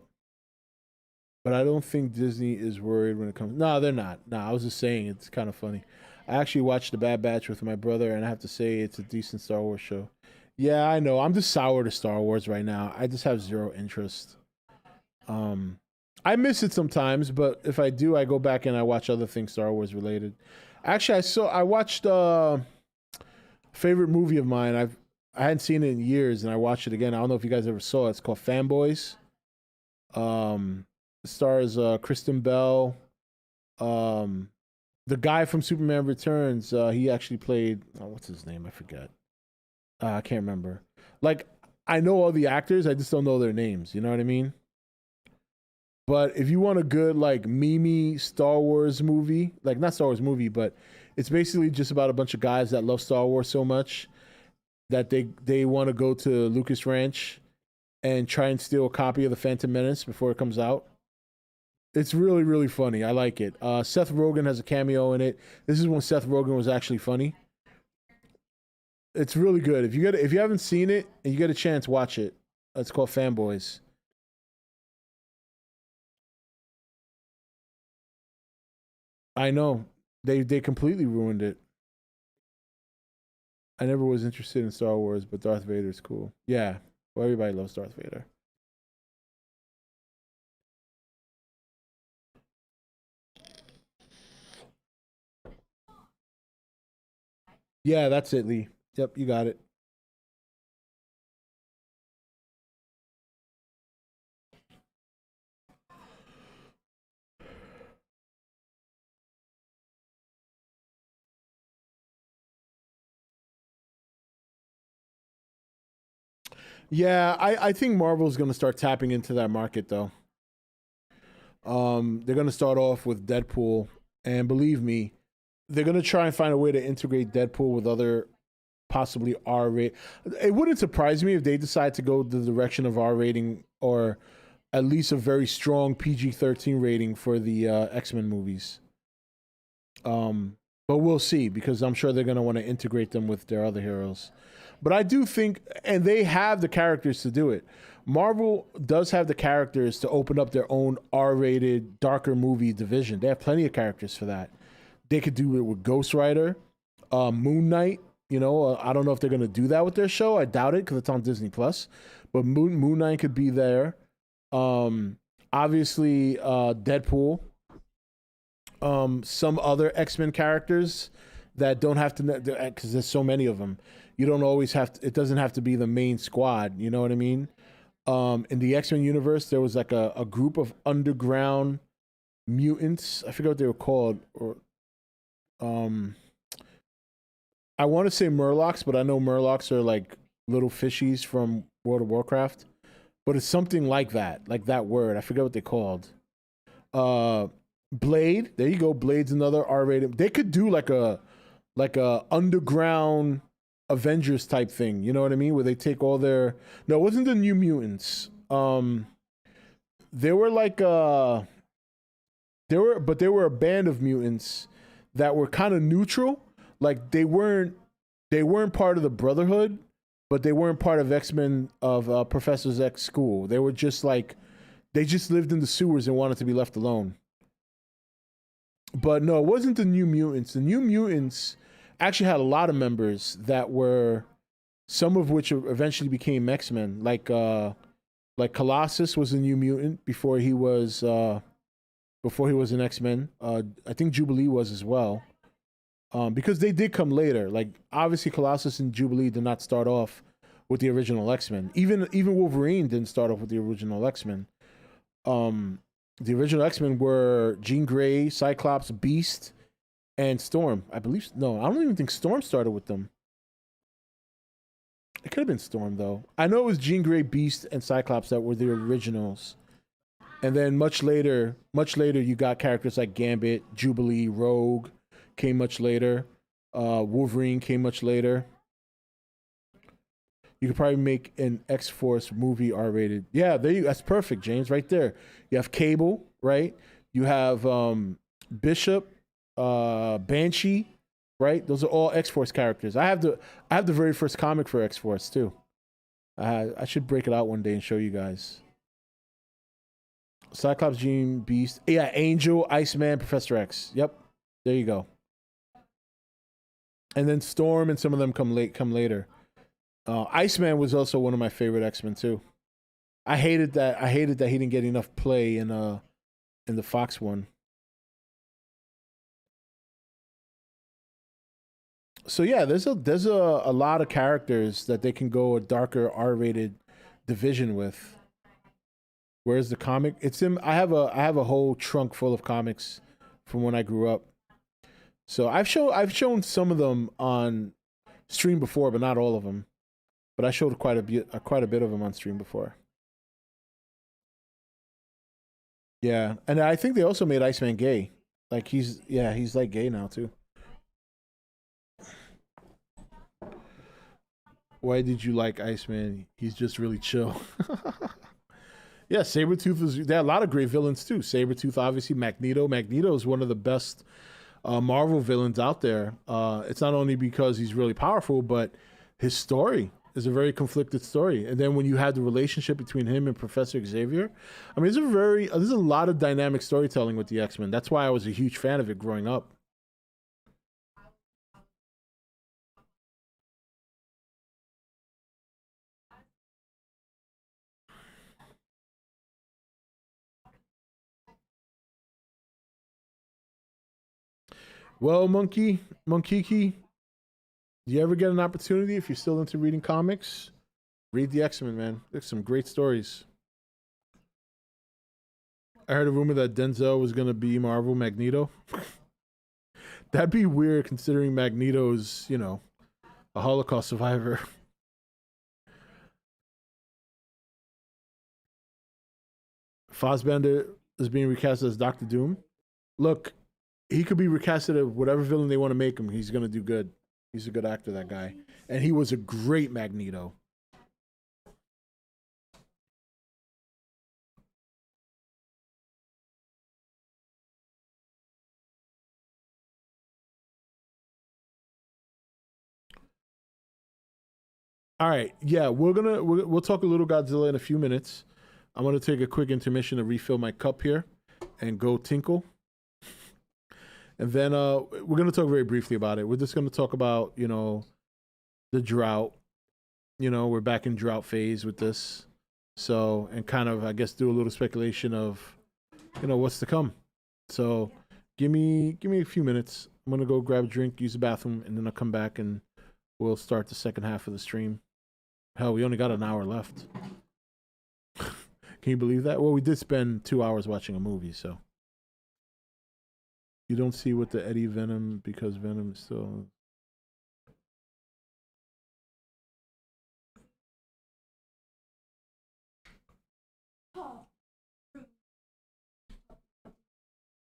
But I don't think Disney is worried when it comes. No, they're not. No, I was just saying it's kind of funny. I actually watched The Bad Batch with my brother, and I have to say it's a decent Star Wars show. Yeah, I know. I'm just sour to Star Wars right now. I just have zero interest. I miss it sometimes, but if I do, I go back and I watch other things Star Wars related. Actually, I watched favorite movie of mine. I hadn't seen it in years, and I watched it again. I don't know if you guys ever saw it. It's called Fanboys. It stars Kristen Bell. The guy from Superman Returns. He actually played. Oh, what's his name? I forget. I can't remember. Like, I know all the actors. I just don't know their names. You know what I mean? But if you want a good, like, meme Star Wars movie, like, not Star Wars movie, but it's basically just about a bunch of guys that love Star Wars so much that they want to go to Lucas Ranch and try and steal a copy of The Phantom Menace before it comes out. It's really, really funny. I like it. Seth Rogen has a cameo in it. This is when Seth Rogen was actually funny. It's really good. If you haven't seen it and you get a chance, watch it. It's called Fanboys. I know. They completely ruined it. I never was interested in Star Wars, but Darth Vader's cool. Yeah. Well, everybody loves Darth Vader. Yeah, that's it, Lee. Yep, you got it. Yeah, I think Marvel's going to start tapping into that market though. They're going to start off with Deadpool, and believe me, they're going to try and find a way to integrate Deadpool with other possibly R rated. It wouldn't surprise me if they decide to go the direction of R rating, or at least a very strong PG-13 rating for the X-Men movies. But we'll see, because I'm sure they're going to want to integrate them with their other heroes. But I do think, and they have the characters to do it. Marvel does have the characters to open up their own R-rated, darker movie division. They have plenty of characters for that. They could do it with Ghost Rider, Moon Knight. You know, I don't know if they're going to do that with their show. I doubt it because it's on Disney Plus. But Moon Knight could be there. Obviously, Deadpool. Some other X-Men characters that don't have to, because there's so many of them. You don't always have to, it doesn't have to be the main squad. You know what I mean? In the X-Men universe, there was like a group of underground mutants. I forget what they were called. Or, I want to say Murlocs, but I know Murlocs are like little fishies from World of Warcraft. But it's something like that word. I forget what they called. Blade. There you go. Blade's another R-rated. They could do like a underground Avengers type thing. You know what I mean? Where they take all their. No, it wasn't the New Mutants. They were like they were a band of mutants that were kind of neutral. Like they weren't part of the Brotherhood, but they weren't part of X-Men of Professor X's school. They were just like, they just lived in the sewers and wanted to be left alone. But no, it wasn't the New Mutants. The New Mutants actually had a lot of members that were, some of which eventually became X-Men. Like Colossus was a New Mutant before he was an X-Men. I think Jubilee was as well. Because they did come later. Like obviously Colossus and Jubilee did not start off with the original X-Men. Even Wolverine didn't start off with the original X-Men. The original X-Men were Jean Grey, Cyclops, Beast, and Storm. I believe. No, I don't even think Storm started with them. It could have been Storm, though. I know it was Jean Grey, Beast, and Cyclops that were the originals. And then much later, you got characters like Gambit, Jubilee, Rogue came much later. Wolverine came much later. You could probably make an X-Force movie R-rated. Yeah, that's perfect, James, right there. You have Cable, right? You have Bishop, Banshee, right? Those are all X-Force characters. I have the very first comic for X-Force too. I should break it out one day and show you guys. Cyclops, Jean, Beast. Yeah, Angel, Iceman, Professor X. Yep. There you go. And then Storm and some of them come later. Iceman was also one of my favorite X-Men too. I hated that he didn't get enough play in the Fox one. So yeah, there's a lot of characters that they can go a darker R-rated division with. Whereas the comic, I have a whole trunk full of comics from when I grew up. So I've shown some of them on stream before, but not all of them. But I showed quite a bit of them on stream before. Yeah, and I think they also made Iceman gay. Like he's like gay now too. Why did you like Iceman? He's just really chill. Yeah, Sabretooth there are a lot of great villains too. Sabretooth, obviously, Magneto. Magneto is one of the best Marvel villains out there. It's not only because he's really powerful, but his story is a very conflicted story. And then when you have the relationship between him and Professor Xavier, I mean, there's a lot of dynamic storytelling with the X-Men. That's why I was a huge fan of it growing up. Well, Monkiki, do you ever get an opportunity, if you're still into reading comics, read the X-Men, man. There's some great stories. I heard a rumor that Denzel was going to be Marvel Magneto. That'd be weird considering Magneto's, a Holocaust survivor. Fassbender is being recast as Doctor Doom. Look, he could be recasted as whatever villain they want to make him. He's gonna do good. He's a good actor, that guy, and he was a great Magneto. All right, yeah, we'll talk a little Godzilla in a few minutes. I'm gonna take a quick intermission to refill my cup here, and go tinkle. And then we're gonna talk very briefly about it. We're just gonna talk about the drought. We're back in drought phase with this, so and kind of I guess do a little speculation of what's to come. So give me a few minutes. I'm gonna go grab a drink, use the bathroom, and then I'll come back and we'll start the second half of the stream. Hell, we only got an hour left. Can you believe that? Well, we did spend 2 hours watching a movie, so. You don't see what the Eddie Venom, because Venom is still.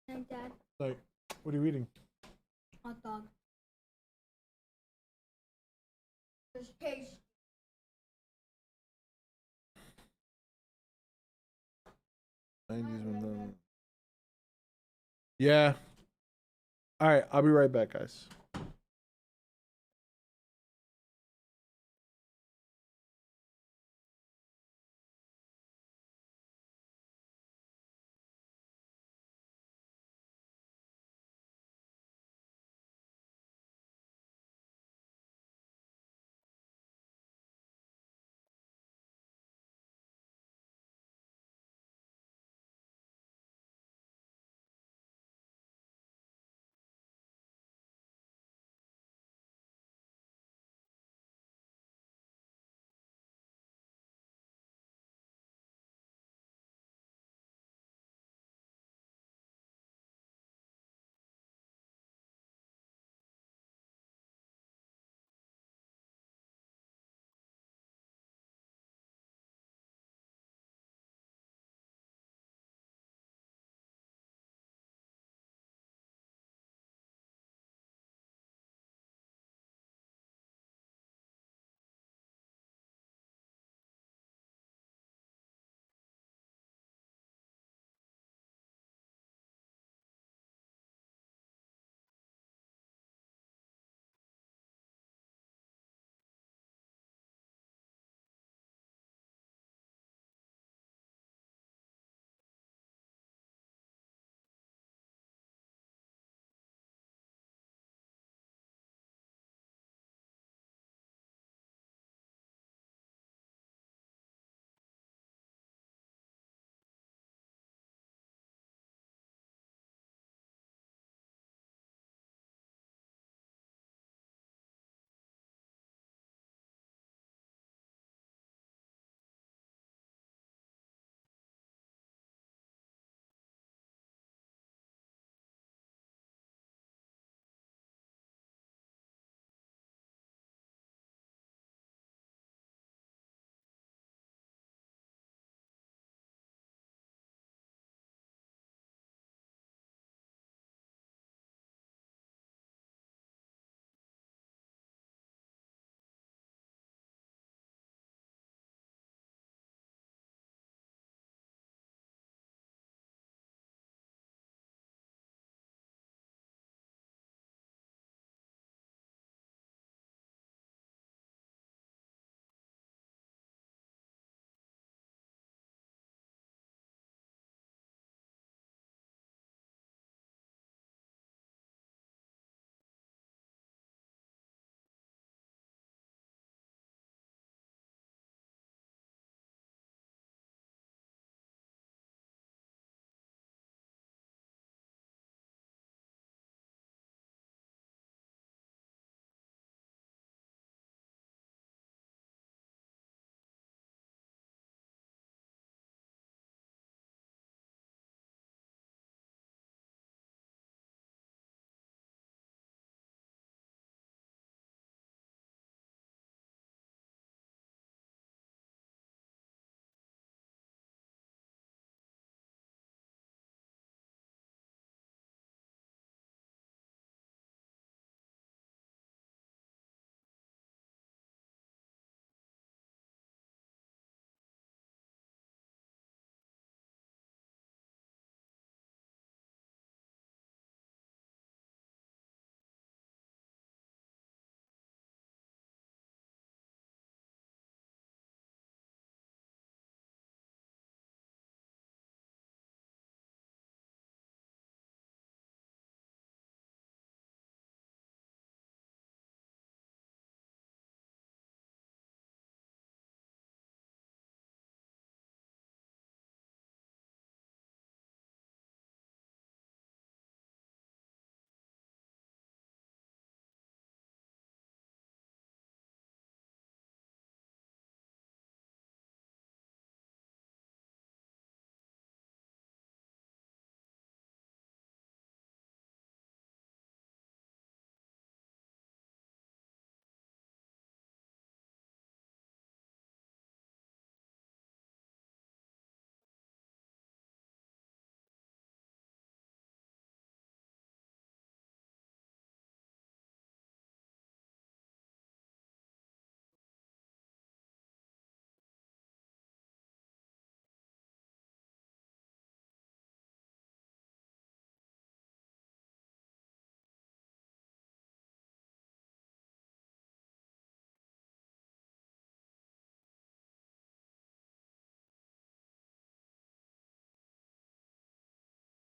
And Dad, Like, what are you eating? hot dog. There's taste. Yeah. All right, I'll be right back, guys.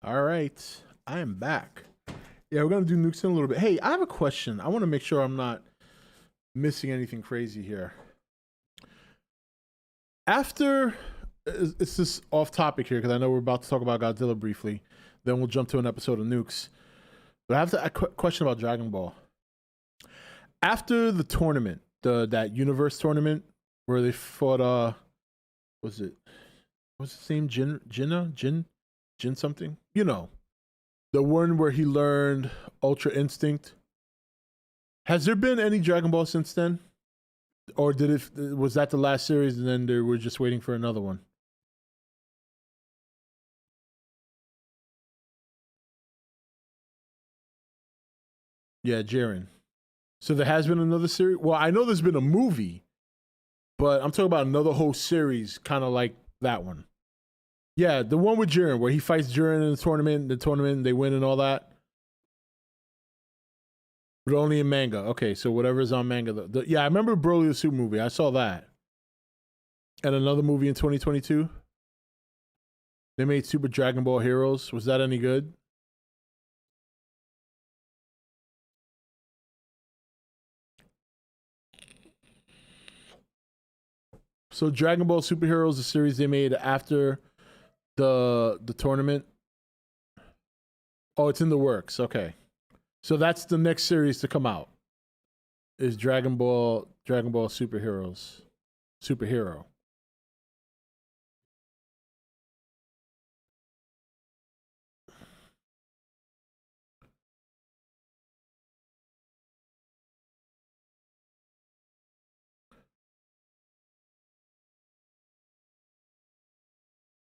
All right, I am back. Yeah, we're gonna do nukes in a little bit. Hey, I have a question. I want to make sure I'm not missing anything crazy here. After, it's just off topic here because I know we're about to talk about Godzilla briefly. Then we'll jump to an episode of Nukes. But I have a question about Dragon Ball. After the tournament, that universe tournament where they fought, what's his name? Jin something? You know, the one where he learned Ultra Instinct. Has there been any Dragon Ball since then? Or was that the last series and then they were just waiting for another one? Yeah, Jiren. So there has been another series? Well, I know there's been a movie, but I'm talking about another whole series, kind of like that one. Yeah, the one with Jiren, where he fights Jiren in the tournament, they win and all that. But only in manga. Okay, so whatever's on manga. Yeah, I remember Broly the Super movie. I saw that. And another movie in 2022. They made Super Dragon Ball Heroes. Was that any good? So Dragon Ball Superheroes, the series they made after the tournament. Oh, it's in the works. Okay. So that's the next series to come out. Is Dragon Ball Superheroes. Superhero.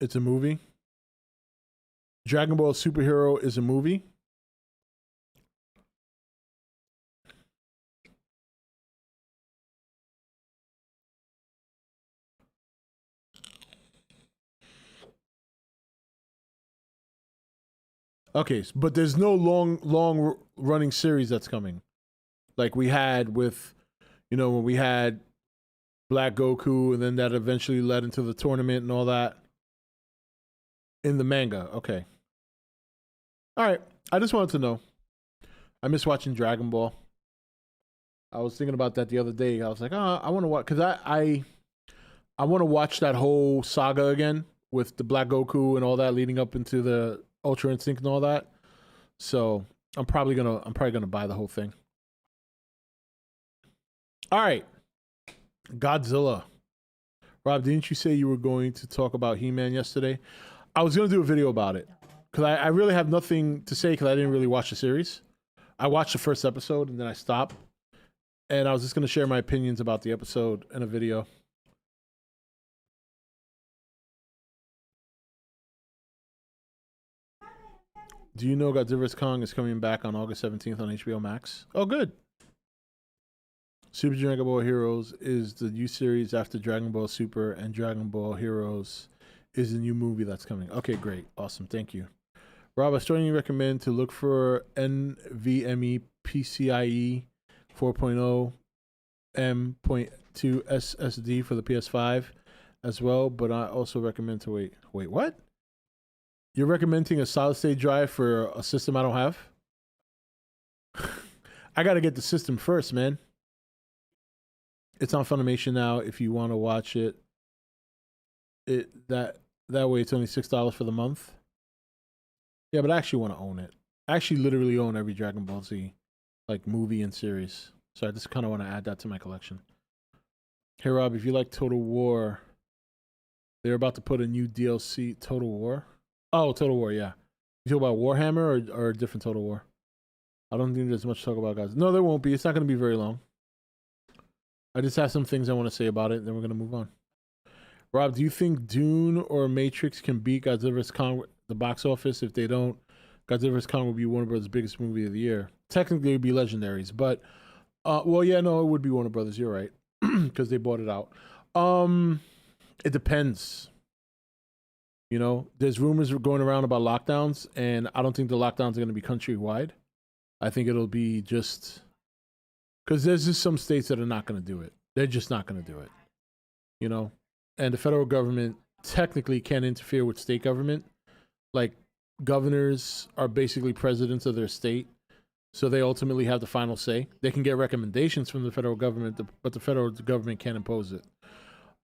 It's a movie. Dragon Ball Superhero is a movie. Okay, but there's no long running series that's coming. Like we had with, when we had Black Goku and then that eventually led into the tournament and all that. In the manga, okay. All right, I just wanted to know. I miss watching Dragon Ball. I was thinking about that the other day. I was like, I want to watch, because I want to watch that whole saga again with the Black Goku and all that leading up into the Ultra Instinct and all that. So I'm probably gonna buy the whole thing. All right, Godzilla. Rob, didn't you say you were going to talk about He-Man yesterday? I was going to do a video about it because I really have nothing to say because I didn't really watch the series. I watched the first episode and then I stopped. And I was just going to share my opinions about the episode in a video. Do you know Godzilla vs. Kong is coming back on August 17th on HBO Max? Oh, good. Super Dragon Ball Heroes is the new series after Dragon Ball Super, and Dragon Ball Heroes is a new movie that's coming. Okay, great. Awesome. Thank you. Rob, I strongly recommend to look for NVMe PCIe 4.0 M.2 SSD for the PS5 as well, but I also recommend to wait, what? You're recommending a solid state drive for a system I don't have? I got to get the system first, man. It's on Funimation now if you want to watch it. That way it's only $6 for the month. Yeah, but I actually want to own it. I actually literally own every Dragon Ball Z like movie and series. So I just kind of want to add that to my collection. Hey Rob, if you like Total War, they're about to put a new DLC. Total War? Oh, Total War, yeah. You talk about Warhammer or a different Total War? I don't think there's much to talk about, guys. No, there won't be. It's not going to be very long. I just have some things I want to say about it, and then we're going to move on. Rob, do you think Dune or Matrix can beat Godzilla vs. Kong at the box office? If they don't, Godzilla vs. Kong will be Warner Brothers' biggest movie of the year. Technically, it would be Legendaries, but, well, yeah, no, it would be Warner Brothers. You're right, because they bought it out. It depends. You know, there's rumors going around about lockdowns, and I don't think the lockdowns are going to be countrywide. I think it'll be just... Because there's just some states that are not going to do it. They're just not going to do it. You know? And the federal government technically can't interfere with state government. Like, governors are basically presidents of their state, so they ultimately have the final say. They can get recommendations from the federal government, but the federal government can't impose it.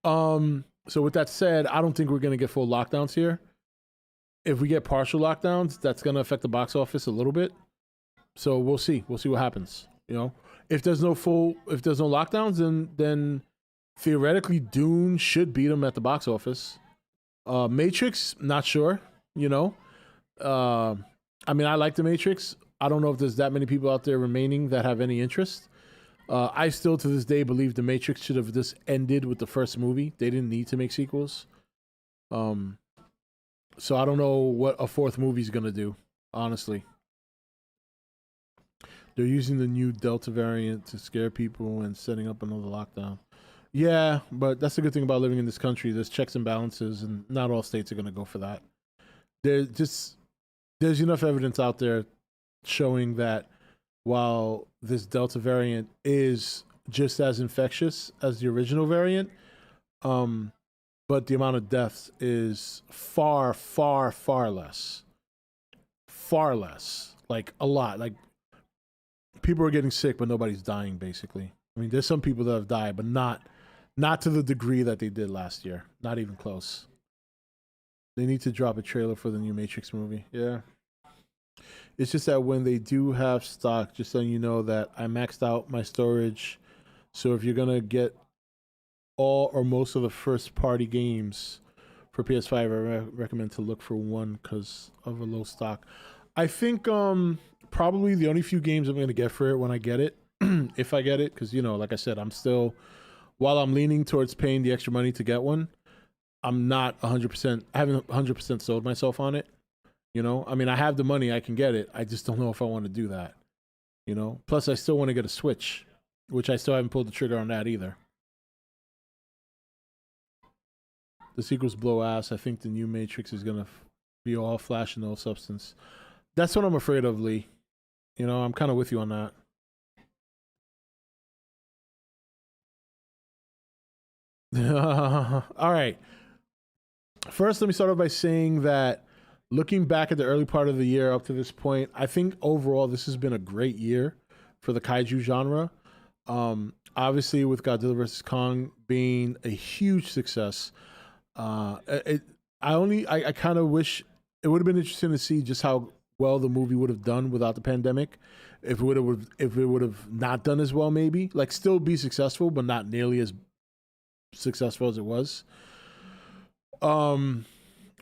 So with that said, I don't think we're going to get full lockdowns here. If we get partial lockdowns, that's going to affect the box office a little bit. So we'll see. We'll see what happens. You know, if there's no lockdowns, then theoretically Dune should beat them at the box office. Matrix, not sure. You know, I mean, I like the Matrix. I don't know if there's that many people out there remaining that have any interest. I still, to this day, believe The Matrix should have just ended with the first movie. They didn't need to make sequels. So I don't know what a fourth movie is going to do, honestly. They're using the new Delta variant to scare people and setting up another lockdown. Yeah, but that's the good thing about living in this country. There's checks and balances, and not all states are going to go for that. There's enough evidence out there showing that while this Delta variant is just as infectious as the original variant, but the amount of deaths is far, far, far less. Far less. Like, a lot. Like, people are getting sick, but nobody's dying, basically. I mean, there's some people that have died, but not to the degree that they did last year. Not even close. They need to drop a trailer for the new Matrix movie. Yeah. It's just that when they do have stock, just so you know that I maxed out my storage. So if you're going to get all or most of the first party games for PS5, I recommend to look for one because of a low stock. I think probably the only few games I'm going to get for it when I get it, if I get it, because, you know, like I said, while I'm leaning towards paying the extra money to get one, I'm not 100%, I haven't 100% sold myself on it. You know, I mean, I have the money, I can get it. I just don't know if I want to do that. You know, plus I still want to get a Switch, which I still haven't pulled the trigger on that either. The sequels blow ass. I think the new Matrix is going to be all flash and no substance. That's what I'm afraid of, Lee. You know, I'm kind of with you on that. All right. First, let me start off by saying that looking back at the early part of the year up to this point, I think overall this has been a great year for the kaiju genre. Obviously, with Godzilla vs. Kong being a huge success, I kind of wish it would have been interesting to see just how well the movie would have done without the pandemic. If it would have not done as well, maybe like still be successful, but not nearly as successful as it was.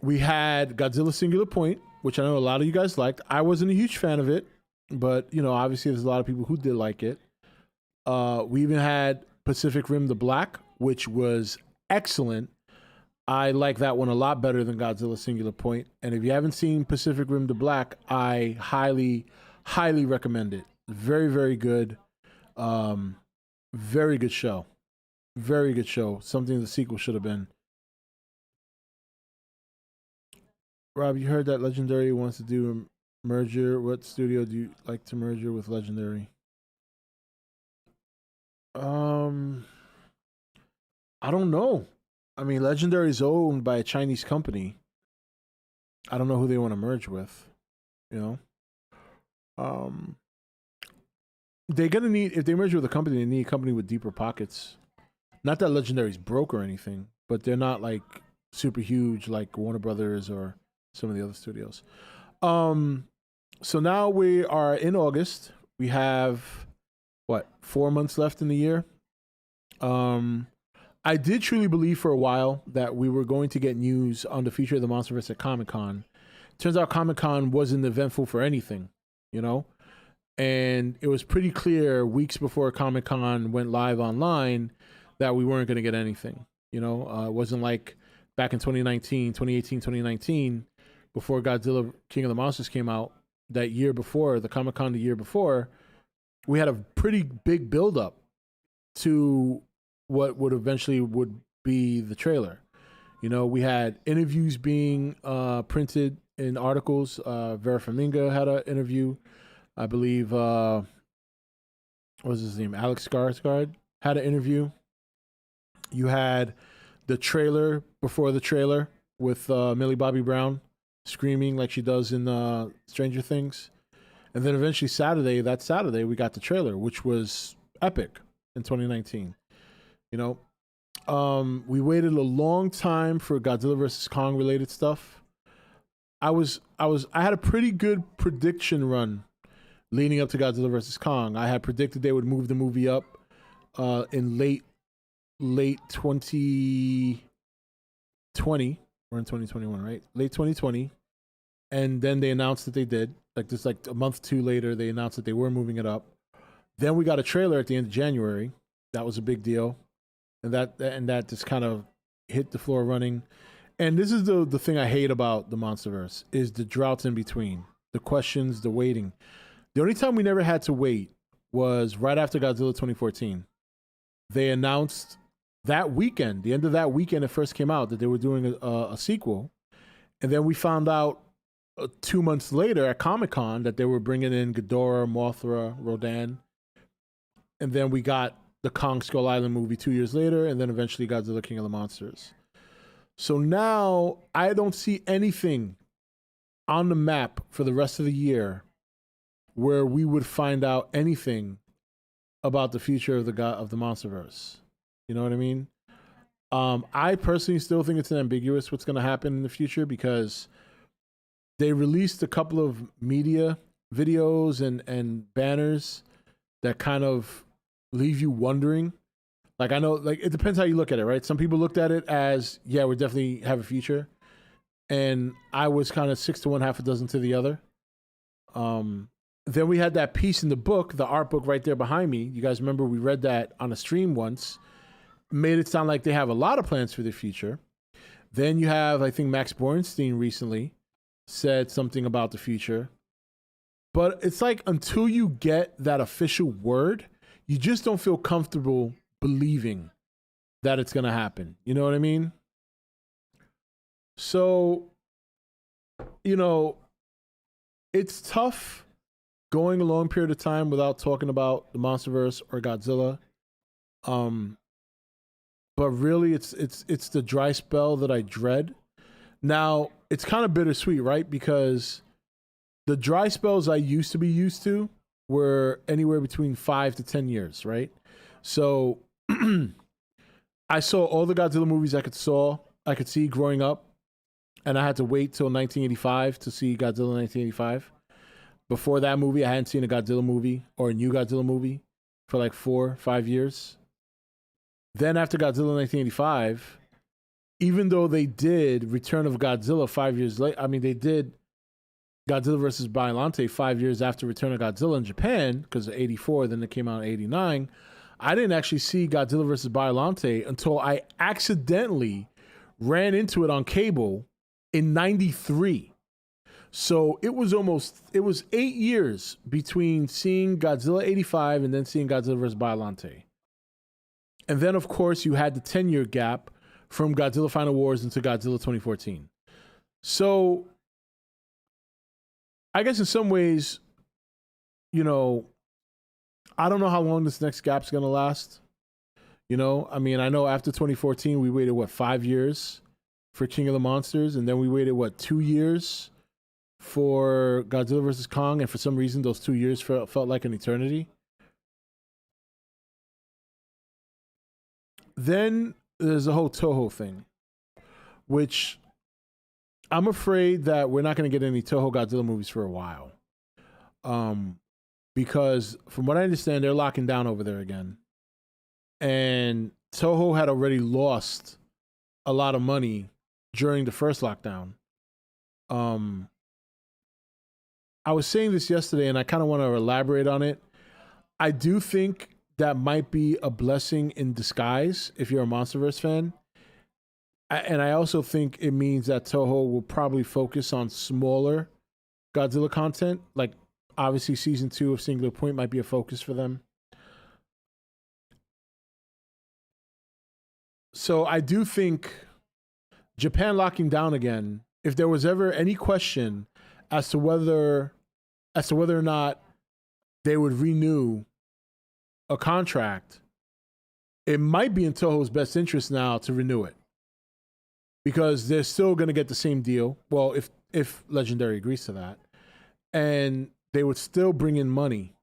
We had Godzilla Singular Point, which I know a lot of you guys liked. I wasn't a huge fan of it, but you know, obviously there's a lot of people who did like it. We even had Pacific Rim the Black, which was excellent. I like that one a lot better than Godzilla Singular Point. And if you haven't seen Pacific Rim the Black, I highly, highly recommend it. Very, very good. Very good show. Very good show. Something the sequel should have been. Rob, you heard that Legendary wants to do a merger. What studio do you like to merger with Legendary? I don't know. I mean, Legendary is owned by a Chinese company. I don't know who they want to merge with. You know, they're gonna need, if they merge with a company, they need a company with deeper pockets. Not that Legendary's broke or anything, but they're not like super huge like Warner Brothers or some of the other studios. So now we are in August. We have 4 months left in the year. I did truly believe for a while that we were going to get news on the future of the Monsterverse at Comic-Con. Turns out Comic-Con wasn't eventful for anything, you know? And it was pretty clear weeks before Comic-Con went live online that we weren't going to get anything, you know? It wasn't like back in 2018, 2019, before Godzilla King of the Monsters came out, that year before, the Comic-Con the year before, we had a pretty big build-up to what would eventually would be the trailer. You know, we had interviews being printed in articles. Vera Farmiga had an interview. I believe, what was his name? Alex Skarsgård had an interview. You had the trailer before the trailer with Millie Bobby Brown screaming like she does in Stranger Things. And then eventually that Saturday, we got the trailer, which was epic in 2019. You know, we waited a long time for Godzilla vs. Kong related stuff. I had a pretty good prediction run leading up to Godzilla vs. Kong. I had predicted they would move the movie up in late 2020. We're in 2021, right? Late 2020. And then they announced that they did. Like a month or two later, they announced that they were moving it up. Then we got a trailer at the end of January. That was a big deal. And that just kind of hit the floor running. And this is the thing I hate about the Monsterverse is the droughts in between. The questions, the waiting. The only time we never had to wait was right after Godzilla 2014. They announced that weekend, the end of that weekend it first came out, that they were doing a sequel. And then we found out 2 months later at Comic-Con that they were bringing in Ghidorah, Mothra, Rodan. And then we got the Kong Skull Island movie 2 years later, and then eventually Godzilla King of the Monsters. So now I don't see anything on the map for the rest of the year where we would find out anything about the future of the Monsterverse. You know what I mean? I personally still think it's ambiguous what's going to happen in the future because they released a couple of media videos and banners that kind of leave you wondering. Like, I know, like, it depends how you look at it, right? Some people looked at it as, yeah, we definitely have a future. And I was kind of 6 to 1, half a dozen to the other. Then we had that piece in the book, the art book right there behind me. You guys remember we read that on a stream once. Made it sound like they have a lot of plans for the future. Then you have, I think, Max Bornstein recently said something about the future. But it's like until you get that official word, you just don't feel comfortable believing that it's going to happen. You know what I mean? So, you know, it's tough going a long period of time without talking about the Monsterverse or Godzilla. But really it's the dry spell that I dread. Now, it's kind of bittersweet, right? Because the dry spells I used to be used to were anywhere between 5 to 10 years, right? So I saw all the Godzilla movies I could see growing up, and I had to wait till 1985 to see Godzilla 1985. Before that movie, I hadn't seen a Godzilla movie or a new Godzilla movie for like 4 or 5 years. Then after Godzilla 1985, even though they did Return of Godzilla 5 years later, I mean, they did Godzilla vs. Biollante 5 years after Return of Godzilla in Japan, because of 84, then it came out in 89. I didn't actually see Godzilla vs. Biollante until I accidentally ran into it on cable in 93. So it was 8 years between seeing Godzilla 85 and then seeing Godzilla vs. Biollante. And then, of course, you had the 10-year gap from Godzilla Final Wars into Godzilla 2014. So I guess in some ways, you know, I don't know how long this next gap's going to last. You know, I mean, I know after 2014, we waited, 5 years for King of the Monsters? And then we waited, 2 years for Godzilla vs. Kong? And for some reason, those 2 years felt like an eternity. Then there's the whole Toho thing, which I'm afraid that we're not going to get any Toho Godzilla movies for a while. Because from what I understand, they're locking down over there again. And Toho had already lost a lot of money during the first lockdown. I was saying this yesterday, and I kind of want to elaborate on it. I do think that might be a blessing in disguise if you're a Monsterverse fan. And I also think it means that Toho will probably focus on smaller Godzilla content. Like, obviously, season 2 of Singular Point might be a focus for them. So I do think Japan locking down again, if there was ever any question as to whether or not they would renew a contract, it might be in Toho's best interest now to renew it, because they're still going to get the same deal. Well, if Legendary agrees to that. And they would still bring in money,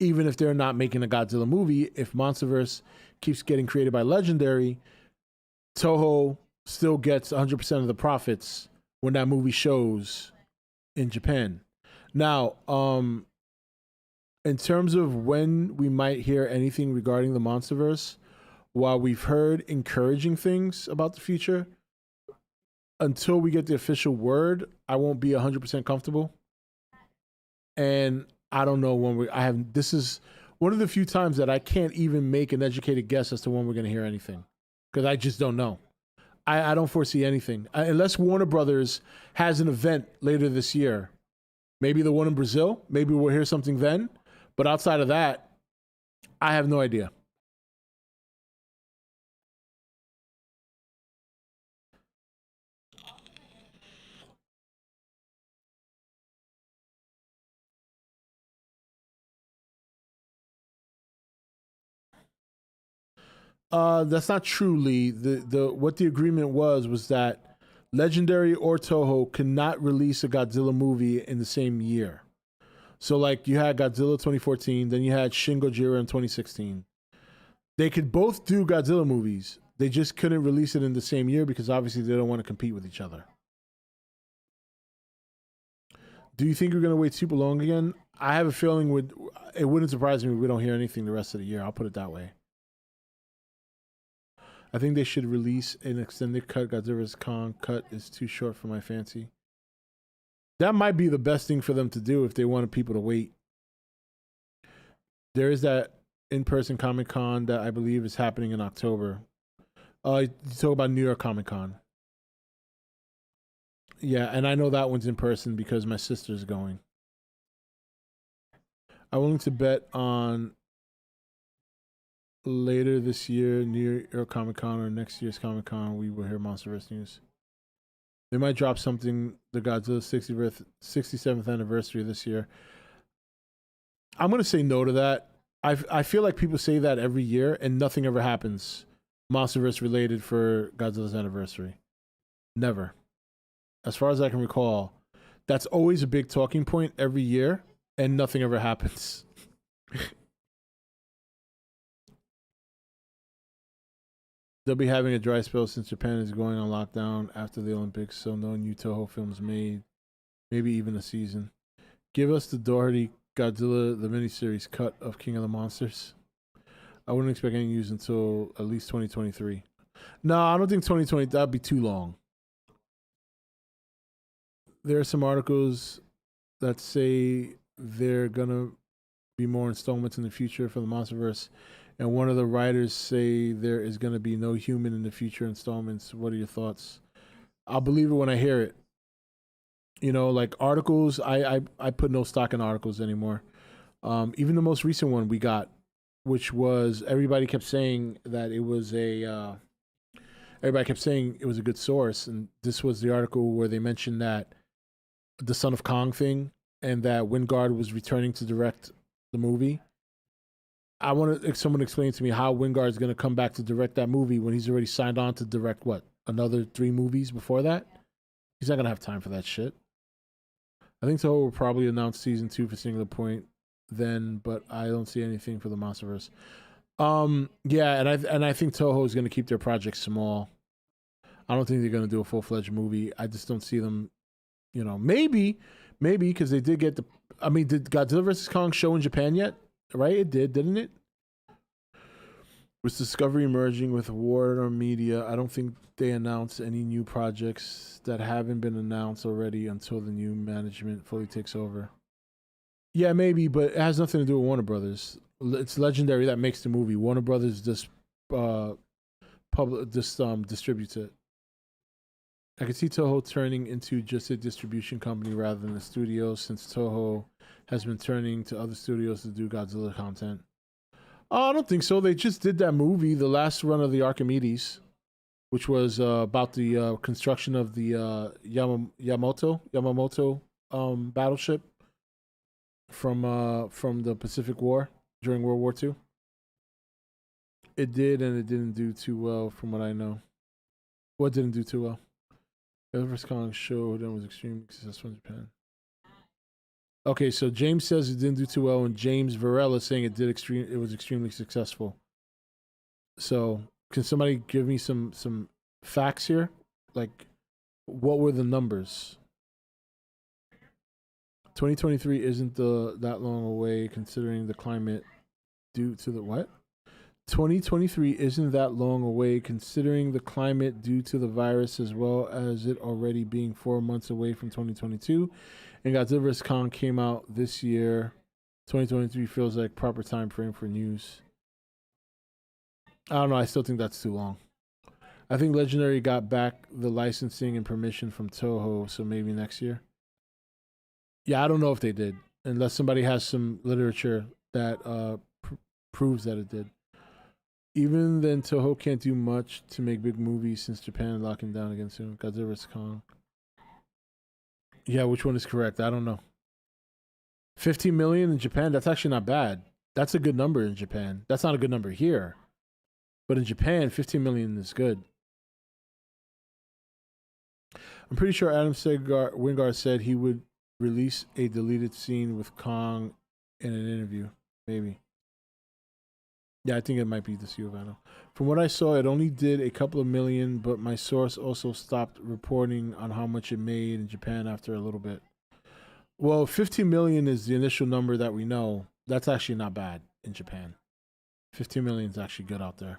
even if they're not making a Godzilla movie. If MonsterVerse keeps getting created by Legendary, Toho still gets 100% of the profits when that movie shows in Japan. Now, in terms of when we might hear anything regarding the MonsterVerse, while we've heard encouraging things about the future, until we get the official word, I won't be 100% comfortable. And I don't know when this is one of the few times that I can't even make an educated guess as to when we're going to hear anything. Because I just don't know. I don't foresee anything. Unless Warner Brothers has an event later this year. Maybe the one in Brazil. Maybe we'll hear something then. But outside of that, I have no idea. That's not true, Lee. What the agreement was that Legendary or Toho cannot release a Godzilla movie in the same year. So, like, you had Godzilla 2014, then you had Shin Gojira in 2016. They could both do Godzilla movies. They just couldn't release it in the same year because obviously they don't want to compete with each other. Do you think we're going to wait super long again? I have a feeling it wouldn't surprise me if we don't hear anything the rest of the year. I'll put it that way. I think they should release an extended cut. Godzilla's Kong cut is too short for my fancy. That might be the best thing for them to do if they wanted people to wait. There is that in-person Comic-Con that I believe is happening in October. You talk about New York Comic-Con. Yeah, and I know that one's in person because my sister's going. I'm willing to bet on later this year, New York Comic-Con or next year's Comic-Con, we will hear MonsterVerse news. They might drop something, the Godzilla 67th anniversary this year. I'm going to say no to that. I feel like people say that every year and nothing ever happens MonsterVerse related for Godzilla's anniversary. Never. As far as I can recall, that's always a big talking point every year and nothing ever happens. They'll be having a dry spell since Japan is going on lockdown after the Olympics, so no new Toho films made. Maybe even a season. Give us the Doherty Godzilla, the miniseries cut of King of the Monsters. I wouldn't expect any news until at least 2023. No, I don't think 2020, that'd be too long. There are some articles that say there are going to be more installments in the future for the MonsterVerse. And one of the writers say there is going to be no human in the future installments. What are your thoughts? I'll believe it when I hear it. You know, like articles, I put no stock in articles anymore. Even the most recent one we got, which was everybody kept saying that it was a good source. And this was the article where they mentioned that the Son of Kong thing and that Wingard was returning to direct the movie. I want someone to explain to me how Wingard is going to come back to direct that movie when he's already signed on to direct, another 3 movies before that? He's not going to have time for that shit. I think Toho will probably announce season 2 for Singular Point then, but I don't see anything for the MonsterVerse. Yeah, and I think Toho is going to keep their projects small. I don't think they're going to do a full-fledged movie. I just don't see them, maybe because they did get did Godzilla vs. Kong show in Japan yet? Right, it did, didn't it? With Discovery merging with Warner Media, I don't think they announced any new projects that haven't been announced already until the new management fully takes over. Yeah, maybe, but it has nothing to do with Warner Brothers. It's Legendary that makes the movie. Warner Brothers just distributes it. I could see Toho turning into just a distribution company rather than a studio, since Toho has been turning to other studios to do Godzilla content. Oh, I don't think so. They just did that movie, the last run of the Archimedes, which was about the construction of the Yamamoto battleship from the Pacific War during World War II. It did, and it didn't do too well, from what I know. What didn't do too well? Godzilla Kong show then was extremely successful in Japan. Okay, so James says it didn't do too well, and James Varela saying it was extremely successful. So can somebody give me some facts here? Like, what were the numbers? 2023 isn't that long away, considering the climate due to the what? 2023 isn't that long away, considering the climate due to the virus, as well as it already being 4 months away from 2022. And Godzilla vs. Kong came out this year. 2023 feels like proper time frame for news. I don't know. I still think that's too long. I think Legendary got back the licensing and permission from Toho, so maybe next year. Yeah, I don't know if they did, unless somebody has some literature that proves that it did. Even then, Toho can't do much to make big movies since Japan is locking down again soon. Godzilla vs. Kong. Yeah, which one is correct? I don't know. 15 million in Japan, that's actually not bad. That's a good number in Japan. That's not a good number here. But in Japan, 15 million is good. I'm pretty sure Adam Wingard said he would release a deleted scene with Kong in an interview. Maybe. Yeah, I think it might be the Giovanni. From what I saw, it only did a couple of million, but my source also stopped reporting on how much it made in Japan after a little bit. Well, 15 million is the initial number that we know. That's actually not bad in Japan. 15 million is actually good out there.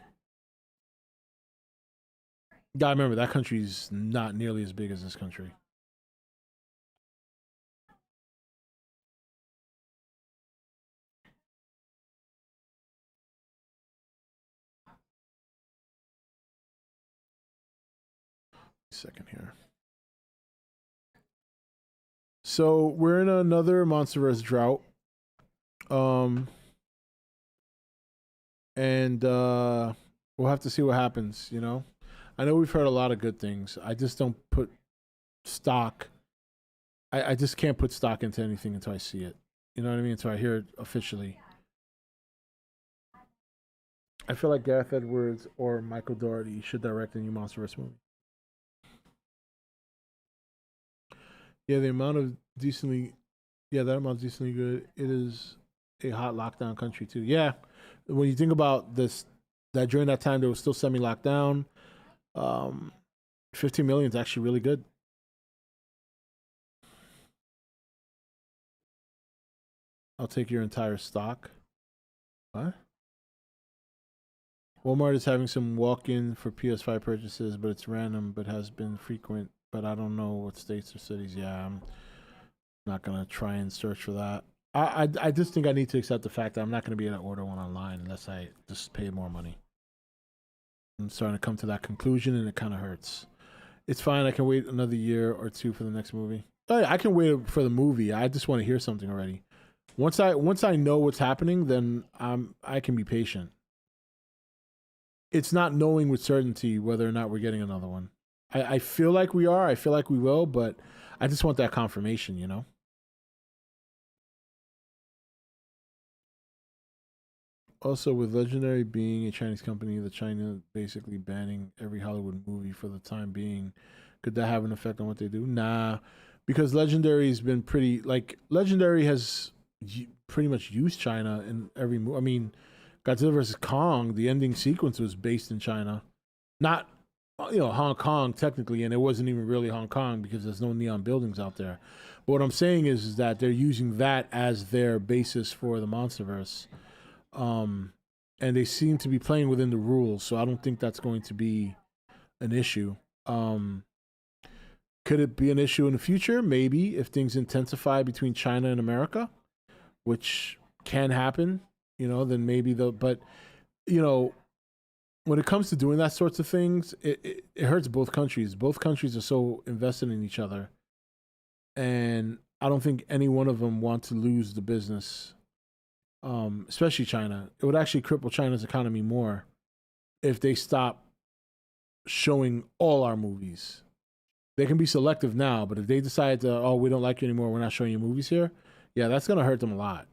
Gotta remember, that country's not nearly as big as this country. Second here. So we're in another Monsterverse drought. And we'll have to see what happens, you know? I know we've heard a lot of good things. I just don't put stock. I just can't put stock into anything until I see it. You know what I mean? Until I hear it officially. I feel like Gareth Edwards or Michael Dougherty should direct a new Monsterverse movie. Yeah, that amount is decently good. It is a hot lockdown country too. Yeah, when you think about this, that during that time there was still semi-lockdown. 15 million is actually really good. I'll take your entire stock. What? Walmart is having some walk-in for PS5 purchases, but it's random, but has been frequent. But I don't know what states or cities. Yeah, I'm not gonna try and search for that. I just think I need to accept the fact that I'm not gonna be able to order one online unless I just pay more money. I'm starting to come to that conclusion, and it kind of hurts. It's fine. I can wait another year or two for the next movie. Oh, yeah, I can wait for the movie. I just want to hear something already. Once I know what's happening, then I can be patient. It's not knowing with certainty whether or not we're getting another one. I feel like we are. I feel like we will, but I just want that confirmation, you know? Also, with Legendary being a Chinese company, the China basically banning every Hollywood movie for the time being, could that have an effect on what they do? Nah, because Legendary's been pretty, like, Legendary has pretty much used China in every movie. I mean, Godzilla vs. Kong, the ending sequence was based in China. Not, you know, Hong Kong technically, and it wasn't even really Hong Kong because there's no neon buildings out there. But what I'm saying is that they're using that as their basis for the Monsterverse. And they seem to be playing within the rules, so I don't think that's going to be an issue. Could it be an issue in the future? Maybe, if things intensify between China and America, which can happen, you know, then maybe but, you know, when it comes to doing that sorts of things, it hurts both countries. Both countries are so invested in each other. And I don't think any one of them want to lose the business, especially China. It would actually cripple China's economy more if they stop showing all our movies. They can be selective now, but if they decide to, oh, we don't like you anymore, we're not showing you movies here, yeah, that's going to hurt them a lot.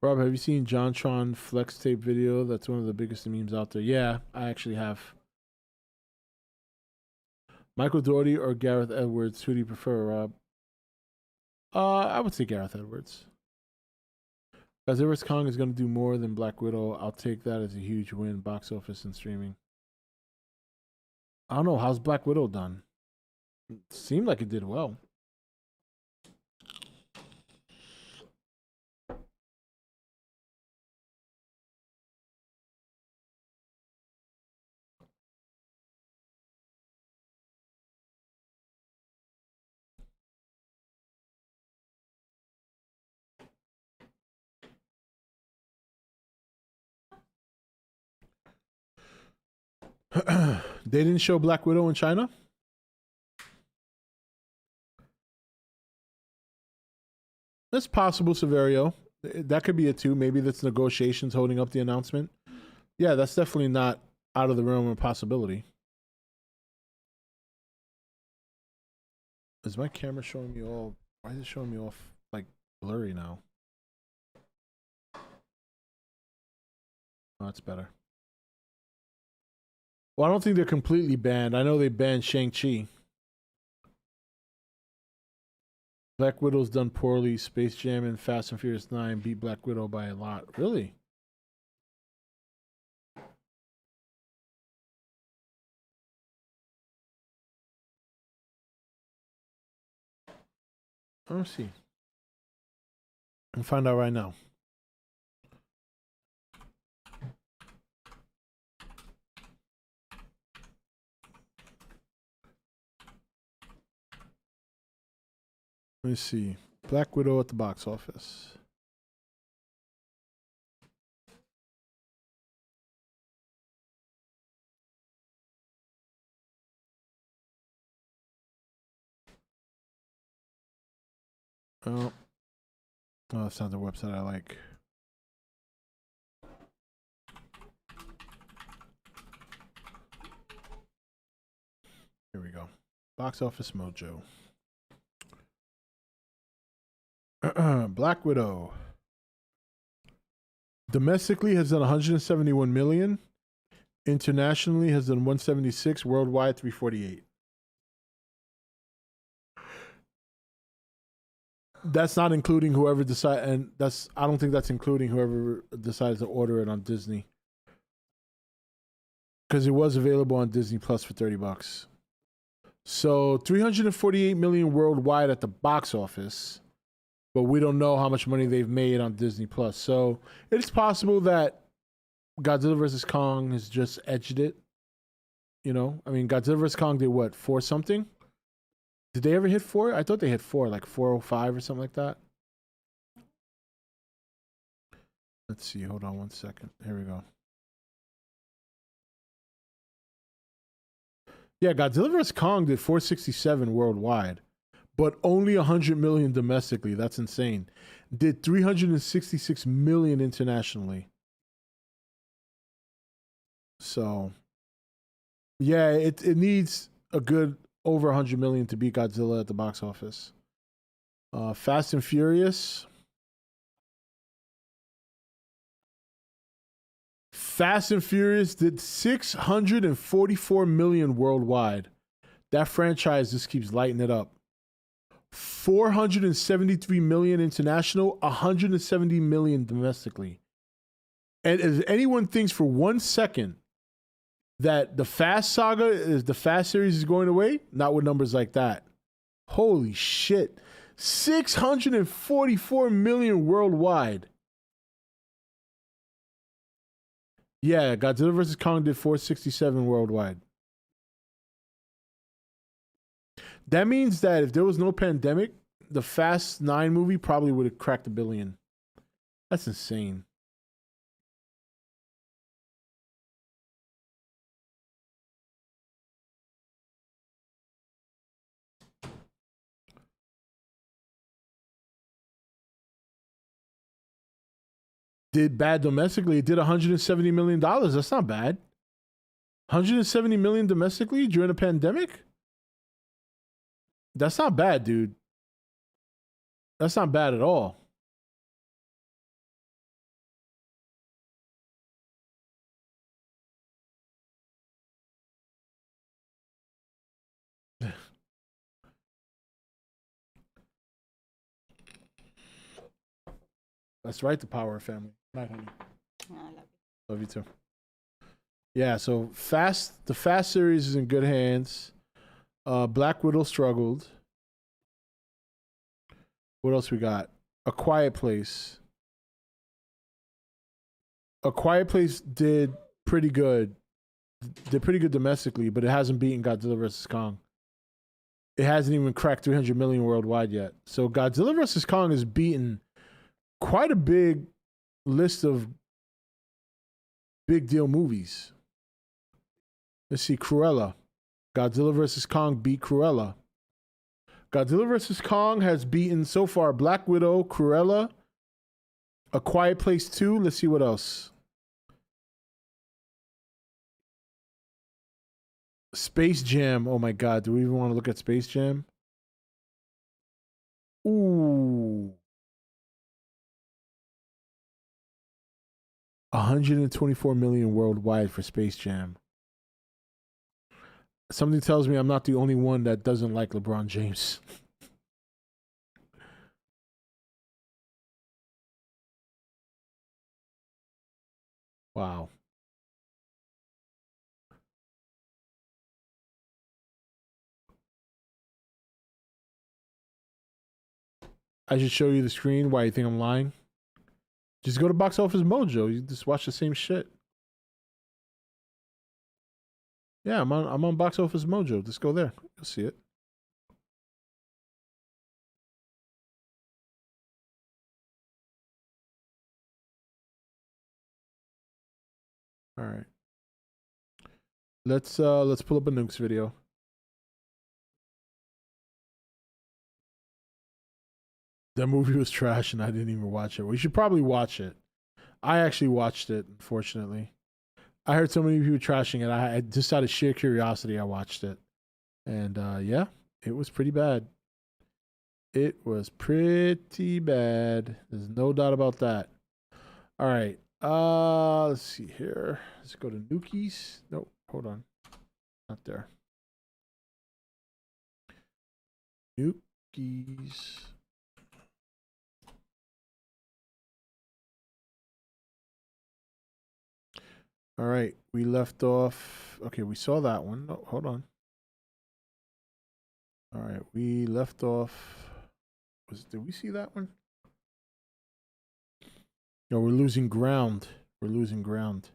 Rob, have you seen JonTron flex tape video? That's one of the biggest memes out there. Yeah, I actually have. Michael Dougherty or Gareth Edwards? Who do you prefer, Rob? I would say Gareth Edwards. Godzilla vs. Kong is going to do more than Black Widow. I'll take that as a huge win, box office and streaming. I don't know. How's Black Widow done? It seemed like it did well. They didn't show Black Widow in China? That's possible, Severio. That could be it too. Maybe that's negotiations holding up the announcement. Yeah, that's definitely not out of the realm of possibility. Is my camera showing me all... Why is it showing me off, like, blurry now? Oh, that's better. Well, I don't think they're completely banned. I know they banned Shang-Chi. Black Widow's done poorly. Space Jam and Fast and Furious 9 beat Black Widow by a lot. Really? Let me see. I'll find out right now. Let me see. Black Widow at the box office. Oh, that's not the website I like. Here we go. Box Office Mojo. Black Widow. Domestically has done 171 million. Internationally has done 176. Worldwide 348. That's not including whoever decides, and I don't think that's including whoever decides to order it on Disney, because it was available on Disney Plus for $30. So 348 million worldwide at the box office, but we don't know how much money they've made on Disney Plus. So it's possible that Godzilla vs. Kong has just edged it. You know, I mean, Godzilla vs. Kong did what, 4 something? Did they ever hit 4? I thought they hit 4, like 405 or something like that. Let's see. Hold on one second. Here we go. Yeah, Godzilla vs. Kong did 467 worldwide, but only 100 million domestically. That's insane. Did 366 million internationally. So, yeah, it needs a good over 100 million to beat Godzilla at the box office. Fast and Furious. Fast and Furious did 644 million worldwide. That franchise just keeps lighting it up. 473 million international, 170 million domestically. And if anyone thinks for 1 second that the Fast saga is the Fast series is going away, not with numbers like that. Holy shit. 644 million worldwide. Yeah, Godzilla vs. Kong did 467 worldwide. That means that if there was no pandemic, the Fast 9 movie probably would have cracked $1 billion. That's insane. Did bad domestically. It did $170 million. That's not bad. 170 million domestically during a pandemic? That's not bad, dude. That's not bad at all. That's right, the power of family. Night, honey. I love you. Love you too. Yeah, so the Fast series is in good hands. Black Widow struggled. What else we got? A Quiet Place. A Quiet Place did pretty good. Did pretty good domestically, but it hasn't beaten Godzilla vs. Kong. It hasn't even cracked 300 million worldwide yet. So Godzilla vs. Kong has beaten quite a big list of big deal movies. Let's see, Cruella. Godzilla vs. Kong beat Cruella. Godzilla vs. Kong has beaten so far Black Widow, Cruella, A Quiet Place 2. Let's see what else. Space Jam. Oh my God. Do we even want to look at Space Jam? Ooh. 124 million worldwide for Space Jam. Something tells me I'm not the only one that doesn't like LeBron James. Wow. I should show you the screen. Why you think I'm lying? Just go to Box Office Mojo. You just watch the same shit. Yeah, I'm on Box Office Mojo. Just go there. You'll see it. All right. Let's pull up a Nukes video. That movie was trash and I didn't even watch it. We should probably watch it. I actually watched it, unfortunately. I heard so many people trashing it. I just out of sheer curiosity, I watched it. And yeah, it was pretty bad. It was pretty bad. There's no doubt about that. All right. Let's see here. Let's go to Nukes. Nope, hold on. Not there. Nukes. All right, we left off. Okay, we saw that one. Oh, hold on. All right, we left off. Did we see that one? No, we're losing ground. We're losing ground.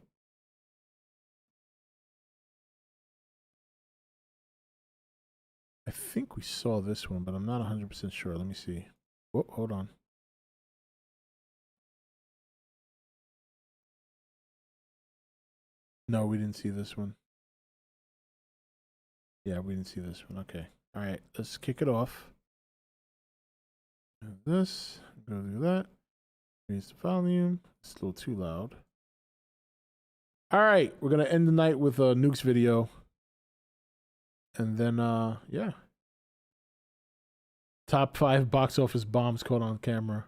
I think we saw this one, but I'm not 100% sure. Let me see. Oh, hold on. No, we didn't see this one. Yeah, we didn't see this one. Okay. All right, let's kick it off. This, go do that. Raise the volume. It's a little too loud. All right, we're gonna end the night with a Nukes video, and then yeah, top 5 box office bombs caught on camera.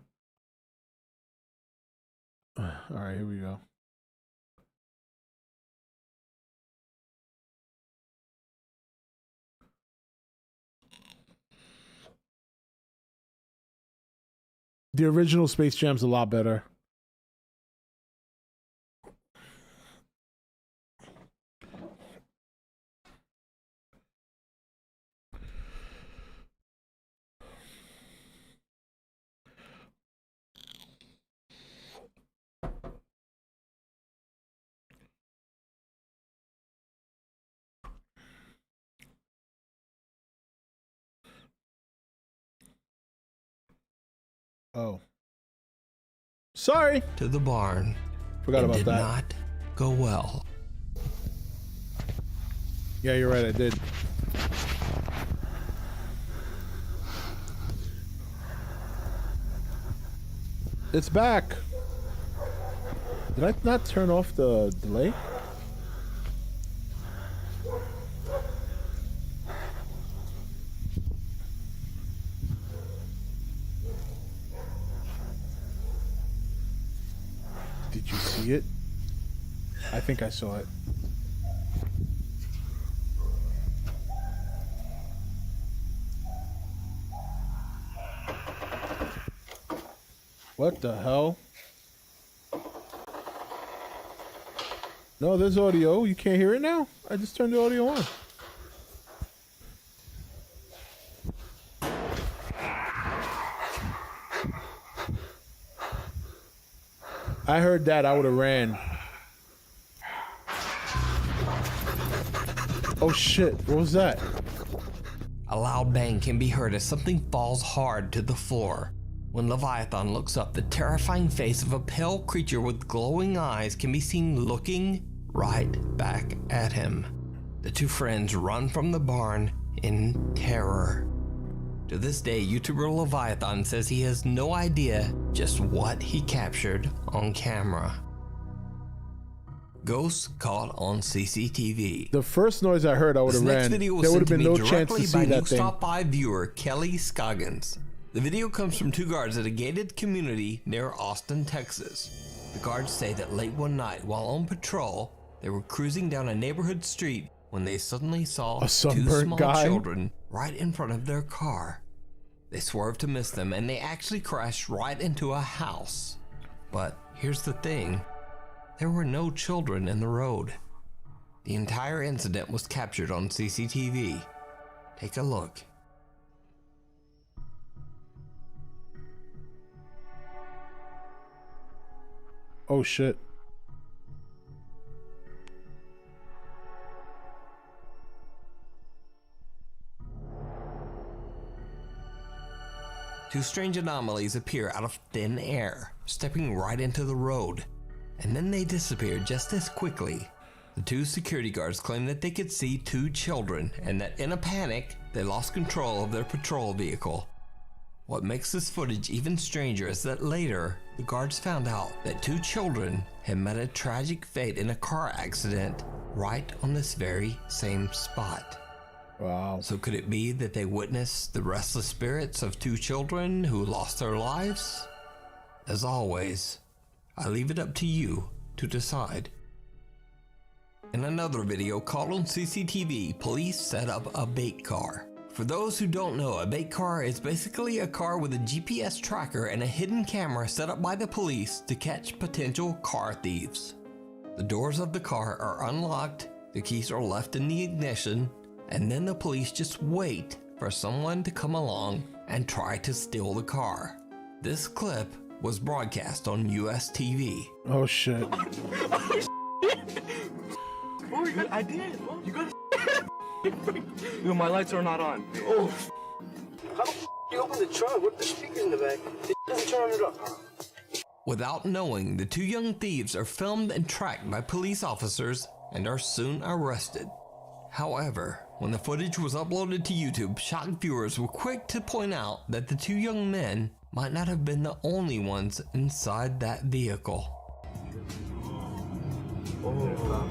All right, here we go. The original Space Jam's a lot better. Oh. Sorry. To the barn. Forgot about did that. Not go well. Yeah, you're right, I did. It's back. Did I not turn off the delay? Did you see it? I think I saw it. What the hell? No, there's audio. You can't hear it now? I just turned the audio on. I heard that, I would have ran. Oh shit, what was that? A loud bang can be heard as something falls hard to the floor. When Leviathan looks up, the terrifying face of a pale creature with glowing eyes can be seen looking right back at him. The two friends run from the barn in terror. To this day, YouTuber Leviathan says he has no idea just what he captured on camera. Ghosts caught on CCTV. The first noise I heard, I would have This next ran. video was There would sent have to been me no chance directly to by see that Nukes thing. Top 5 viewer Kelly Scoggins. The video comes from two guards at a gated community near Austin, Texas. The guards say that late one night, while on patrol, they were cruising down a neighborhood street when they suddenly saw A two sunburnt small guy? children right in front of their car. They swerved to miss them, and they actually crashed right into a house. But here's the thing. There were no children in the road. The entire incident was captured on CCTV. Take a look. Oh shit. Two strange anomalies appear out of thin air, stepping right into the road, and then they disappear just as quickly. The two security guards claim that they could see two children and that in a panic, they lost control of their patrol vehicle. What makes this footage even stranger is that later, the guards found out that two children had met a tragic fate in a car accident right on this very same spot. Wow. So could it be that they witnessed the restless spirits of two children who lost their lives? As always, I leave it up to you to decide. In another video caught on CCTV, police set up a bait car. For those who don't know, a bait car is basically a car with a GPS tracker and a hidden camera set up by the police to catch potential car thieves. The doors of the car are unlocked, the keys are left in the ignition, and then the police just wait for someone to come along and try to steal the car. This clip was broadcast on US TV. Oh shit. I did. You got Yo, my lights are not on. Oh. How the you open the trunk with the speakers in the back? It doesn't turn it up. Without knowing, the two young thieves are filmed and tracked by police officers and are soon arrested. However, when the footage was uploaded to YouTube, shocked viewers were quick to point out that the two young men might not have been the only ones inside that vehicle. Oh.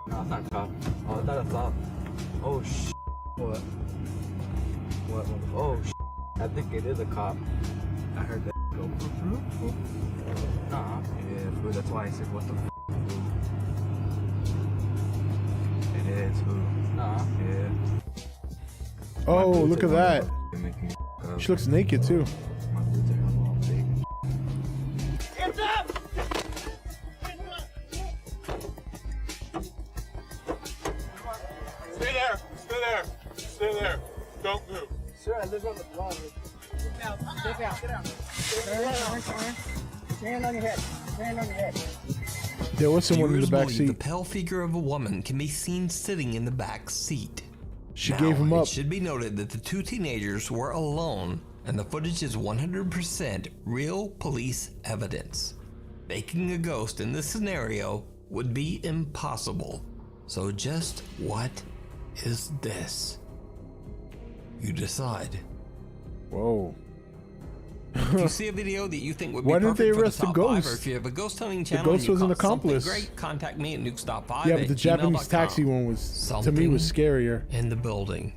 No, it's not cop. Oh, I thought it was cop. Oh, sh. What? What? Oh, sh. I think it is a cop. I heard that go. Nah. Yeah, fool. That's why I said, what the f? It is, fool. Nah. Yeah. Oh, look at that. You're making me She looks naked too. My boots are all big. Hands up! Stay there. Stay there. Stay there. Don't move. Sir, I live on the block. Get down. Get down. Get down. Stand on your head. Stand on your head. There was someone in the Viewers back believe the seat. pale figure of a woman can be seen sitting in the back seat. She Now, gave him up. It should be noted that the two teenagers were alone, and the footage is 100% real police evidence. Faking a ghost in this scenario would be impossible. So just what is this? You decide. Whoa. If you see a video that you think would be Why didn't perfect they for the arrest the top 5, or ghost? if you have a ghost hunting channel, ghost and you was an caught something accomplice. great, contact me at nukes.5. Yeah, but the Japanese taxi one was, to me, was scarier. In the building.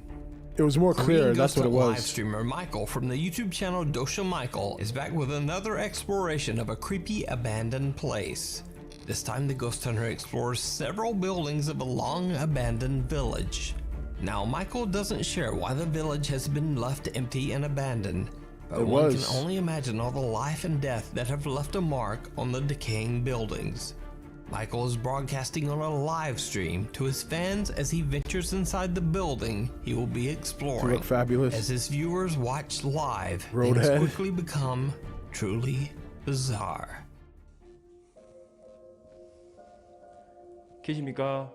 It was more clear, Korean that's what it Ghost Hunt live was. streamer Michael from the YouTube channel Dosha Michael is back with another exploration of a creepy abandoned place. This time the ghost hunter explores several buildings of a long abandoned village. Now Michael doesn't share why the village has been left empty and abandoned, but It one was. can only imagine all the life and death that have left a mark on the decaying buildings. Michael is broadcasting on a live stream to his fans as he ventures inside the building he will be exploring. You look fabulous. As his viewers watch live, Roadhead. things quickly become truly bizarre. 계십니까?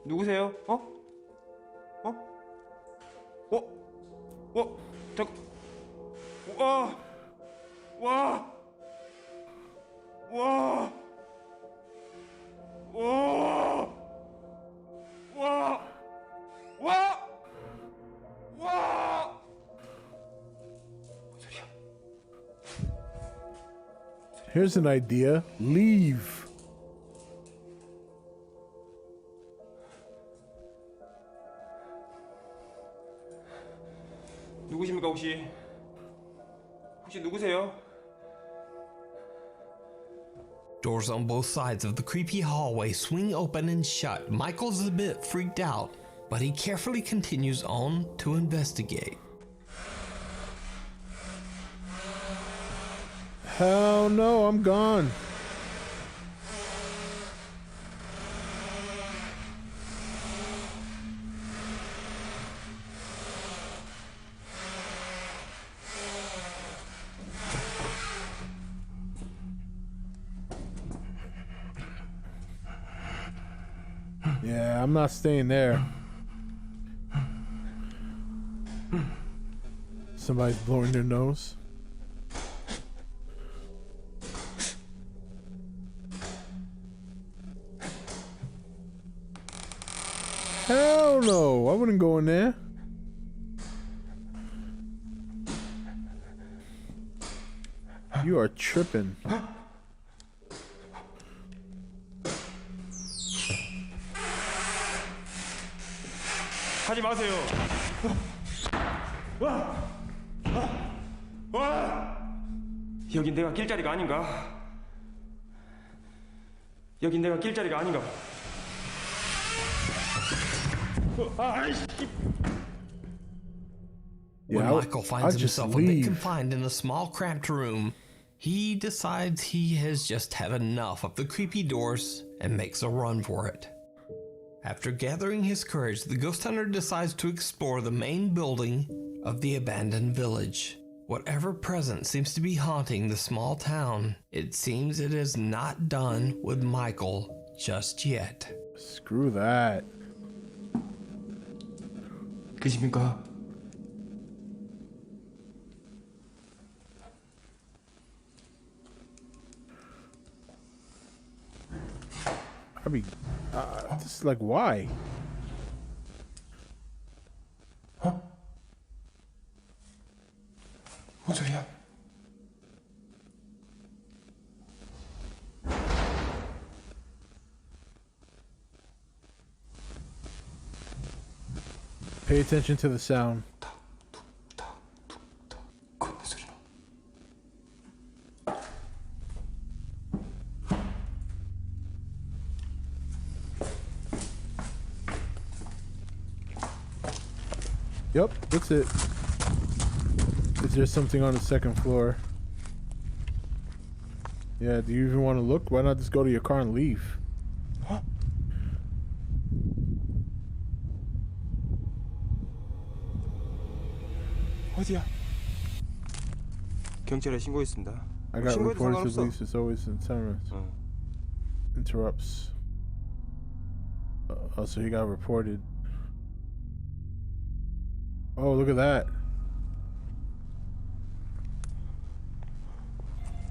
누구세요? 잠깐. Here's an idea. Leave. 누구십니까 혹시? 혹시 누구세요? Doors on both sides of the creepy hallway swing open and shut. Michael's a bit freaked out, but he carefully continues on to investigate. Hell no, I'm gone. Yeah, I'm not staying there. Somebody's blowing their nose. Hell no, I wouldn't go in there. You are tripping. 하지 마세요. 여긴 내가 낄 자리가 아닌가? 여긴 내가 낄 자리가 아닌가? When Yeah, Michael finds I'll just himself a bit leave. confined in a small, cramped room, he decides he has just had enough of the creepy doors and makes a run for it. After gathering his courage, the ghost hunter decides to explore the main building of the abandoned village. Whatever presence seems to be haunting the small town, it seems it is not done with Michael just yet. Screw that. 계십니까? I mean, just like why? 뭔 소리야? Pay attention to the sound. 걷는 소리 나. Yep, that's it. Is there something on the second floor? Yeah, do you even want to look? Why not just go to your car and leave? 어디야? 경찰에 신고했습니다. I got 신고해도 reported to 상관없어. police. It's always in terrorist. Interrupts. Oh, so he got reported. Oh, look at that.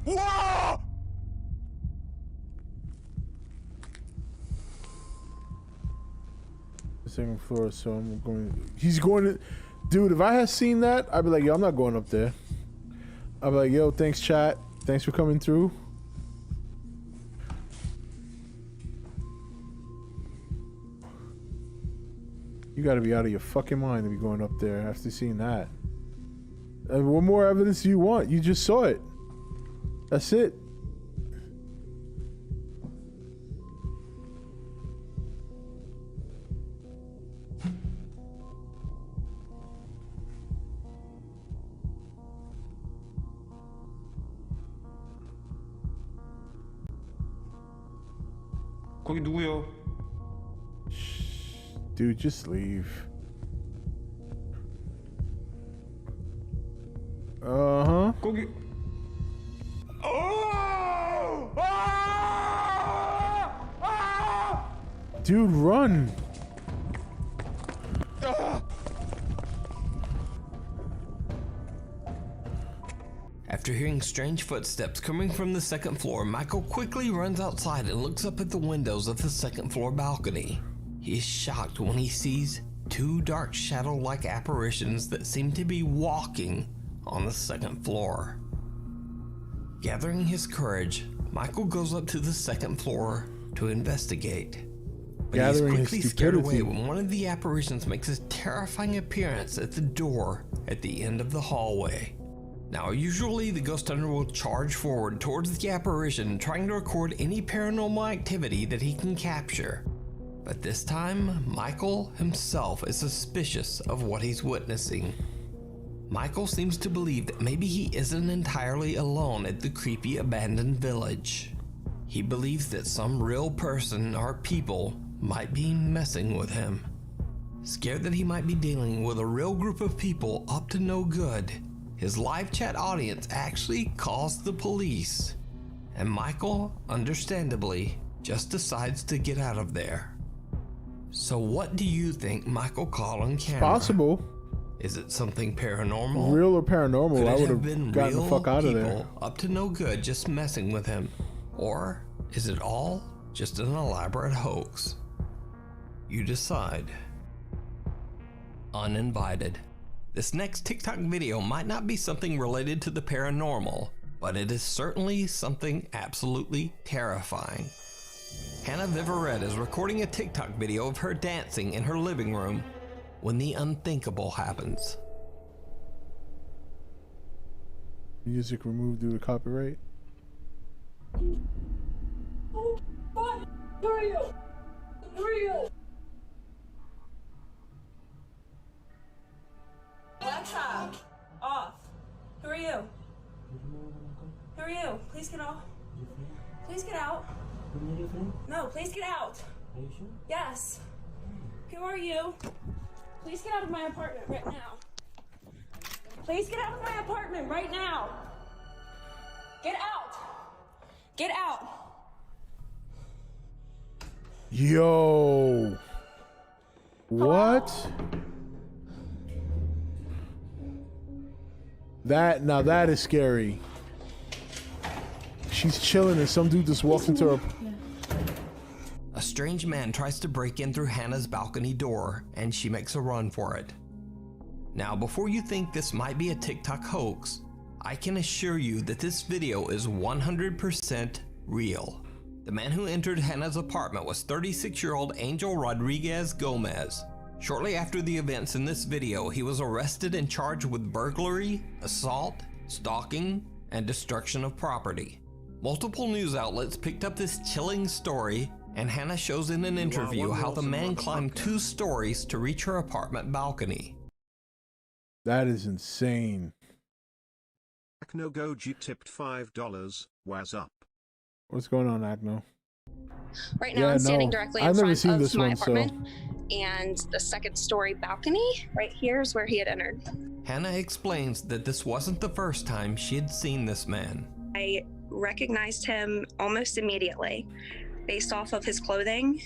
우와! The second floor, so I'm going. He's going to. Dude, if I had seen that, I'd be like, yo, I'm not going up there. I'd be like, yo, thanks, chat. Thanks for coming through. You gotta be out of your fucking mind to be going up there after seeing that. What more evidence do you want? You just saw it. That's it. 거기 누구요? Dude, just leave. Uh-huh. 거기. Dude, run. After hearing strange footsteps coming from the second floor, Michael quickly runs outside and looks up at the windows of the second floor balcony. He is shocked when he sees two dark shadow-like apparitions that seem to be walking on the second floor. Gathering his courage, Michael goes up to the second floor to investigate. But he is quickly scared away when one of the apparitions makes a terrifying appearance at the door at the end of the hallway. Now, usually the ghost hunter will charge forward towards the apparition, trying to record any paranormal activity that he can capture. But this time, Michael himself is suspicious of what he's witnessing. Michael seems to believe that maybe he isn't entirely alone at the creepy abandoned village. He believes that some real person or people might be messing with him. Scared that he might be dealing with a real group of people up to no good, his live chat audience actually calls the police. And Michael, understandably, just decides to get out of there. So what do you think Michael caught on camera? Possible. Is it something paranormal? Real or paranormal? Could I it would have have been gotten the real fuck out of people there. up to no good just messing with him? Or is it all just an elaborate hoax? You decide. Uninvited. This next TikTok video might not be something related to the paranormal, but it is certainly something absolutely terrifying. Hannah Viverette is recording a TikTok video of her dancing in her living room when the unthinkable happens. Music removed due to copyright. Oh, what? Who are you? Who are you? Alexa, off. Who are you? Who are you? Please get off. Please get out. No, please get out. Are you sure? Yes. Who are you? Please get out of my apartment right now. Please get out of my apartment right now. Get out. Get out. Yo. What? That is scary. She's chilling and some dude just walks into her. A strange man tries to break in through Hannah's balcony door, and she makes a run for it. Now, before you think this might be a TikTok hoax, I can assure you that this video is 100% real. The man who entered Hannah's apartment was 36-year-old Angel Rodriguez Gomez. Shortly after the events in this video, he was arrested and charged with burglary, assault, stalking, and destruction of property. Multiple news outlets picked up this chilling story, and Hannah shows in an interview how the man climbed 2 stories to reach her apartment balcony. That is insane. Acno Goji tipped $5. Waz up. What's going on, Acno? Right now, I'm standing directly in I've never front seen of this my one, apartment, and the second story balcony right here is where he had entered. Hannah explains that this wasn't the first time she had seen this man. I recognized him almost immediately based off of his clothing,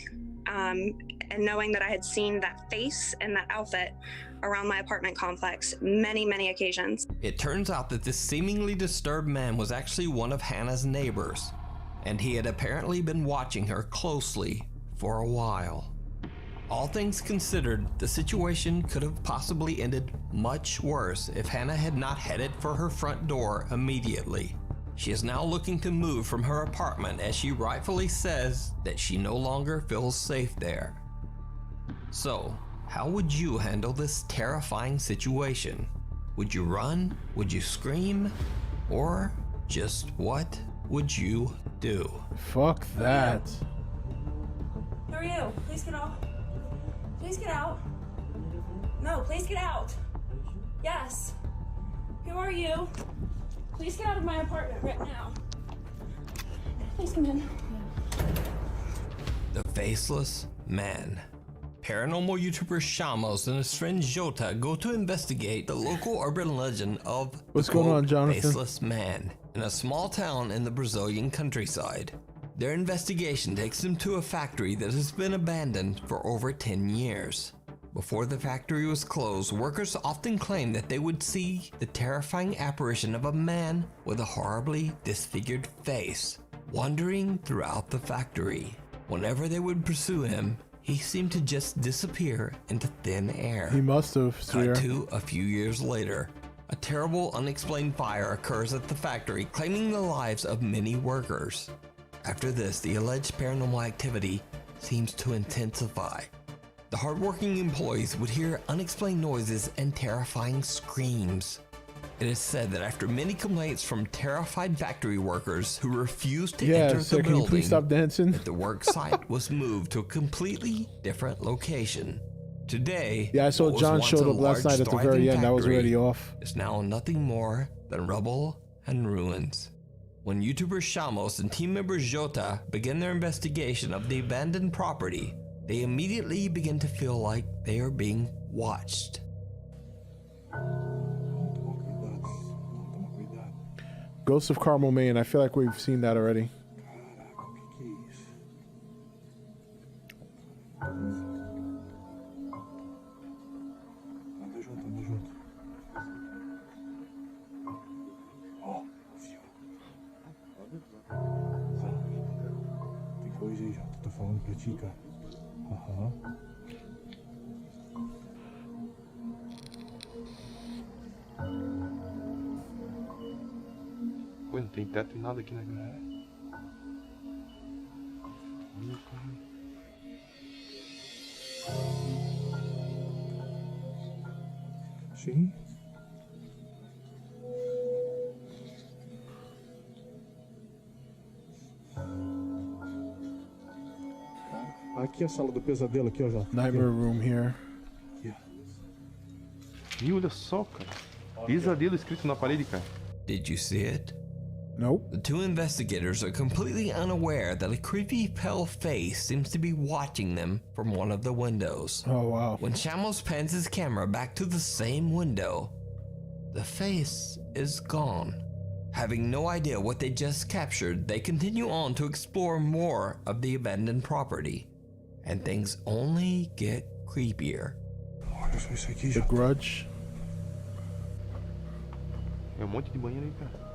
and knowing that I had seen that face and that outfit around my apartment complex many occasions. It turns out that this seemingly disturbed man was actually one of Hannah's neighbors, and he had apparently been watching her closely for a while. All things considered, the situation could have possibly ended much worse if Hannah had not headed for her front door immediately. She is now looking to move from her apartment as she rightfully says that she no longer feels safe there. So, how would you handle this terrifying situation? Would you run? Would you scream? Or just what would you do? Fuck that. Who are you? Please get off. Please get out. No, please get out. Yes. Who are you? Please get out of my apartment right now. Please come in. The faceless man. Paranormal YouTuber Shamos and his friend Jota go to investigate the local urban legend of What's the, going quote, on, Jonathan? faceless man in a small town in the Brazilian countryside. Their investigation takes them to a factory that has been abandoned for over 10 years. Before the factory was closed, workers often claimed that they would see the terrifying apparition of a man with a horribly disfigured face wandering throughout the factory. Whenever they would pursue him, he seemed to just disappear into thin air. He must have. Cut to a few years later. A terrible unexplained fire occurs at the factory, claiming the lives of many workers. After this, the alleged paranormal activity seems to intensify. The hardworking employees would hear unexplained noises and terrifying screams. It is said that after many complaints from terrified factory workers who refused to enter the can you please stop dancing? building, the work site was moved to a completely different location. Today, Yeah, I saw what was John once showed a up last large, night at the thriving very end. I was factory already off. is now nothing more than rubble and ruins. When YouTuber Shamos and team member Jota begin their investigation of the abandoned property, they immediately begin to feel like they are being watched. Ghost of Carmel, Maine. I feel like we've seen that already. Tem coisa aí, Jota. Tô falando pra ti, cara. Aham. Pô, não tem teto e nada aqui, né, cara? Sim. Aqui é a sala do pesadelo, aqui, ó, Jota. Nightmare room here. Ih, olha só, cara. Pesadelo escrito na parede, cara. Did you see it? Nope. The two investigators are completely unaware that a creepy pale face seems to be watching them from one of the windows. Oh, wow. When Shamos pans his camera back to the same window, the face is gone. Having no idea what they just captured, they continue on to explore more of the abandoned property, and things only get creepier. Olha só isso aqui, The Jota. Grudge. É um monte de banheiro aí, cara.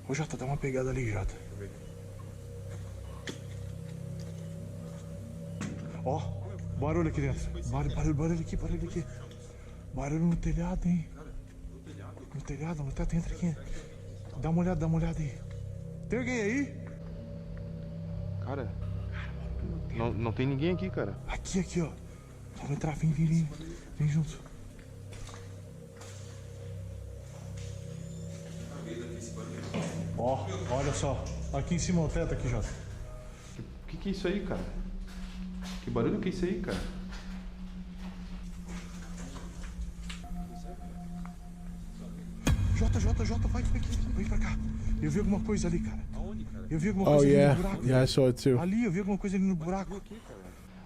Ô, Jota, dá uma pegada ali, Jota. Ó, barulho aqui dentro. Barulho aqui, barulho aqui. Barulho no telhado, hein? No telhado, no teto, entra aqui. Dá uma olhada aí. Tem alguém aí? Cara, não tem ninguém aqui, cara. Aqui, ó. Vamos entrar, vem junto. Ó, olha só. Aqui em cima o teto aqui, Jota. Que é isso aí, cara? Que barulho que é isso aí, cara? Jota, vai aqui, vem pra cá. Eu vi alguma coisa ali, cara. Eu vi alguma coisa Oh, ali yeah. no buraco. Yeah, I saw it too. Ali, eu vi alguma coisa ali no buraco.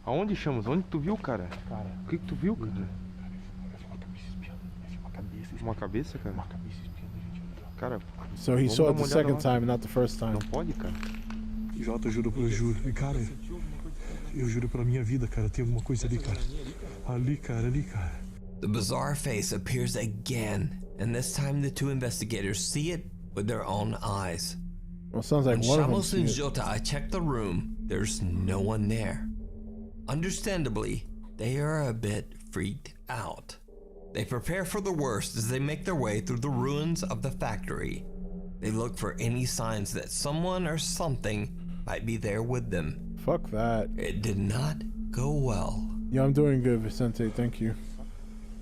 Aonde, Chamas? Onde tu viu, cara? Cara. O que tu viu, cara? Eu vi uma cabeça espiando. Eu vi uma cabeça espiando. Uma cabeça, cara? Uma cabeça espiando a gente ali, ó. Cara, So he vamos saw dar it uma the olhada second lá. time, not the first time. Não pode, cara. Jota, eu juro. E, cara, eu juro pela minha vida, cara. Tem alguma coisa ali, cara. Ali, cara. The bizarre face appears again, and this time the two investigators see it with their own eyes. Well, it sounds like When one of them Shamos and see it. Jota check the room, there's no one there. Understandably, they are a bit freaked out. They prepare for the worst as they make their way through the ruins of the factory. They look for any signs that someone or something might be there with them. Fuck that. It did not go well. Yeah, I'm doing good, Vicente. Thank you.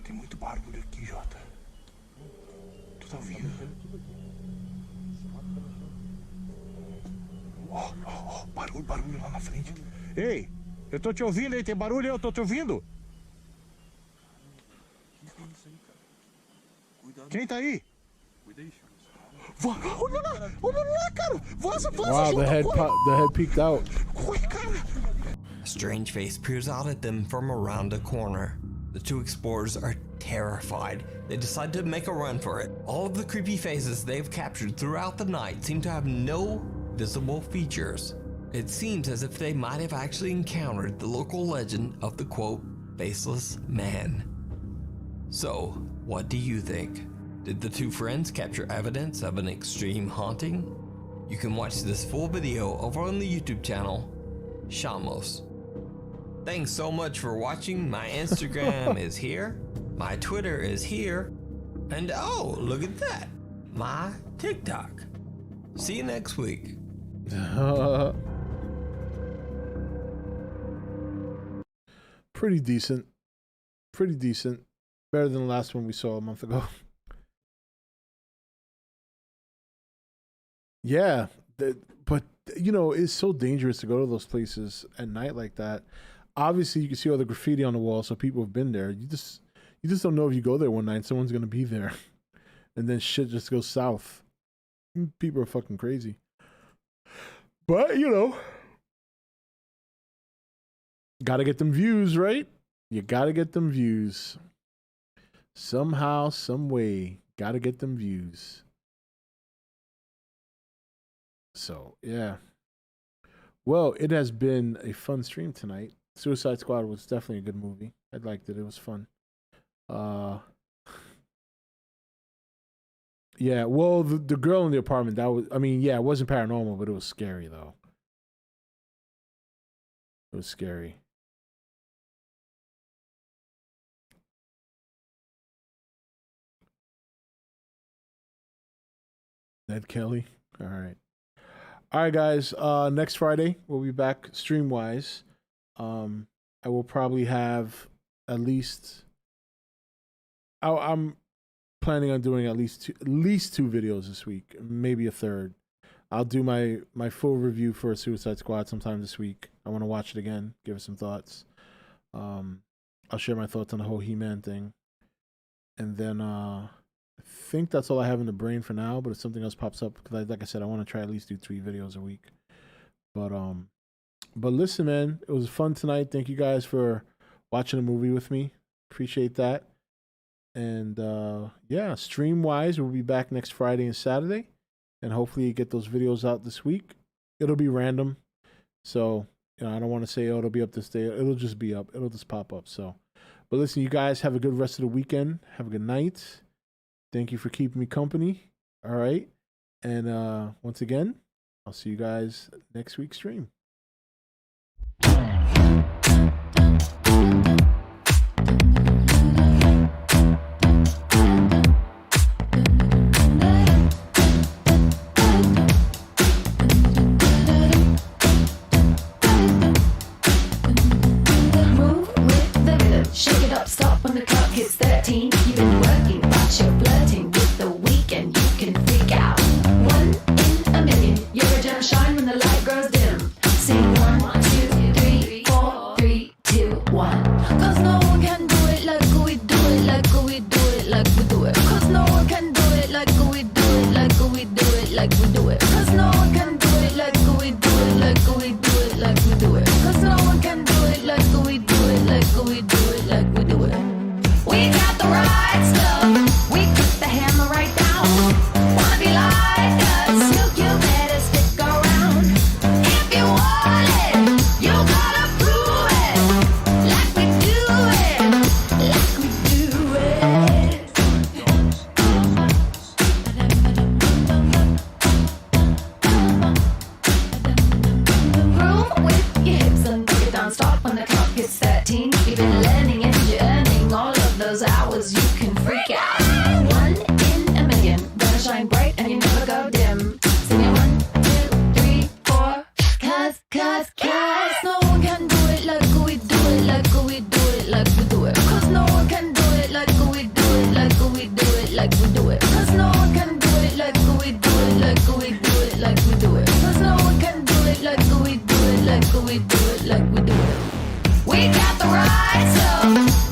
Tem muito barulho aqui, Jota. Tu tá ouvindo? Ó, barulho lá na frente. Ei, eu tô te ouvindo aí, tem barulho aí, eu tô te ouvindo. Quem tá aí? Wow, the head peeked out. A strange face peers out at them from around a corner. The two explorers are terrified. They decide to make a run for it. All of the creepy faces they've captured throughout the night seem to have no visible features. It seems as if they might have actually encountered the local legend of the quote, faceless man. So, what do you think? Did the two friends capture evidence of an extreme haunting? You can watch this full video over on the YouTube channel, Shamos. Thanks so much for watching. My Instagram is here, my Twitter is here, and oh, look at that, my TikTok. See you next week. Pretty decent. Pretty decent. Better than the last one we saw a month ago. Yeah, but you know, it's so dangerous to go to those places at night like that. Obviously, you can see all the graffiti on the wall, so people have been there. You just don't know if you go there one night, someone's gonna be there, and then shit just goes south. People are fucking crazy. But you know, gotta get them views, right? You gotta get them views. Somehow, some way, gotta get them views. So yeah. Well, it has been a fun stream tonight. Suicide Squad was definitely a good movie. I liked it. It was fun. Yeah, well, the girl in the apartment, that was, I mean, yeah, it wasn't paranormal, but it was scary, though. It was scary. Ned Kelly. All right. All right, guys. Next Friday, we'll be back stream-wise. I will probably have at least... I'm planning on doing at least two videos this week, maybe a third. I'll do my full review for Suicide Squad sometime this week. I want to watch it again, give it some thoughts. I'll share my thoughts on the whole He-Man thing. And then I think that's all I have in the brain for now, but if something else pops up, because like I said, I want to try at least do 3 videos a week. But listen, man, it was fun tonight. Thank you guys for watching the movie with me. Appreciate that. And yeah, stream-wise, we'll be back next Friday and Saturday. And hopefully you get those videos out this week. It'll be random. So, you know, I don't want to say, oh, it'll be up this day. It'll just be up. It'll just pop up. So, but listen, you guys have a good rest of the weekend. Have a good night. Thank you for keeping me company. All right. And once again, I'll see you guys next week's stream. Stop when the clock hits 13. You've been working, but you're flirting with the weekend. You can freak out. 1 in a million. You're gonna shine when the light grows dim. Sing 1, 2, 3, 4, 3, 2, 1. Cause no one can do it like we do it, like we do it, like we do it. Cause no one can do it like we do it, like we do it, like we do it. Cause no one can do it like we do it, like we do it, like we do it. Cause no one can do it like we do it, like we do it, like we do it. We got the right stuff. We put the hammer right down. Wanna be like us? You better stick around. If you want it, you gotta prove it. Like we do it, like we do it. Groove with your hips and break it down. Stop when the clock hits 13. You've been learning and you're earning all of those hours. You can freak out. 1 in a million. Gonna shine bright and you never go dim. Sing it 1, 2, 3, 4. Cause no one can do it like we do it, like we do it, like we do it. Cause no one can do it like we do it, like we do it, like we do it. Cause no one can do it like we do it, like we do it, like we do it. Cause no one can do it like we do it, like we do it, like we do it. We got the right stuff.